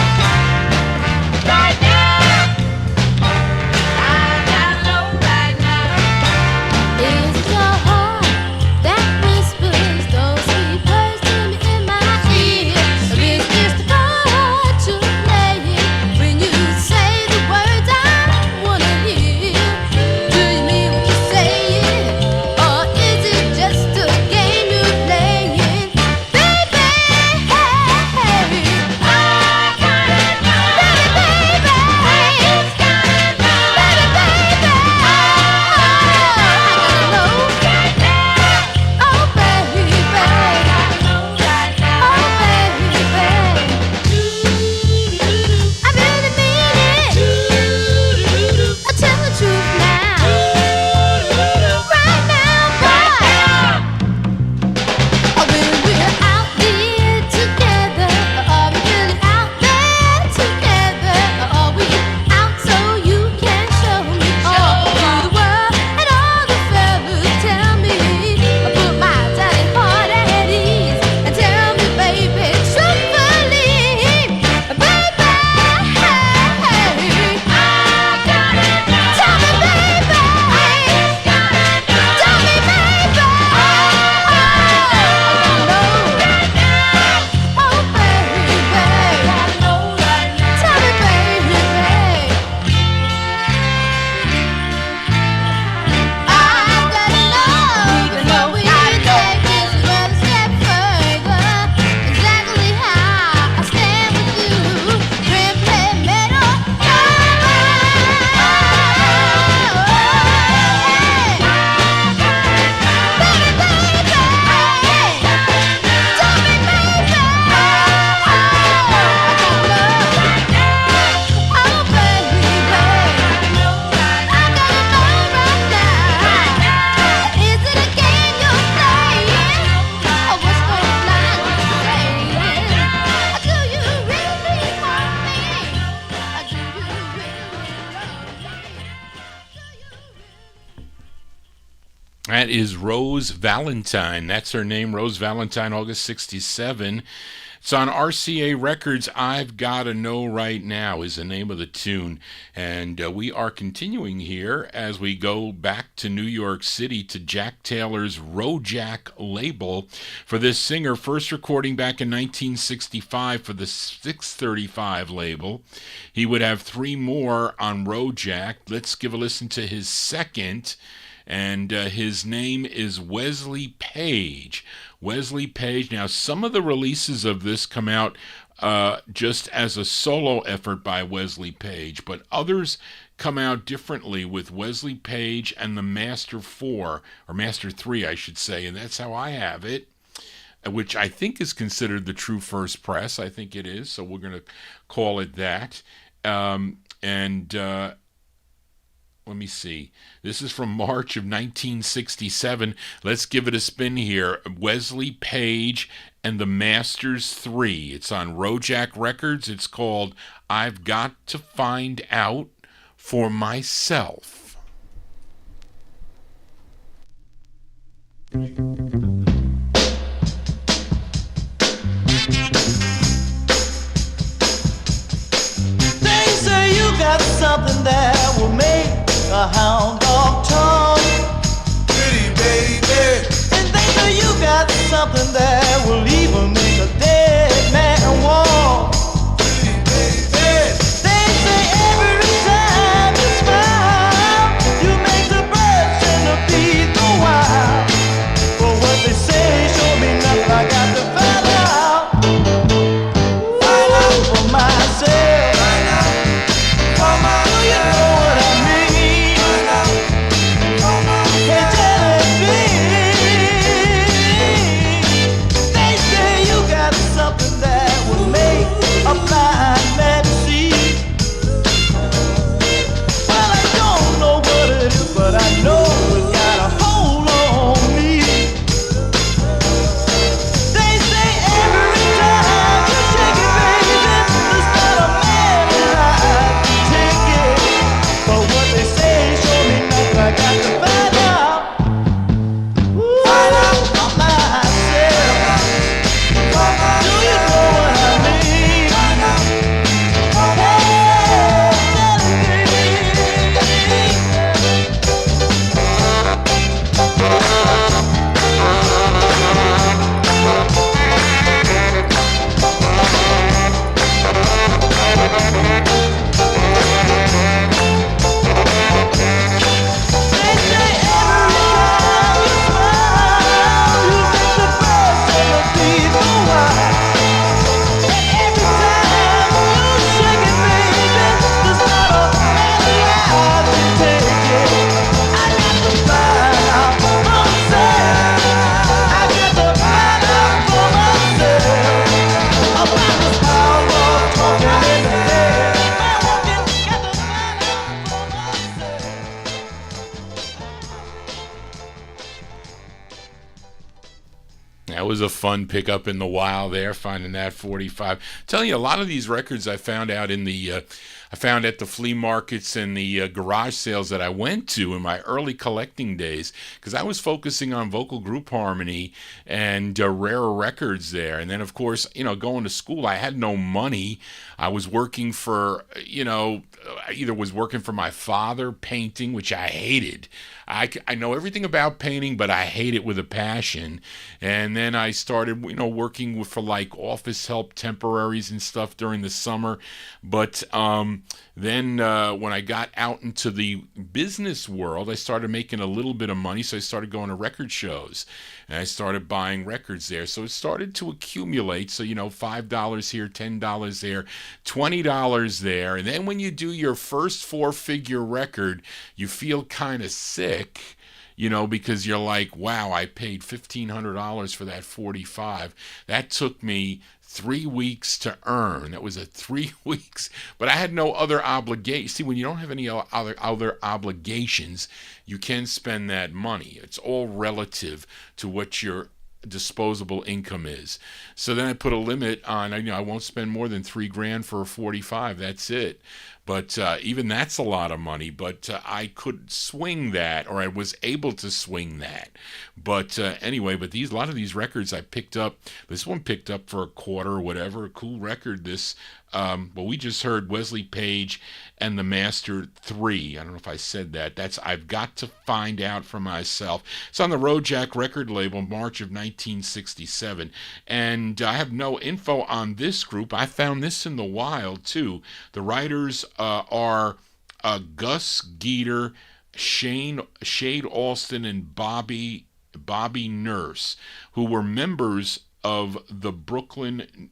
right now, I know right now. It's your heart that whispers those sweet words to me in my ear. It's just the part to play it when you say the words I wanna hear. Do you mean what you say? Or is it just a game you're playing? Baby, hey, hey, I gotta know. Baby, baby, it's gotta know. Baby, baby, I gotta know right now. Oh, baby, I gotta know right now. Oh, baby, I really mean it. I tell the truth now. Right now, boy. Are we really out there together? Are we really out there together? Are we out so you can show me all to the world and all the fellas? Tell me, put my tiny heart at ease and tell me, baby, truthfully, baby, hey, I gotta know. Tell me, baby, tell me, baby, I gotta know right now. Oh, baby, I know right now. Tell me, baby, I gotta know. Even though we didn't take this one step further, exactly how I stand with you, replay metal. That is Rose Valentine. That's her name, Rose Valentine, August 67. It's on RCA Records. I've Gotta Know Right Now is the name of the tune. And we are continuing here as we go back to New York City to Jack Taylor's Rojack label for this singer, first recording back in 1965 for the 635 label. He would have 3 more on Rojack. Let's give a listen to his second. And his name is Wesley Page. Wesley Page. Now, some of the releases of this come out just as a solo effort by Wesley Page, but others come out differently with Wesley Page and the Master 4, or Master 3, I should say, and that's how I have it, which I think is considered the true first press. I think it is, so we're going to call it that. Let me see. This is from March of 1967. Let's give it a spin here. Wesley Page and the Masters 3. It's on Rojack Records. It's called I've Got to Find Out for Myself. They say you got something that will make a hound dog tongue. Pretty baby. And they say you got something that will even make a dead man walk. Pretty baby. They say every time you smile, you make the birds and the bees go wild. But what they say show me nothing. I got to find out. Find out for myself. Find out for myself. Do you know what I mean? That was a fun pickup in the wild there, finding that 45. Telling you, a lot of these records I found out in the, I found at the flea markets and the garage sales that I went to in my early collecting days, because I was focusing on vocal group harmony and rare records there. And then, of course, going to school, I had no money. I was working for, I either was working for my father, painting, which I hated. I know everything about painting, but I hate it with a passion. And then I started, working for like office help temporaries and stuff during the summer. But then when I got out into the business world, I started making a little bit of money. So I started going to record shows and I started buying records there. So it started to accumulate. So, $5 here, $10 there, $20 there. And then when you do your first 4-figure record, you feel kind of sick, because you're like, wow, I paid $1,500 for that 45. That took me 3 weeks to earn. That was 3 weeks, but I had no other obligation. See, when you don't have any other obligations, you can spend that money. It's all relative to what your disposable income is. So then I put a limit on, I won't spend more than $3,000 for a 45. That's it. But even that's a lot of money. But I could swing that, or I was able to swing that. But anyway, but a lot of these records I picked up. This one picked up for $0.25 or whatever. A cool record. This. We just heard Wesley Page and the Master 3. I don't know if I said that. That's I've Got to Find Out for Myself. It's on the Rojack record label, March of 1967. And I have no info on this group. I found this in the wild, too. The writers are Gus Geter, Shade Alston, and Bobby Nurse, who were members of the Brooklyn,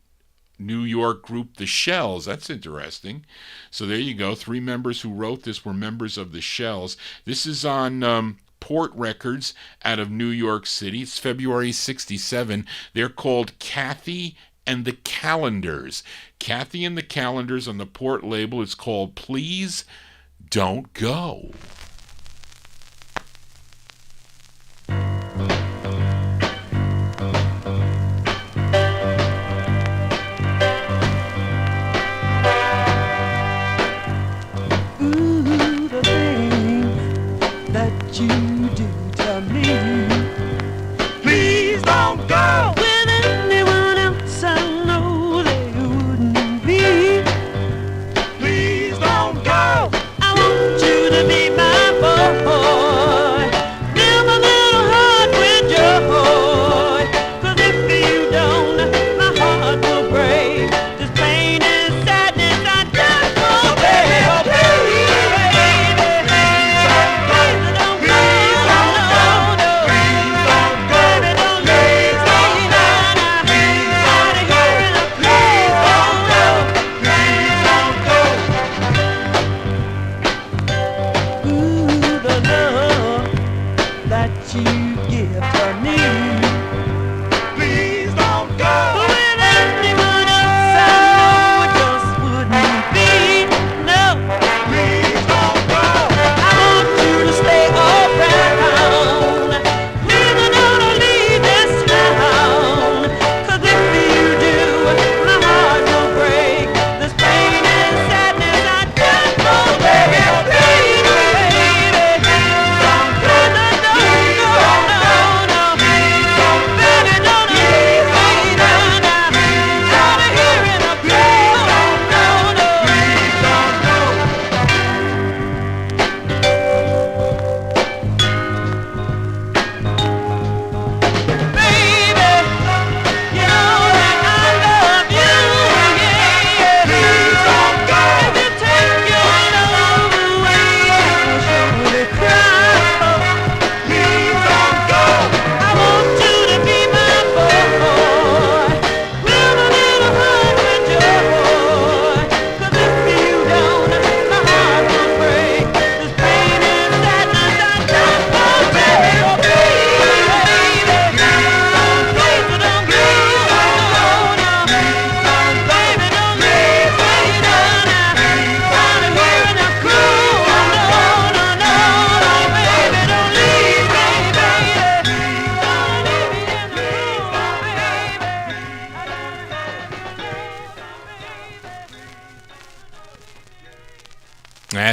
New York group The Shells. That's interesting. So there you go. 3 members who wrote this were members of The Shells. This is on Port Records out of New York City. It's February 67. They're called Kathy and the Calendars. Kathy and the Calendars on the Port label. It's called Please Don't Go.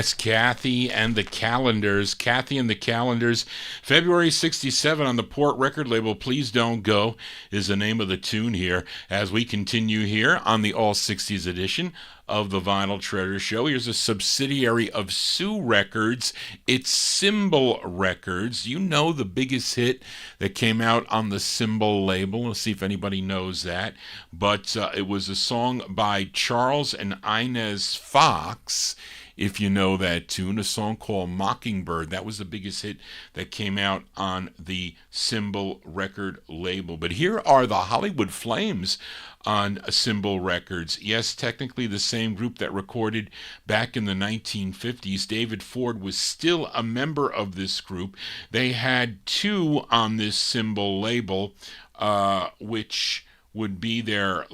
That's Kathy and the Calendars. Kathy and the Calendars, February 67 on the Port record label. Please Don't Go is the name of the tune here as we continue here on the All 60s edition of the Vinyl Treasure Show. Here's a subsidiary of Sue Records. It's Symbol Records. You know the biggest hit that came out on the Symbol label. Let's see if anybody knows that. But it was a song by Charles and Inez Fox, if you know that tune, a song called Mockingbird. That was the biggest hit that came out on the Symbol record label. But here are the Hollywood Flames on Symbol Records. Yes, technically the same group that recorded back in the 1950s. David Ford was still a member of this group. They had two on this Symbol label, which would be their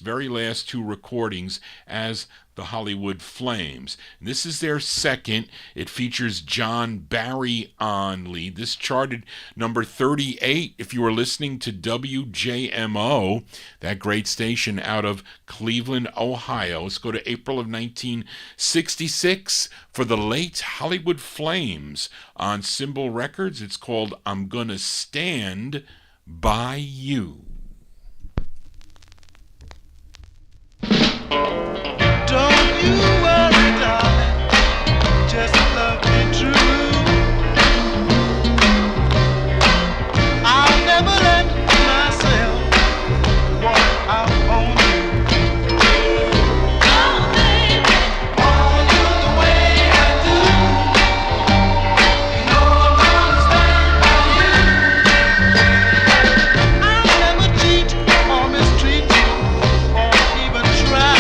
very last two recordings as the Hollywood Flames. This is their second. It features John Barry on lead. This charted number 38 if you were listening to WJMO, that great station out of Cleveland, Ohio. Let's go to April of 1966 for the late Hollywood Flames on Symbol Records. It's called I'm Gonna Stand By You. Don't you worry, darling, just love me true. I'll never let myself walk out on you. Oh, baby, want you the way I do. You know I'm gonna stand by you. I'll never cheat or mistreat you or even try.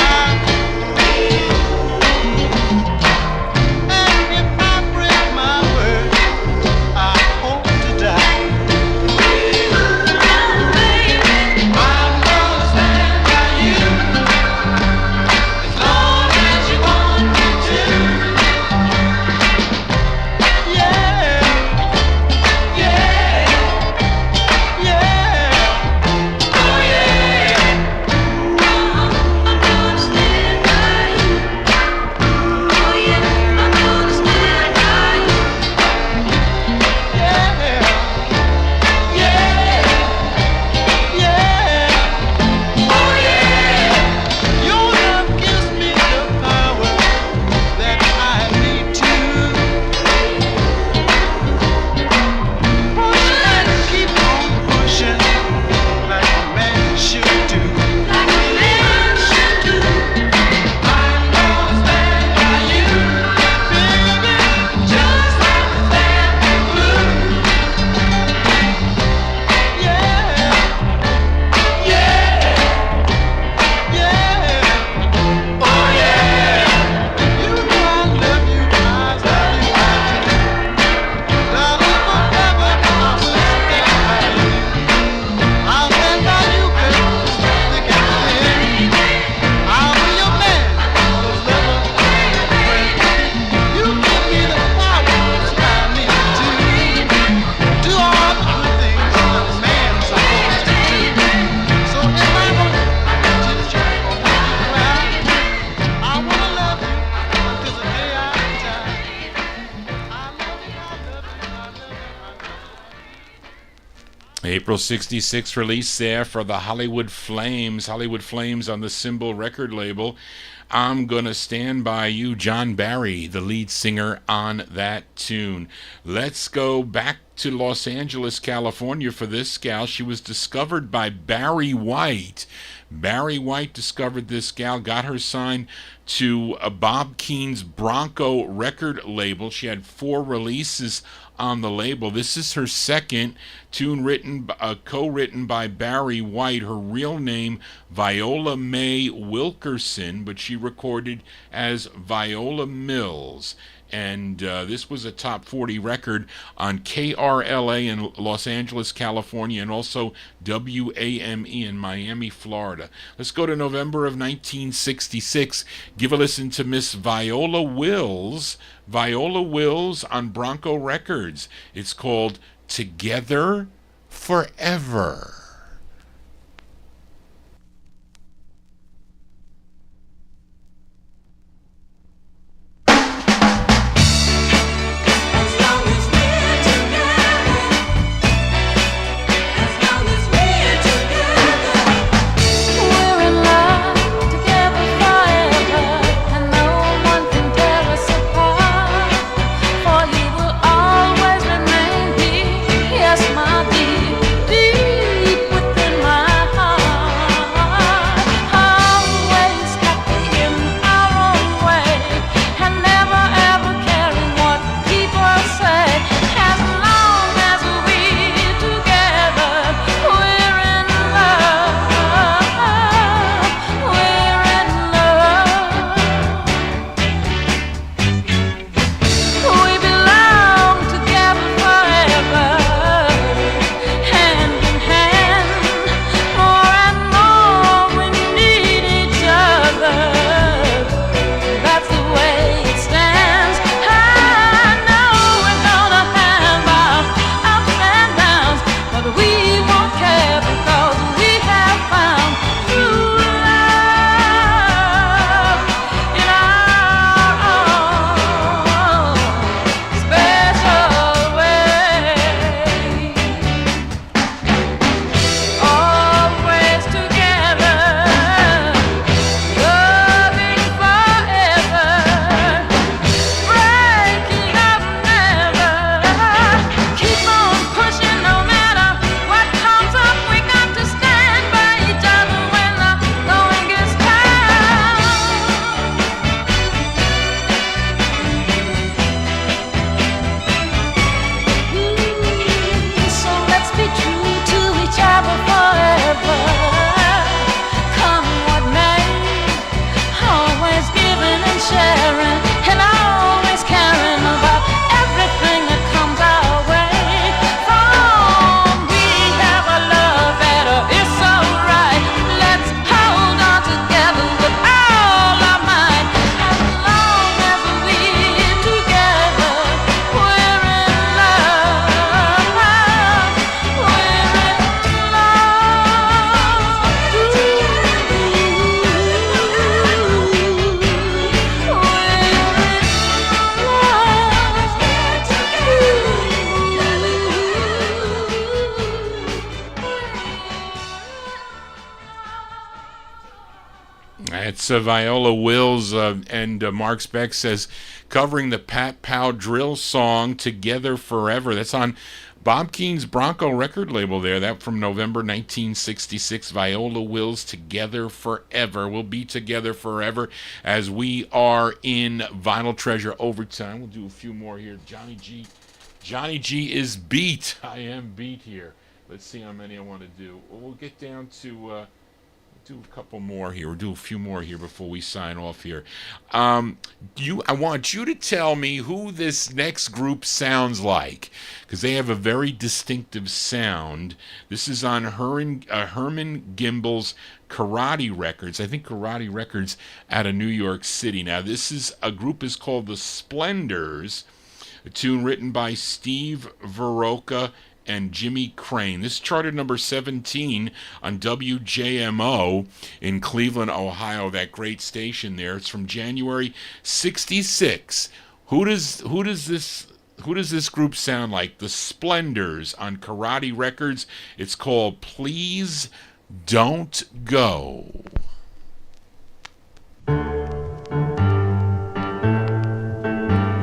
April 66 release there for the Hollywood Flames. Hollywood Flames on the Symbol record label. I'm Gonna Stand By You. John Barry, the lead singer on that tune. Let's go back to Los Angeles, California for this gal. She was discovered by Barry White. Barry White discovered this gal, got her signed to Bob Keene's Bronco record label. She had 4 releases on the label. This is her second tune, co-written by Barry White. Her real name, Viola Mae Wilkerson, but she recorded as Viola Mills. And this was a top 40 record on KRLA in Los Angeles, California, and also WAME in Miami, Florida. Let's go to November of 1966. Give a listen to Miss Viola Wills. Viola Wills on Bronco Records. It's called Together Forever. It's Viola Wills, and Mark Speck says, covering the Pat Pow drill song Together Forever. That's on Bob Keene's Bronco record label there. That from November 1966. Viola Wills, Together Forever. We'll be together forever as we are in Vinyl Treasure Overtime. We'll do a few more here. Johnny G is beat. I am beat here. Let's see how many I want to do. We'll get down to... do a couple more here. We'll do a few more here before we sign off here. I want you to tell me who this next group sounds like, because they have a very distinctive sound. This is on Herman Gimbel's Karate Records. I think Karate Records out of New York City. Now, this is a group is called the Splendors, a tune written by Steve Veroka and Jimmy Crane. This charted number 17 on WJMO in Cleveland, Ohio, that great station there. It's from January 66. Who does this group sound like? The Splendors on Karate Records. It's called Please Don't Go.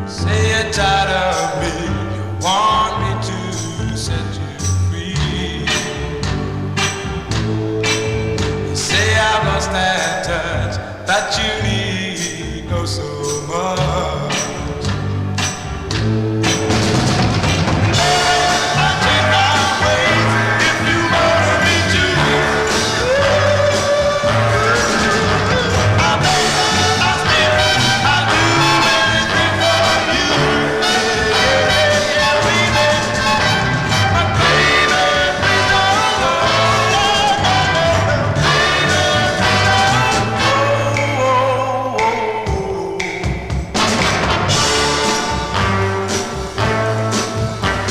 Say you're tired of me, you want me to set you free. You say I've lost that touch that you need, oh so much. I'll take my ways if you want me to. I'll still, I'll do anything for you. Yeah, baby. But baby, please don't go. Baby, please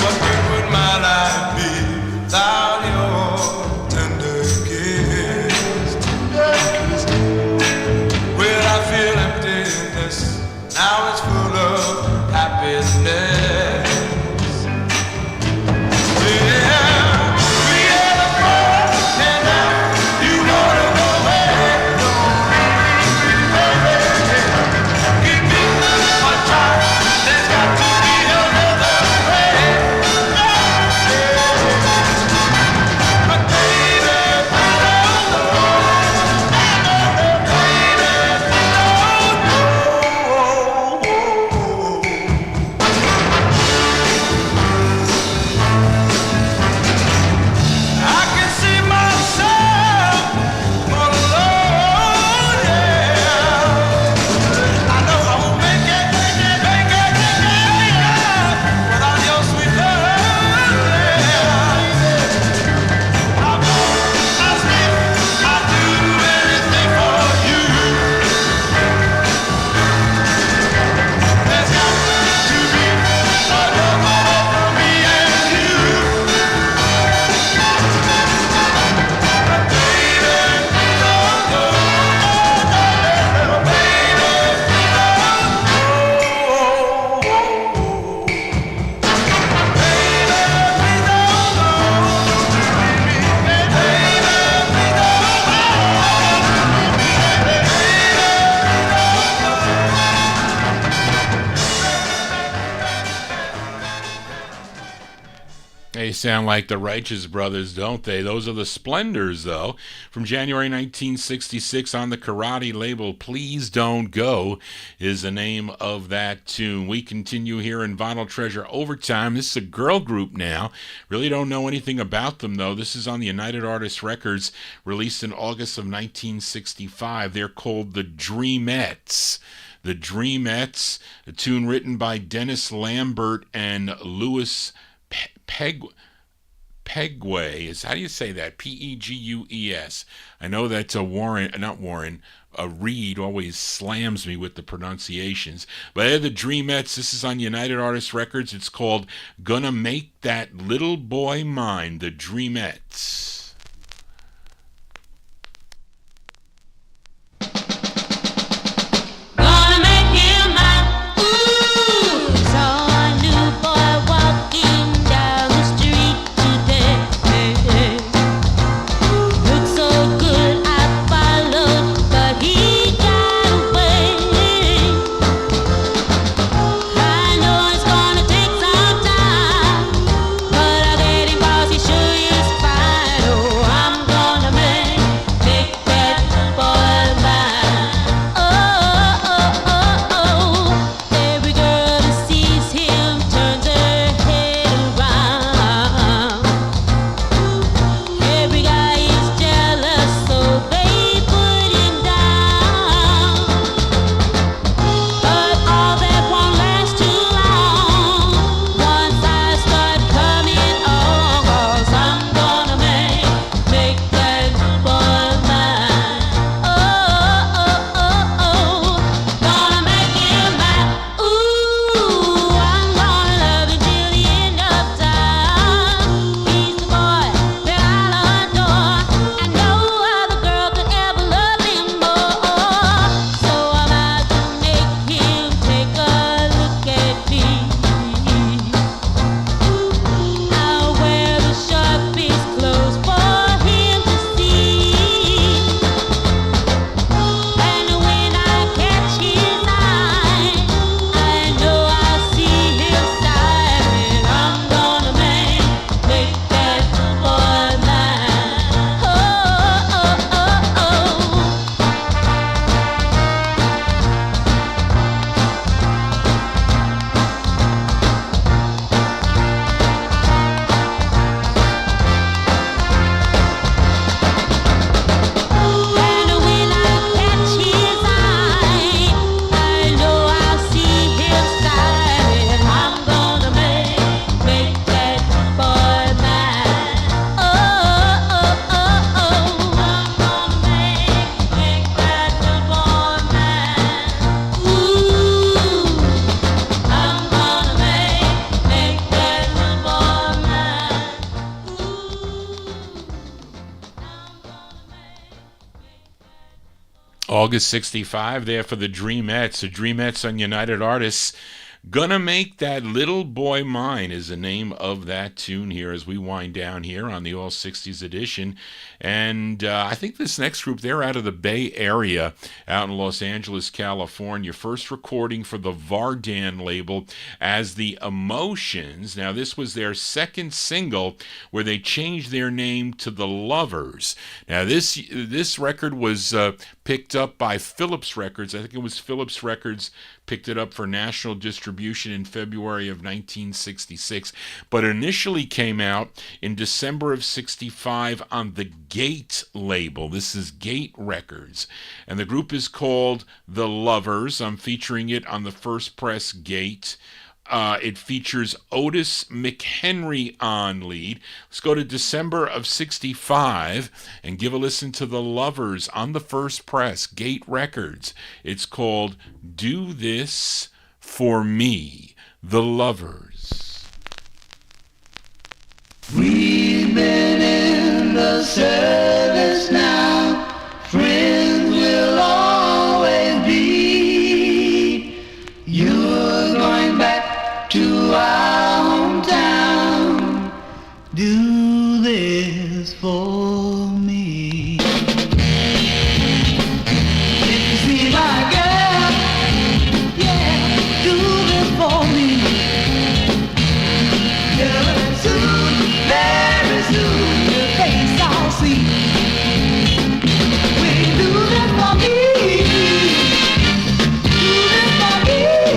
what good would my life be without your tender kiss? Well, I feel emptiness, now it's full of happiness. Yeah, we had a fun, and now you wanna go away. Give me a try, there's got to be another way. But baby, please don't go. I can see myself all alone, yeah. I know I won't make it without your sweet love, yeah. I'll still, I'll do anything for you. There's got to be another more for me and you. Baby, please don't go. Baby, please They sound like the Righteous Brothers, don't they? Those are the Splendors, though. From January 1966 on the Karate label, Please Don't Go is the name of that tune. We continue here in Vinyl Treasure Overtime. This is a girl group now. Really don't know anything about them, though. This is on the United Artists Records, released in August of 1965. They're called the Dreamettes. The Dreamettes, a tune written by Dennis Lambert and Louis Pegway. How do you say that? Pegues. I know that's Reed always slams me with the pronunciations. But they're the Dreamettes. This is on United Artists Records. It's called Gonna Make That Little Boy Mine. The Dreamettes. Gonna make him mine. Ooh, saw a new boy walking down the street today. Looked so good I followed, but he August 65 there for the Dreamettes. The Dreamettes on United Artists. Gonna Make That Little Boy Mine is the name of that tune here as we wind down here on the All 60s edition. And I think this next group, they're out of the Bay Area, out in Los Angeles, California. First recording for the Vardan label as The Emotions. Now, this was their second single where they changed their name to The Lovers. Now, this record was picked up by Phillips Records. I think it was Phillips Records picked it up for national distribution in February of 1966, but initially came out in December of 65 on the Gate label. This is Gate Records, and the group is called The Lovers. I'm featuring it on the first press Gate. It features Otis McHenry on lead. Let's go to December of 65 and give a listen to The Lovers on the first press, Gate Records. It's called Do This For Me, The Lovers. We've been in the service now, friends will always be. You're going back to our hometown. Do this for me. If you see my girl, yeah, do this for me. Girl, soon, very soon, your face I'll see. Will you do this for me? Do this for me.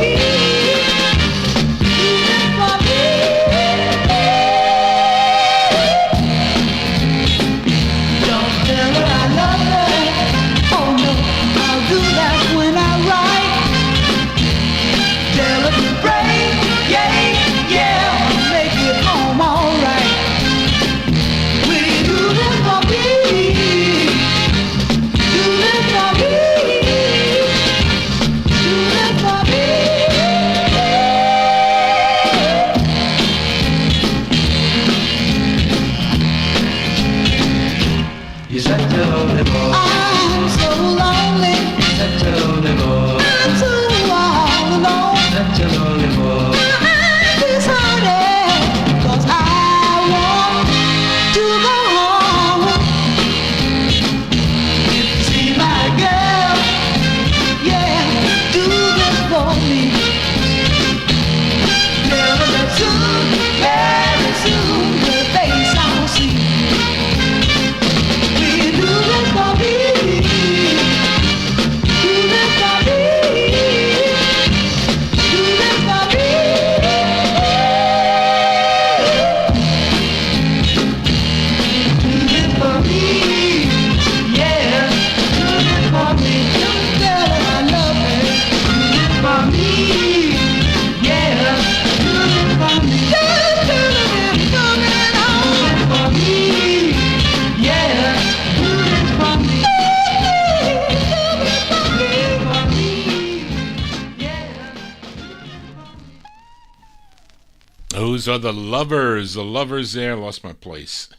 Those are The Lovers there. Lost my place.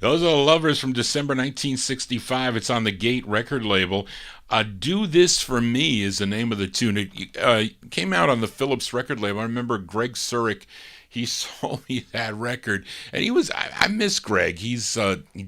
Those are The Lovers from December 1965. It's on the Gate record label. Do This For Me is the name of the tune. It came out on the Phillips record label. I remember Greg Surik, he sold me that record, and I miss Greg. He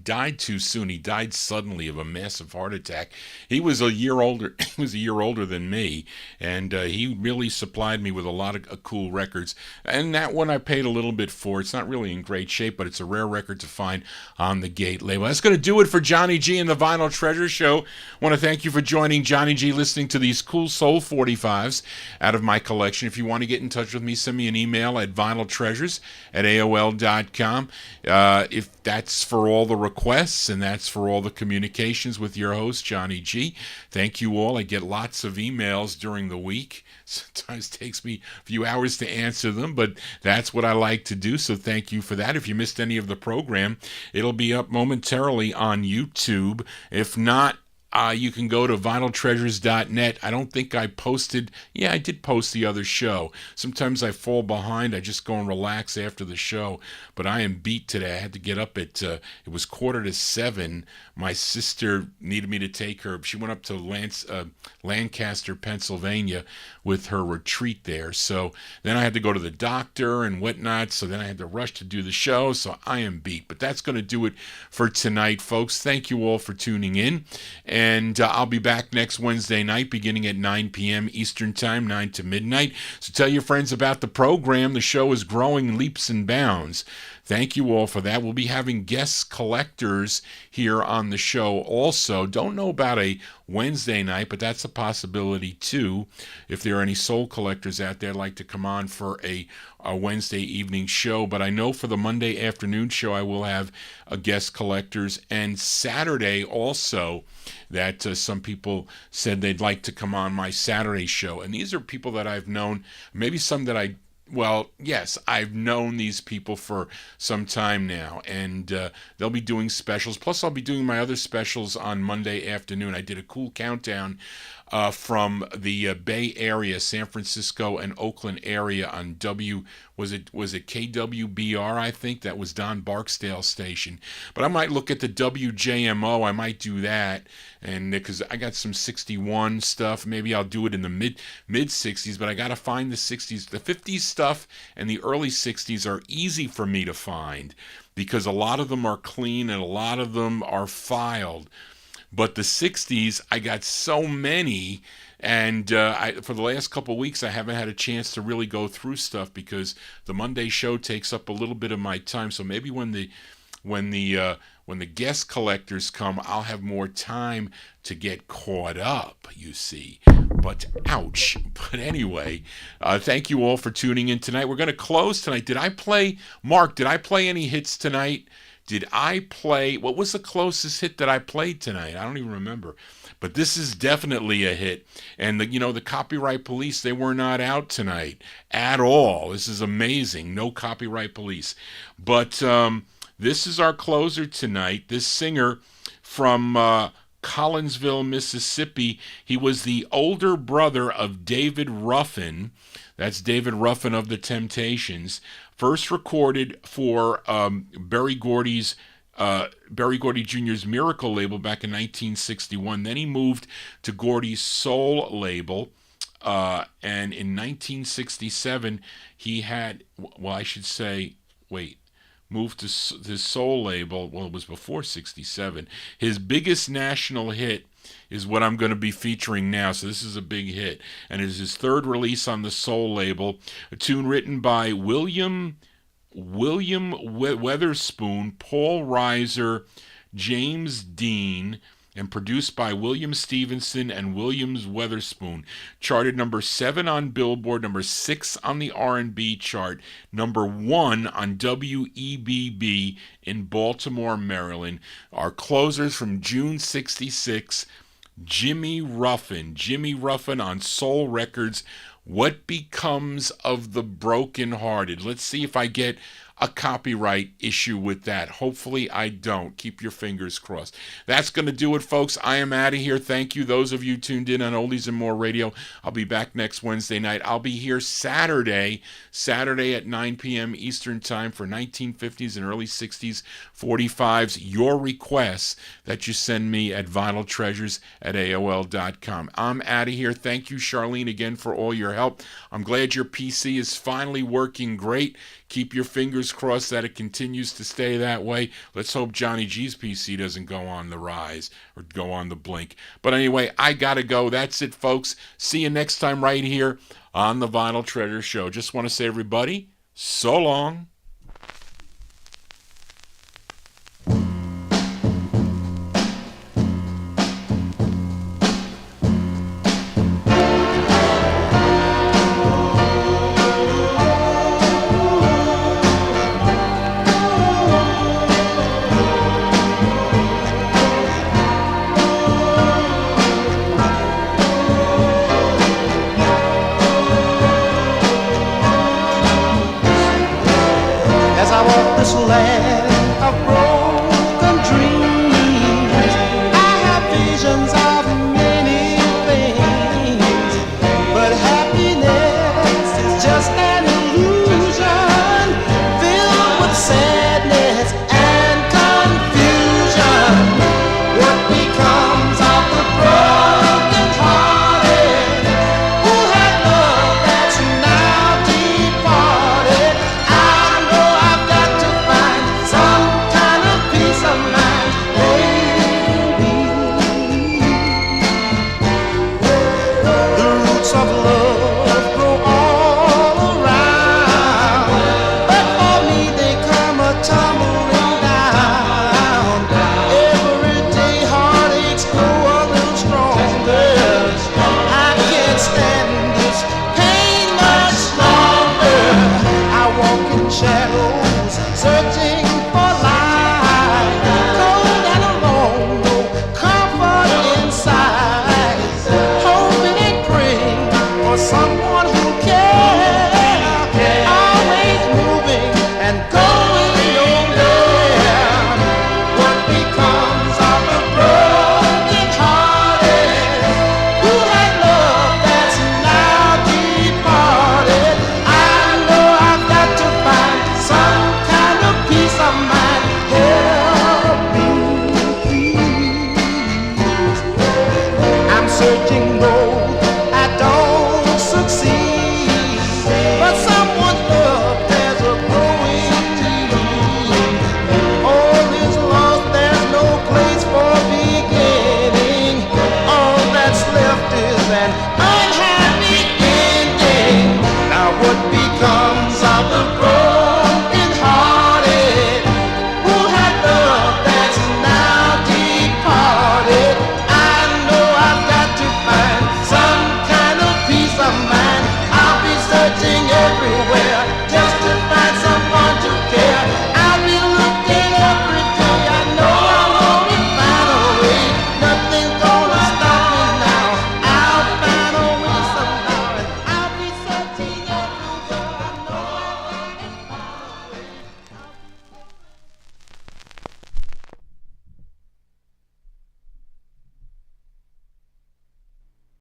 died too soon. He died suddenly of a massive heart attack. He was a year older. He was a year older than me, and he really supplied me with a lot of cool records. And that one I paid a little bit for. It's not really in great shape, but it's a rare record to find on the Gate label. That's going to do it for Johnny G and the Vinyl Treasure Show. I want to thank you for joining Johnny G, listening to these cool soul 45s out of my collection. If you want to get in touch with me, send me an email at vinyltreasures@aol.com. If that's for all the requests and that's for all the communications with your host, Johnny G. Thank you all. I get lots of emails during the week. Sometimes it takes me a few hours to answer them, but that's what I like to do, so thank you for that. If you missed any of the program, it'll be up momentarily on YouTube. If not, You can go to vinyltreasures.net. I don't think I posted. Yeah, I did post the other show. Sometimes I fall behind. I just go and relax after the show. But I am beat today. I had to get up at, it was 6:45. My sister needed me to take her. She went up to Lancaster, Pennsylvania with her retreat there. So then I had to go to the doctor and whatnot. So then I had to rush to do the show. So I am beat. But that's going to do it for tonight, folks. Thank you all for tuning in. And I'll be back next Wednesday night beginning at 9 p.m. Eastern Time, 9 to midnight. So tell your friends about the program. The show is growing leaps and bounds. Thank you all for that. We'll be having guest collectors here on the show also. Don't know about a Wednesday night, but that's a possibility too. If there are any soul collectors out there like to come on for a Wednesday evening show. But I know for the Monday afternoon show, I will have a guest collectors. And Saturday also, that some people said they'd like to come on my Saturday show. And these are people that I've known, maybe some that well, yes, I've known these people for some time now, and they'll be doing specials. Plus, I'll be doing my other specials on Monday afternoon. I did a cool countdown from the Bay Area, San Francisco and Oakland area on was it KWBR, I think? That was Don Barksdale station. But I might look at the WJMO. I might do that, and because I got some 61 stuff. Maybe I'll do it in the mid 60s, but I got to find the 60s. The 50s stuff and the early 60s are easy for me to find because a lot of them are clean and a lot of them are filed. But the 60s, I got so many, and for the last couple of weeks, I haven't had a chance to really go through stuff because the Monday show takes up a little bit of my time. So maybe when the guest collectors come, I'll have more time to get caught up, you see. But ouch. But anyway, thank you all for tuning in tonight. We're going to close tonight. Mark, did I play any hits tonight? What was the closest hit that I played tonight? I don't even remember. But this is definitely a hit. And the Copyright Police, they were not out tonight at all. This is amazing. No Copyright Police. But this is our closer tonight. This singer from Collinsville, Mississippi. He was the older brother of David Ruffin. That's David Ruffin of the Temptations. First recorded for Berry Gordy Jr.'s Miracle label back in 1961. Then he moved to Gordy's Soul label. And in 1967, he had, moved to his Soul label. Well, it was before 67. His biggest national hit is what I'm going to be featuring now. So this is a big hit. And it is his third release on the Soul label. A tune written by William Weatherspoon, Paul Reiser, James Dean, and produced by William Stevenson and Williams Weatherspoon. Charted number 7 on Billboard, number 6 on the R&B chart, number 1 on WEBB in Baltimore, Maryland. Our closers from June 66, Jimmy Ruffin on Soul Records. What Becomes of the Brokenhearted? Let's see if I get a copyright issue with that. Hopefully I don't. Keep your fingers crossed. That's going to do it, folks. I am out of here. Thank you, those of you tuned in on Oldies and More Radio. I'll be back next Wednesday night. I'll be here Saturday at 9 p.m. Eastern Time for 1950s and early 60s 45's. Your requests that you send me at vinyltreasures@aol.com. I'm out of here. Thank you, Charlene, again for all your help. I'm glad your PC is finally working great. Keep your fingers crossed that it continues to stay that way. Let's hope Johnny G's PC doesn't go on the rise or go on the blink. But anyway, I gotta go. That's it, folks. See you next time right here on the Vinyl Treasure Show. Just want to say, everybody, so long.